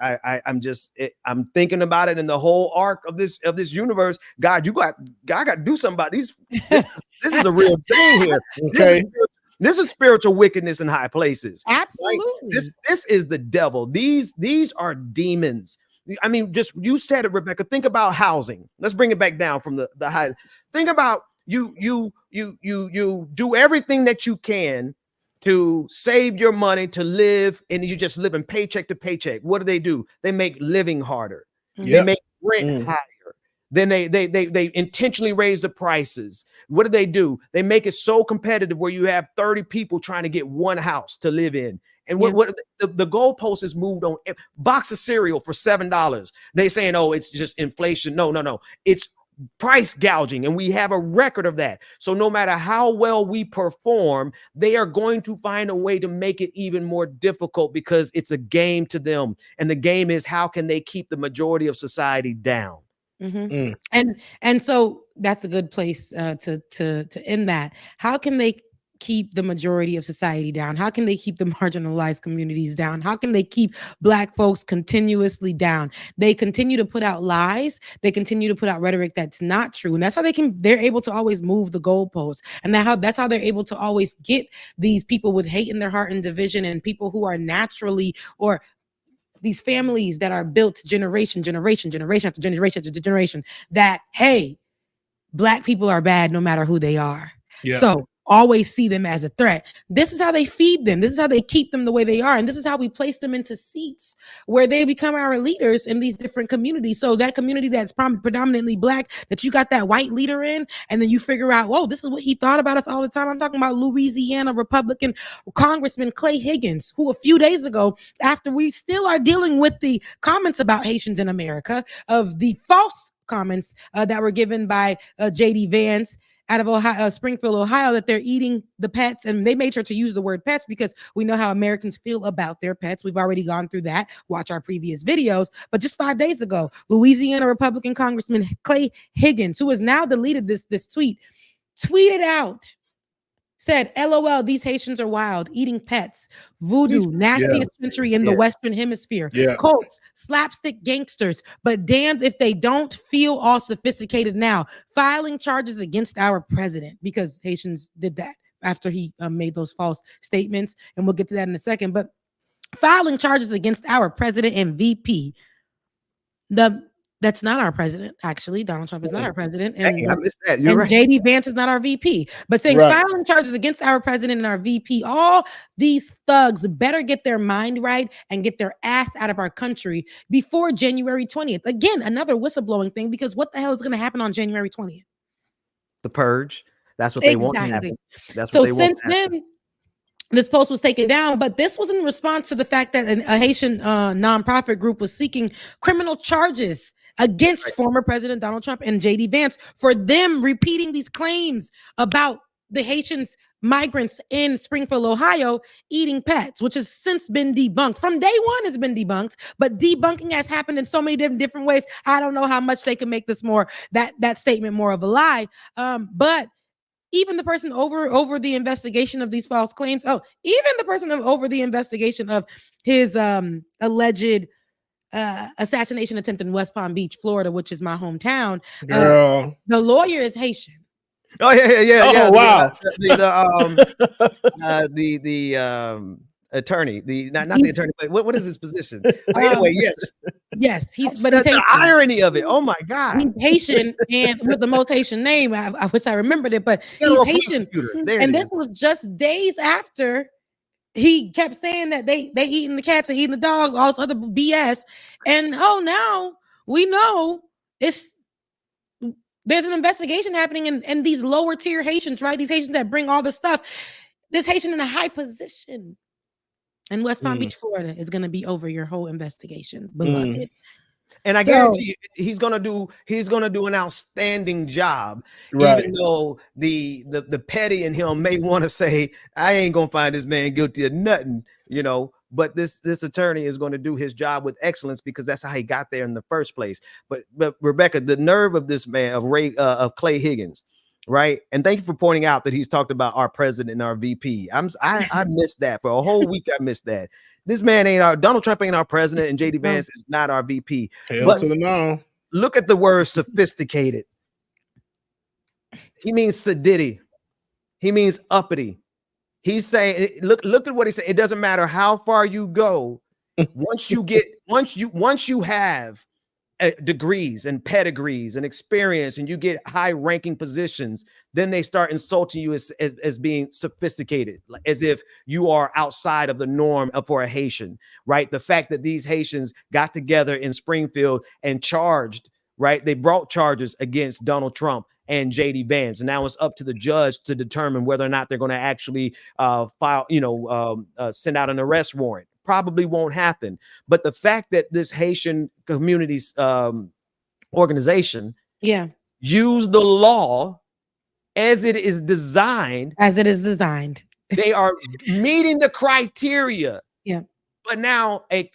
thinking about it in the whole arc of this universe. God, you got to do something about these. This is the real thing here. Okay. This is spiritual wickedness in high places. Absolutely. Like, this is the devil. These are demons. I mean, just you said it, Rebecca. Think about housing. Let's bring it back down from the high. Think about you do everything that you can to save your money to live, and you just living paycheck to paycheck. What do? They make living harder. They make rent higher. Then they intentionally raise the prices. What do? They make it so competitive where you have 30 people trying to get one house to live in. And what the goalpost is moved on. Box of cereal for $7. They saying, oh, it's just inflation. No. It's price gouging, and we have a record of that. So no matter how well we perform, they are going to find a way to make it even more difficult, because it's a game to them. And the game is, how can they keep the majority of society down? And so that's a good place to end that. How can they keep the majority of society down? How can they keep the marginalized communities down? How can they keep Black folks continuously down? They continue to put out lies. They continue to put out rhetoric that's not true. And that's how they're able to always move the goalposts. And that's how they're able to always get these people with hate in their heart and division, and people who are naturally, or these families that are built generation after generation, that, hey, Black people are bad no matter who they are. So always see them as a threat. This is how they feed them. This is how they keep them the way they are. And this is how we place them into seats where they become our leaders in these different communities. So that community that's predominantly Black, that you got that white leader in, and then you figure out, whoa, this is what he thought about us all the time. I'm talking about Louisiana Republican Congressman Clay Higgins, who a few days ago, after we still are dealing with the comments about Haitians in America, of the false comments that were given by J.D. Vance out of Ohio, Springfield, Ohio, that they're eating the pets. And they made sure to use the word pets because we know how Americans feel about their pets. We've already gone through that. Watch our previous videos. But just 5 days ago, Louisiana Republican Congressman Clay Higgins, who has now deleted this tweet, tweeted out, said, LOL, these Haitians are wild, eating pets, voodoo, nastiest country in the Western Hemisphere, cults, slapstick gangsters, but damned if they don't feel all sophisticated now, filing charges against our president, because Haitians did that after he made those false statements. And we'll get to that in a second. But filing charges against our president and VP. That's not our president, actually. Donald Trump is not our president. And, Dang, I missed that. You're right. JD Vance is not our VP. But saying filing charges against our president and our VP, all these thugs better get their mind right and get their ass out of our country before January 20th. Again, another whistleblowing thing, because what the hell is going to happen on January 20th? The purge. That's what they want to happen. That's so what they want since then, this post was taken down, but this was in response to the fact that a Haitian nonprofit group was seeking criminal charges against former President Donald Trump and JD Vance for them repeating these claims about the Haitians migrants in Springfield, Ohio, eating pets, which has since been debunked. From day one, it's been debunked, but debunking has happened in so many different ways. I don't know how much they can make this more, that statement more of a lie. But even the person over the investigation of these false claims, even the person over the investigation of his alleged assassination attempt in West Palm Beach, Florida, which is my hometown. Girl, the lawyer is Haitian. Oh yeah. Oh wow. The attorney, not the attorney, but what is his position? Anyway, yes, he's the irony of it. Oh my God, he's Haitian and with the most Haitian name. I wish I remembered it, but he's Haitian. And this was just days after he kept saying that they eating the cats and eating the dogs, all this other BS. And now we know there's an investigation happening in these lower tier Haitians, right? These Haitians that bring all this stuff. This Haitian in a high position in West Palm Beach, Florida, is going to be over your whole investigation, beloved. And I guarantee you, he's gonna do an outstanding job, even though the petty in him may want to say, I ain't gonna find this man guilty of nothing, But this attorney is going to do his job with excellence because that's how he got there in the first place. But Rebecca, the nerve of this man, of Clay Higgins, right? And thank you for pointing out that he's talked about our president and our VP. I missed that for a whole week. I missed that. This man Donald Trump ain't our president, and JD Vance is not our VP. Hell to the no. Look at the word sophisticated. He means sedity. He means uppity. He's saying, look at what he said. It doesn't matter how far you go. Once you have degrees and pedigrees and experience, and you get high-ranking positions, then they start insulting you as being sophisticated, as if you are outside of the norm for a Haitian, right? The fact that these Haitians got together in Springfield and charged, right? They brought charges against Donald Trump and JD Vance, and now it's up to the judge to determine whether or not they're going to actually send out an arrest warrant. Probably won't happen. But the fact that this Haitian community's organization used the law as it is designed. They are meeting the criteria. Yeah. But now a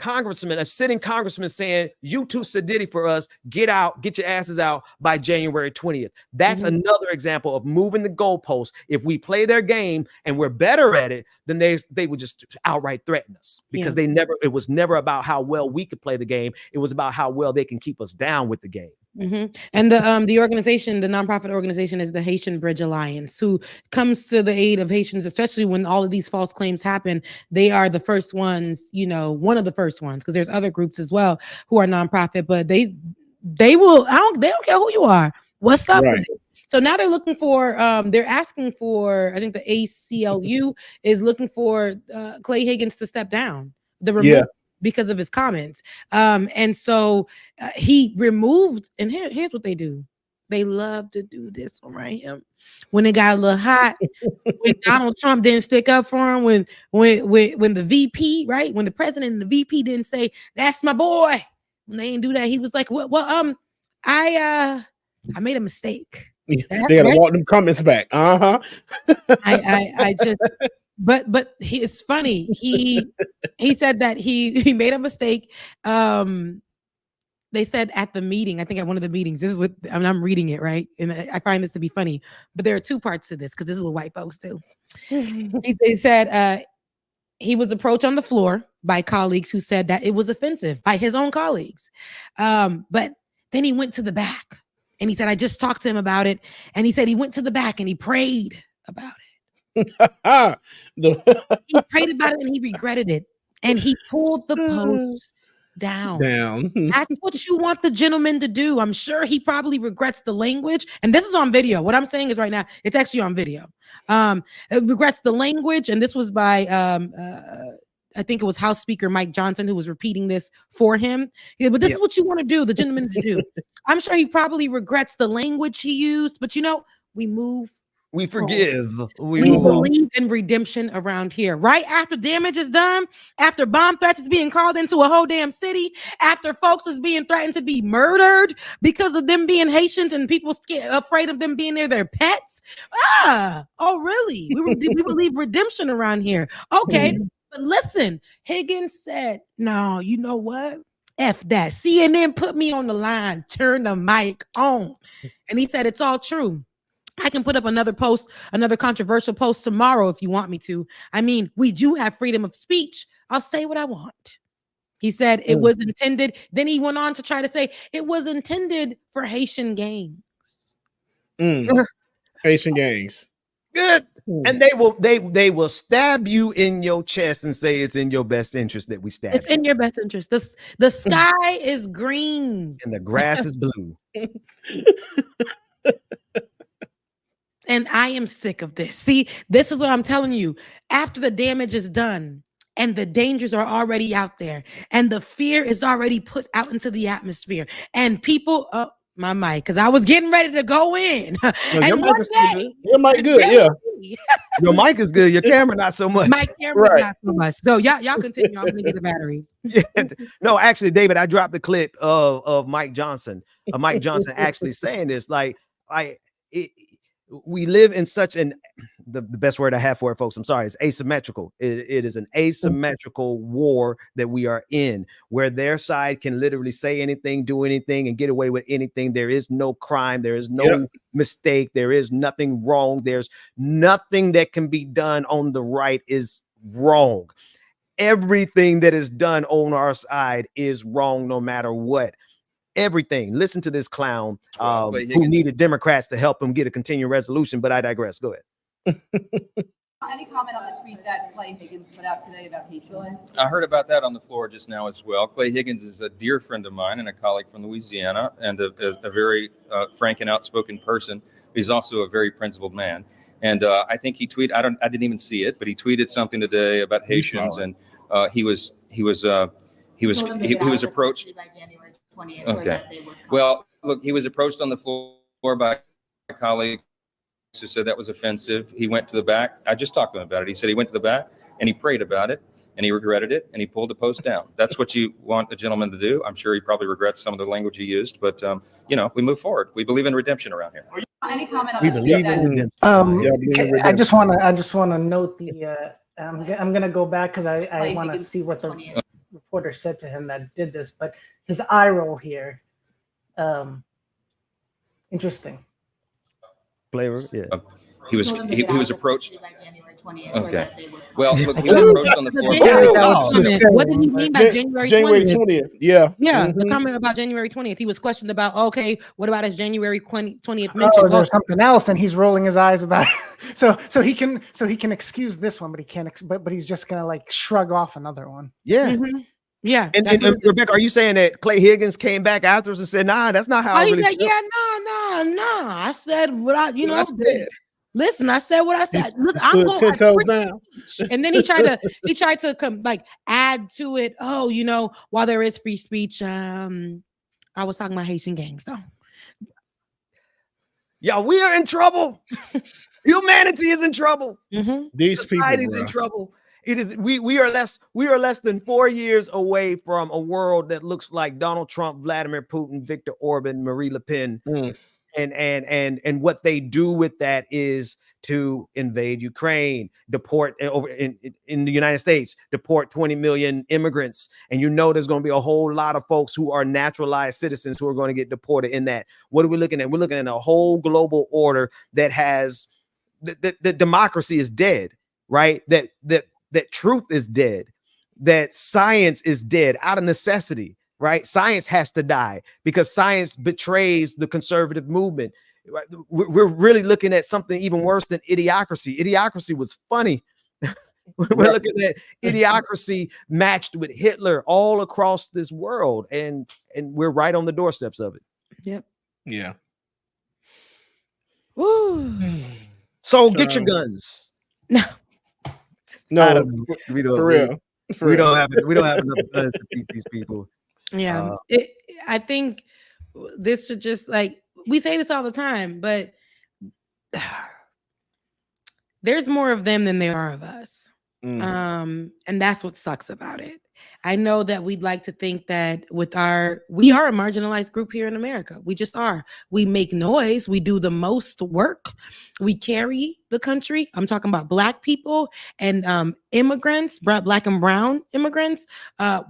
sitting congressman saying, you too sedity for us, get your asses out by January 20th. That's another example of moving the goalposts. If we play their game and we're better at it, then they would just outright threaten us, because it was never about how well we could play the game. It was about how well they can keep us down with the game. And the organization, the nonprofit organization, is the Haitian Bridge Alliance, who comes to the aid of Haitians, especially when all of these false claims happen. They are the first ones, one of the first ones, because there's other groups as well who are nonprofit, but they don't care who you are. What's up with it? So now they're looking for, they're asking for, I think the ACLU is looking for Clay Higgins to step down. Because of his comments. And so he removed, and here's what they do. They love to do this one right here. When it got a little hot, when Donald Trump didn't stick up for him, when the VP, right? When the president and the VP didn't say, that's my boy. When they didn't do that, he was like, I made a mistake. They gotta walk them comments back. I just But it's funny. He said that he made a mistake. They said at the meeting, I think at one of the meetings, this is what I'm reading it, right? And I find this to be funny, but there are two parts to this, because this is what white folks do. They said he was approached on the floor by colleagues who said that it was offensive, by his own colleagues. But then he went to the back and he said, I just talked to him about it. And he said he went to the back and he prayed about it. He prayed about it and he regretted it. and he pulled the post down. That's what you want the gentleman to do. I'm sure he probably regrets the language. And this is on video. What I'm saying is right now, it's actually on video. It regrets the language. And this was by I think it was House Speaker Mike Johnson who was repeating this for him. Yeah, but this is what you want to do, the gentleman to do. I'm sure he probably regrets the language he used, but we move. We forgive. We believe in redemption around here. Right after damage is done, after bomb threats is being called into a whole damn city, after folks is being threatened to be murdered because of them being Haitians and people afraid of them being near their pets. Really? We believe redemption around here. Okay. But listen, Higgins said, no, you know what? F that. CNN put me on the line, turn the mic on. And he said, it's all true. I can put up another post, another controversial post tomorrow if you want me to. I mean, we do have freedom of speech. I'll say what I want. He said it was intended. Then he went on to try to say it was intended for Haitian gangs. Haitian gangs. Good. And they will stab you in your chest and say it's in your best interest that we stab It's in your best interest. The sky is green. And the grass is blue. And I am sick of this. See, this is what I'm telling you. After the damage is done and the dangers are already out there and the fear is already put out into the atmosphere and people, my mic, because I was getting ready to go in. No, and your mic is still good. Your mic good, yeah. Your mic is good. Your camera not so much. My camera not so much. So y'all continue. I'm gonna get the battery. No, actually, David, I dropped the clip of Mike Johnson. Mike Johnson actually saying this, we live in such the best word I have for it, folks, I'm sorry, is asymmetrical. It is an asymmetrical war that we are in, where their side can literally say anything, do anything, and get away with anything. There is no crime. There is no mistake. There is nothing wrong. There's nothing that can be done on the right is wrong. Everything that is done on our side is wrong, no matter what. Everything. Listen to this clown who needed Democrats to help him get a continuing resolution, but I digress. Go ahead. Any comment on the tweet that Clay Higgins put out today about hate killing? I heard about that on the floor just now as well. Clay Higgins is a dear friend of mine and a colleague from Louisiana, and a very frank and outspoken person. He's also a very principled man. And I think he tweeted, I didn't even see it, but he tweeted something today about Haitians, and he was approached. Okay. Well, look, he was approached on the floor by a colleague who said that was offensive. He went to the back. I just talked to him about it. He said he went to the back and he prayed about it and he regretted it and he pulled the post down. That's what you want a gentleman to do. I'm sure he probably regrets some of the language he used, but we move forward. We believe in redemption around here. Any comment on the tweet that? I just want to note the. I'm gonna go back because I want to see what the reporter said to him that did this, but his eye roll here, interesting. Flavor, yeah. He was approached. Okay. Well, look, he was approached on the floor. What did he mean by January 20th? Yeah. The comment about January 20th. He was questioned about, okay, what about his January 20th mention? Oh, there's something else, and he's rolling his eyes about it. So he can excuse this one, but he can't. But he's just gonna shrug off another one. Yeah. Yeah. And Rebecca, are you saying that Clay Higgins came back afterwards and said, "Nah, that's not how I really said, feel"? No. I said what I said. Listen, I said what I said. Look, I'm 10 toes down. And then he tried to come add to it. Oh, while there is free speech, I was talking about Haitian gangs though. Yeah, we are in trouble. Humanity is in trouble. These society's in trouble. It is we are less than 4 years away from a world that looks like Donald Trump, Vladimir Putin, Viktor Orban, Marie Le Pen. And what they do with that is to invade Ukraine, deport over in the United States, deport 20 million immigrants. And there's going to be a whole lot of folks who are naturalized citizens who are going to get deported in that. What are we looking at? We're looking at a whole global order that has the democracy is dead, right? That truth is dead, that science is dead out of necessity. Right? Science has to die because science betrays the conservative movement. We're really looking at something even worse than idiocracy. Idiocracy was funny. We're looking at idiocracy matched with Hitler all across this world, and we're right on the doorsteps of it. Yep. Yeah. Woo. So get your guns. No, we for real. We don't have enough guns to beat these people. Yeah, I think this should just, like, we say this all the time, but there's more of them than there are of us. And that's what sucks about it. I know that we'd like to think that we are a marginalized group here in America. We just are. We make noise. We do the most work. We carry the country. I'm talking about Black people and immigrants, Black and brown immigrants.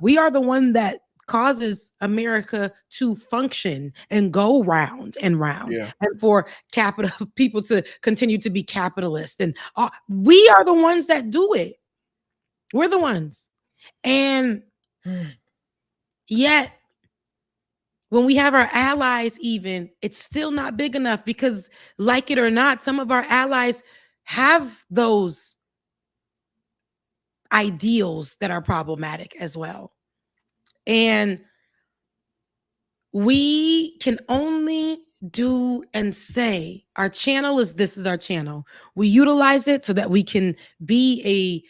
We are the one that causes America to function and go round and round, and for people to continue to be capitalist. And we are the ones that do it. We're the ones. And yet, when we have our allies, even, it's still not big enough, because, like it or not, some of our allies have those ideals that are problematic as well. And we can only do and say, our channel is, this is our channel. We utilize it so that we can be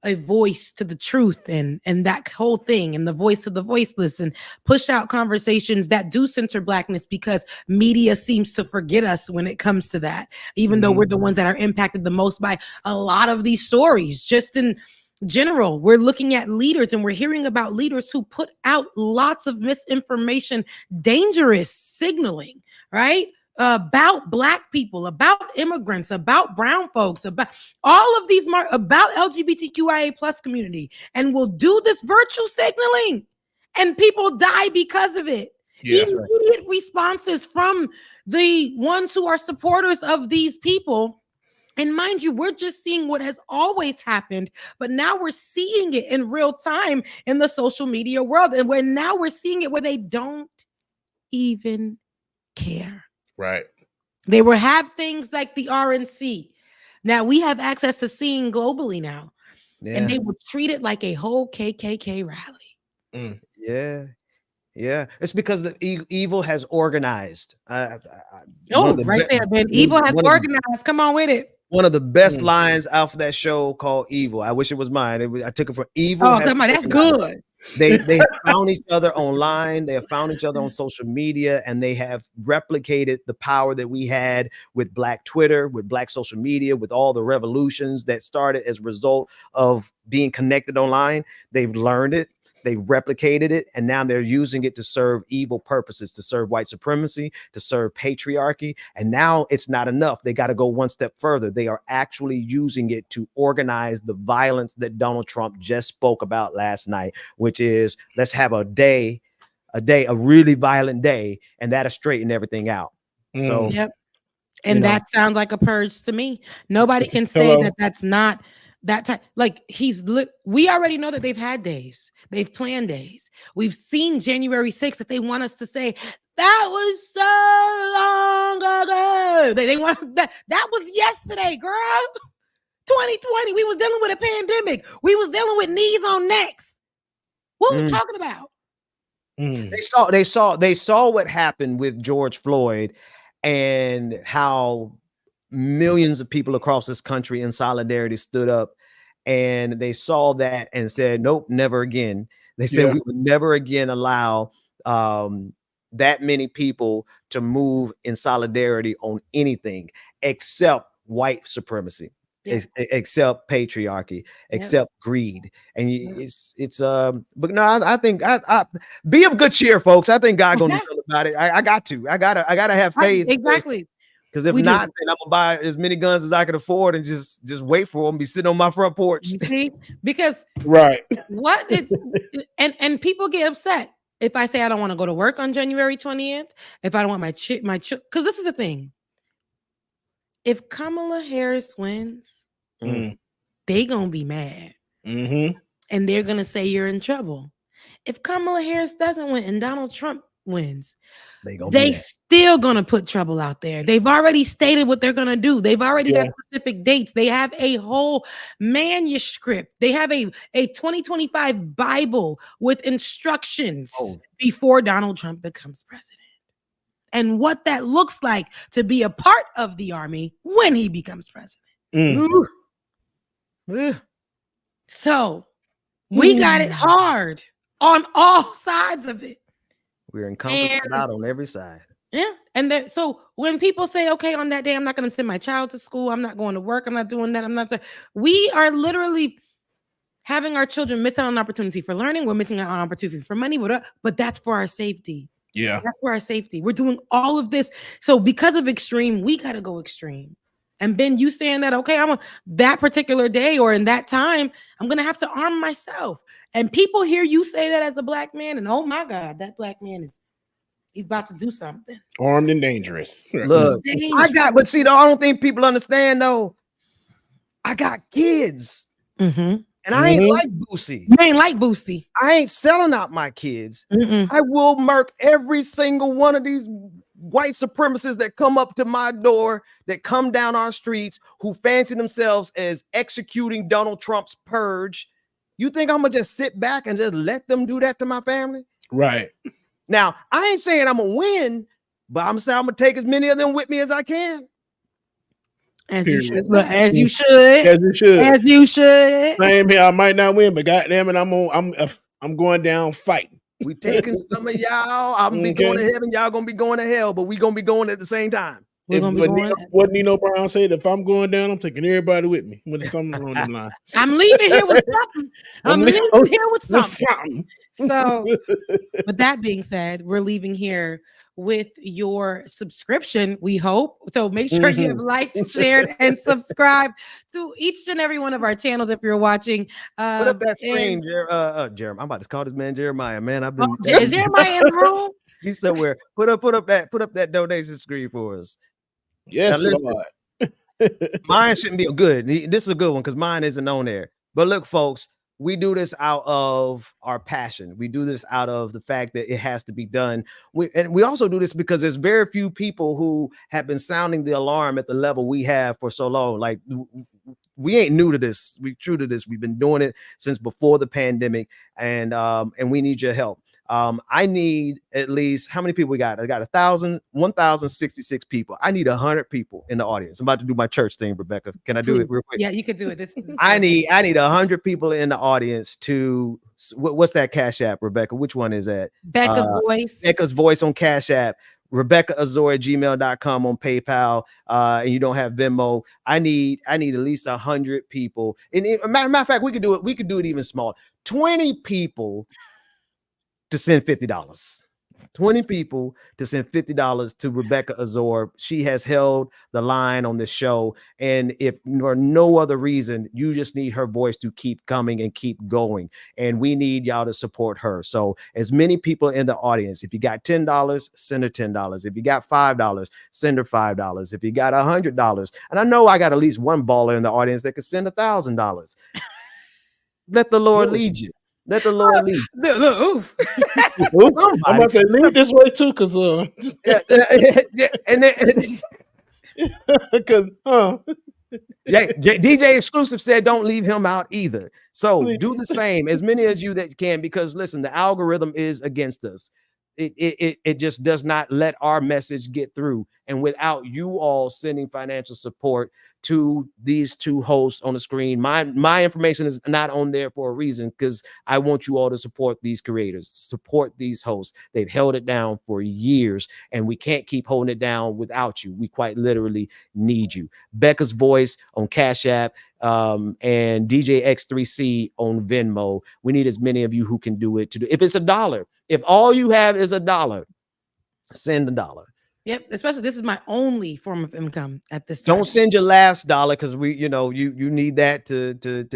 a voice to the truth and that whole thing, and the voice of the voiceless, and push out conversations that do center Blackness, because media seems to forget us when it comes to that, even though we're the ones that are impacted the most by a lot of these stories. Just in general, we're looking at leaders and we're hearing about leaders who put out lots of misinformation, dangerous signaling, right? About Black people, about immigrants, about brown folks, about all of these, about LGBTQIA plus community, and will do this virtue signaling, and people die because of it. Immediate responses from the ones who are supporters of these people. And mind you, we're just seeing what has always happened, but now we're seeing it in real time in the social media world, and we're seeing it where they don't even care. Right. They will have things like the RNC. Now we have access to seeing globally now, and they will treat it like a whole KKK rally. Yeah. It's because the evil has organized. Right there, man. Evil has organized. Come on with it. One of the best lines off of that show called Evil. I wish it was mine. I took it from Evil. Oh, come on, that's good. They have found each other online. They have found each other on social media, and they have replicated the power that we had with Black Twitter, with Black social media, with all the revolutions that started as a result of being connected online. They've learned it. They replicated it, and now they're using it to serve evil purposes, to serve white supremacy, to serve patriarchy. And now it's not enough. They got to go one step further. They are actually using it to organize the violence that Donald Trump just spoke about last night, which is, let's have a really violent day, and that'll straighten everything out. So, yep. And that sounds like a purge to me. Nobody can say that that's not that time. Like, we already know that they've had days. They've planned days. We've seen January 6th that they want us to say that was so long ago. They want that was yesterday, girl. 2020. We was dealing with a pandemic. We was dealing with knees on necks. What was talking about? They saw what happened with George Floyd, and how millions of people across this country in solidarity stood up, and they saw that and said, nope, never again. They said we would never again allow that many people to move in solidarity on anything except white supremacy, except patriarchy, except greed. And but no, I think I be of good cheer, folks. I think God gonna do something about it. I gotta have faith. Exactly. Because if not, then I'm gonna buy as many guns as I can afford and just wait for them, be sitting on my front porch. You see? Because and people get upset if I say I don't want to go to work on January 20th, if I don't want my because this is the thing. If Kamala Harris wins, they gonna be mad. And they're gonna say you're in trouble. If Kamala Harris doesn't win and Donald Trump wins, they still gonna put trouble out there. They've already stated what they're gonna do. They've already got specific dates. They have a whole manuscript. They have a 2025 Bible with instructions before Donald Trump becomes president, and what that looks like to be a part of the army when he becomes president. So we got it hard on all sides of it. We're encompassed out on every side. Yeah. And so when people say, okay, on that day, I'm not going to send my child to school, I'm not going to work, I'm not doing that, we are literally having our children miss out on an opportunity for learning. We're missing out on an opportunity for money, but that's for our safety. Yeah. That's for our safety. We're doing all of this. So because of extreme, we got to go extreme. And Ben, you saying that, okay, that particular day or in that time, I'm going to have to arm myself. And people hear you say that as a black man, and oh my God, that black man he's about to do something. Armed and dangerous. Look, but see, though, I don't think people understand, though. I got kids. Mm-hmm. And I ain't like Boosie. You ain't like Boosie. I ain't selling out my kids. I will murk every single one of these white supremacists that come up to my door, that come down our streets, who fancy themselves as executing Donald Trump's purge. You think I'm gonna just sit back and just let them do that to my family? Right. Now, I ain't saying I'm gonna win, but I'm saying I'm gonna take as many of them with me as I can. As you should. As you should. As you should. As you should. Same here. I might not win, but goddamn it, I'm going down fighting. We taking some of y'all. I'm gonna be going to heaven. Y'all gonna be going to hell, but we gonna be going at the same time. What Nino Brown said, if I'm going down, I'm taking everybody with me. With something along them lines. I'm leaving here with something. I'm leaving here with something. So, with that being said, we're leaving here with your subscription, we hope. So make sure you have liked, shared, and subscribed to each and every one of our channels if you're watching. Put up that screen, Jeremiah. I'm about to call this man Jeremiah. Man, I've been is Jeremiah in the room? He's somewhere. Put up that donation screen for us. Yes, mine shouldn't be good. This is a good one because mine isn't on there. But look, folks, we do this out of our passion. We do this out of the fact that it has to be done. We also do this because there's very few people who have been sounding the alarm at the level we have for so long. Like, we ain't new to this. We're true to this. We've been doing it since before the pandemic, and we need your help. I need at least, how many people we got? I got 1,066 people. I need 100 people in the audience. I'm about to do my church thing, Rebecca. Can I do it real quick? Yeah, you can do it. This I need 100 people in the audience to, what's that Cash App, Rebecca? Which one is that? Becca's Voice. Becca's Voice on Cash App. RebeccaAzor@gmail.com on PayPal, and you don't have Venmo. I need at least 100 people. And matter of fact, we could do it. We could do it even smaller. 20 people to send $50. 20 people to send $50 to Rebecca Azor. She has held the line on this show, and if for no other reason, you just need her voice to keep coming and keep going, and we need y'all to support her. So as many people in the audience, if you got $10, send her $10. If you got $5, send her $5. If you got $100, and I know I got at least one baller in the audience that could send $1,000. Let the Lord lead you. Let the Lord lead. I'm about to say lead this way too, because DJ Exclusive said don't leave him out either. So do the same, as many as you that can, because listen, the algorithm is against us. It just does not let our message get through. And without you all sending financial support to these two hosts on the screen, my information is not on there for a reason, because I want you all to support these creators, support these hosts. They've held it down for years, and we can't keep holding it down without you. We quite literally need you. Becca's Voice on Cash App, and DJ X3C on Venmo. We need as many of you who can do it to do. If it's $1, if all you have is $1, send $1. Yep, especially this is my only form of income at this time. Don't send your last dollar, because you need that to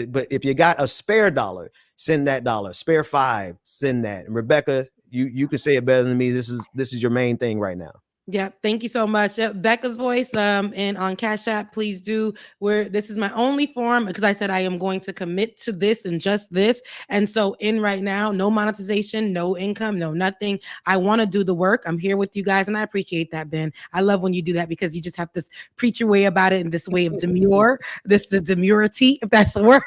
but if you got a spare $1, send that $1. Spare $5, send that. And Rebecca, you can say it better than me. This is your main thing right now. Yeah, thank you so much. Becca's voice and on Cash App, please do. This is my only form because I said I am going to commit to this and just this. And so in right now, no monetization, no income, no nothing. I want to do the work. I'm here with you guys and I appreciate that, Ben. I love when you do that because you just have this preacher way about it and this way of demure, this is demurity, if that's the word.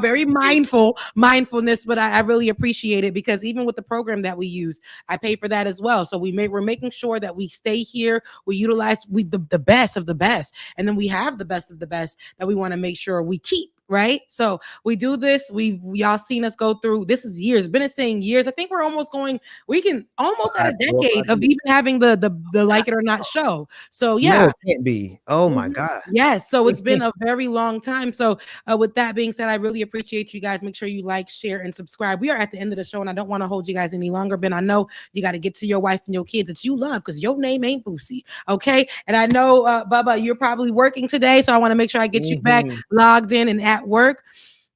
Very mindfulness, but I really appreciate it because even with the program that we use, I pay for that as well. So we're making sure that we stay here, we utilize the best of the best, and then we have the best of the best that we want to make sure we keep. Right. So we do this. We all seen us go through. This is years. Been saying years. I think we're almost at a decade of even having the Like It or Not show. So yeah. No, it can't be. Oh my God. Yes. So it's been a very long time. So with that being said, I really appreciate you guys. Make sure you like, share, and subscribe. We are at the end of the show, and I don't want to hold you guys any longer. Ben, I know you got to get to your wife and your kids that you love because your name ain't Boosie. Okay. And I know, Bubba, you're probably working today. So I want to make sure I get you back logged in and at work.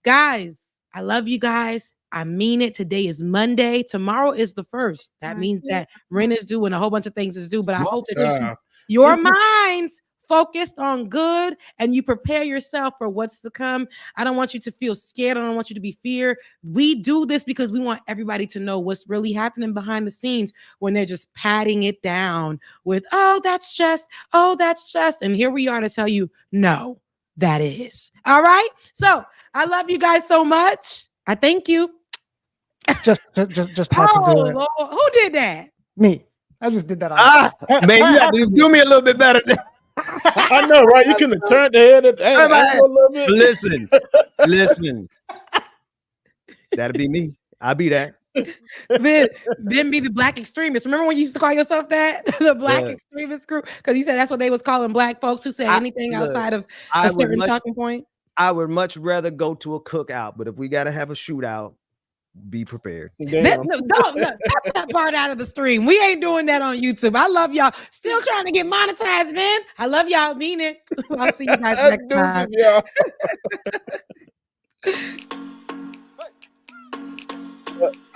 Guys, I love you guys. I mean it. Today is Monday. Tomorrow is the 1st. That means that rent is due and a whole bunch of things is due. But I hope that you keep your minds focused on good and you prepare yourself for what's to come. I don't want you to feel scared. I don't want you to be feared. We do this because we want everybody to know what's really happening behind the scenes when they're just patting it down with, oh, that's just. And here we are to tell you, no, that is. All right. So I love you guys so much. I thank you. Just had to do it. Lord. Who did that? Me. I just did that. Man, you have to do me a little bit better. I know, right? You can have turned the head at a little bit. Listen. That'll be me. I'll be that. Then be the black extremist. Remember when you used to call yourself that? The black extremist crew? Because you said that's what they was calling black folks who said anything outside of a certain talking point. I would much rather go to a cookout, but if we got to have a shootout, be prepared. Don't cut that part out of the stream. We ain't doing that on YouTube. I love y'all. Still trying to get monetized, man. I love y'all. Mean it. I'll see you guys next time.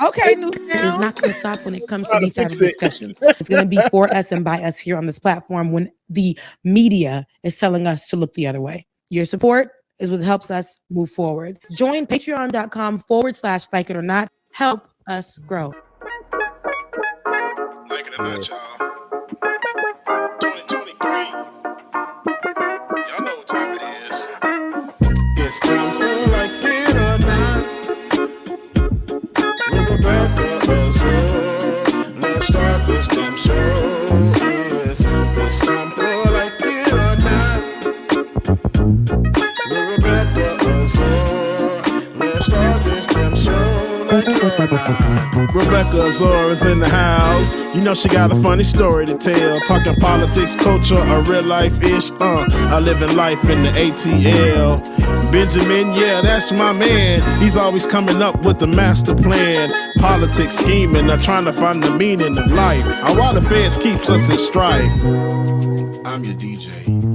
Okay, it's not going to stop when it comes to these types of discussions. It's going to be for us and by us here on this platform when the media is telling us to look the other way. Your support is what helps us move forward. Join patreon.com/like it or not. Help us grow. Like it or not, y'all. 2023. Y'all know what time it is. It's time for Like It or Not. We're about to let's start this damn show. Yes, it's time for Like It or Not. Rebecca Azor is in the house. You know she got a funny story to tell. Talking politics, culture, or real life-ish. I live in life in the ATL. Benjamin, yeah, that's my man. He's always coming up with the master plan. Politics scheming, trying to find the meaning of life. While the feds keeps us in strife. I'm your DJ.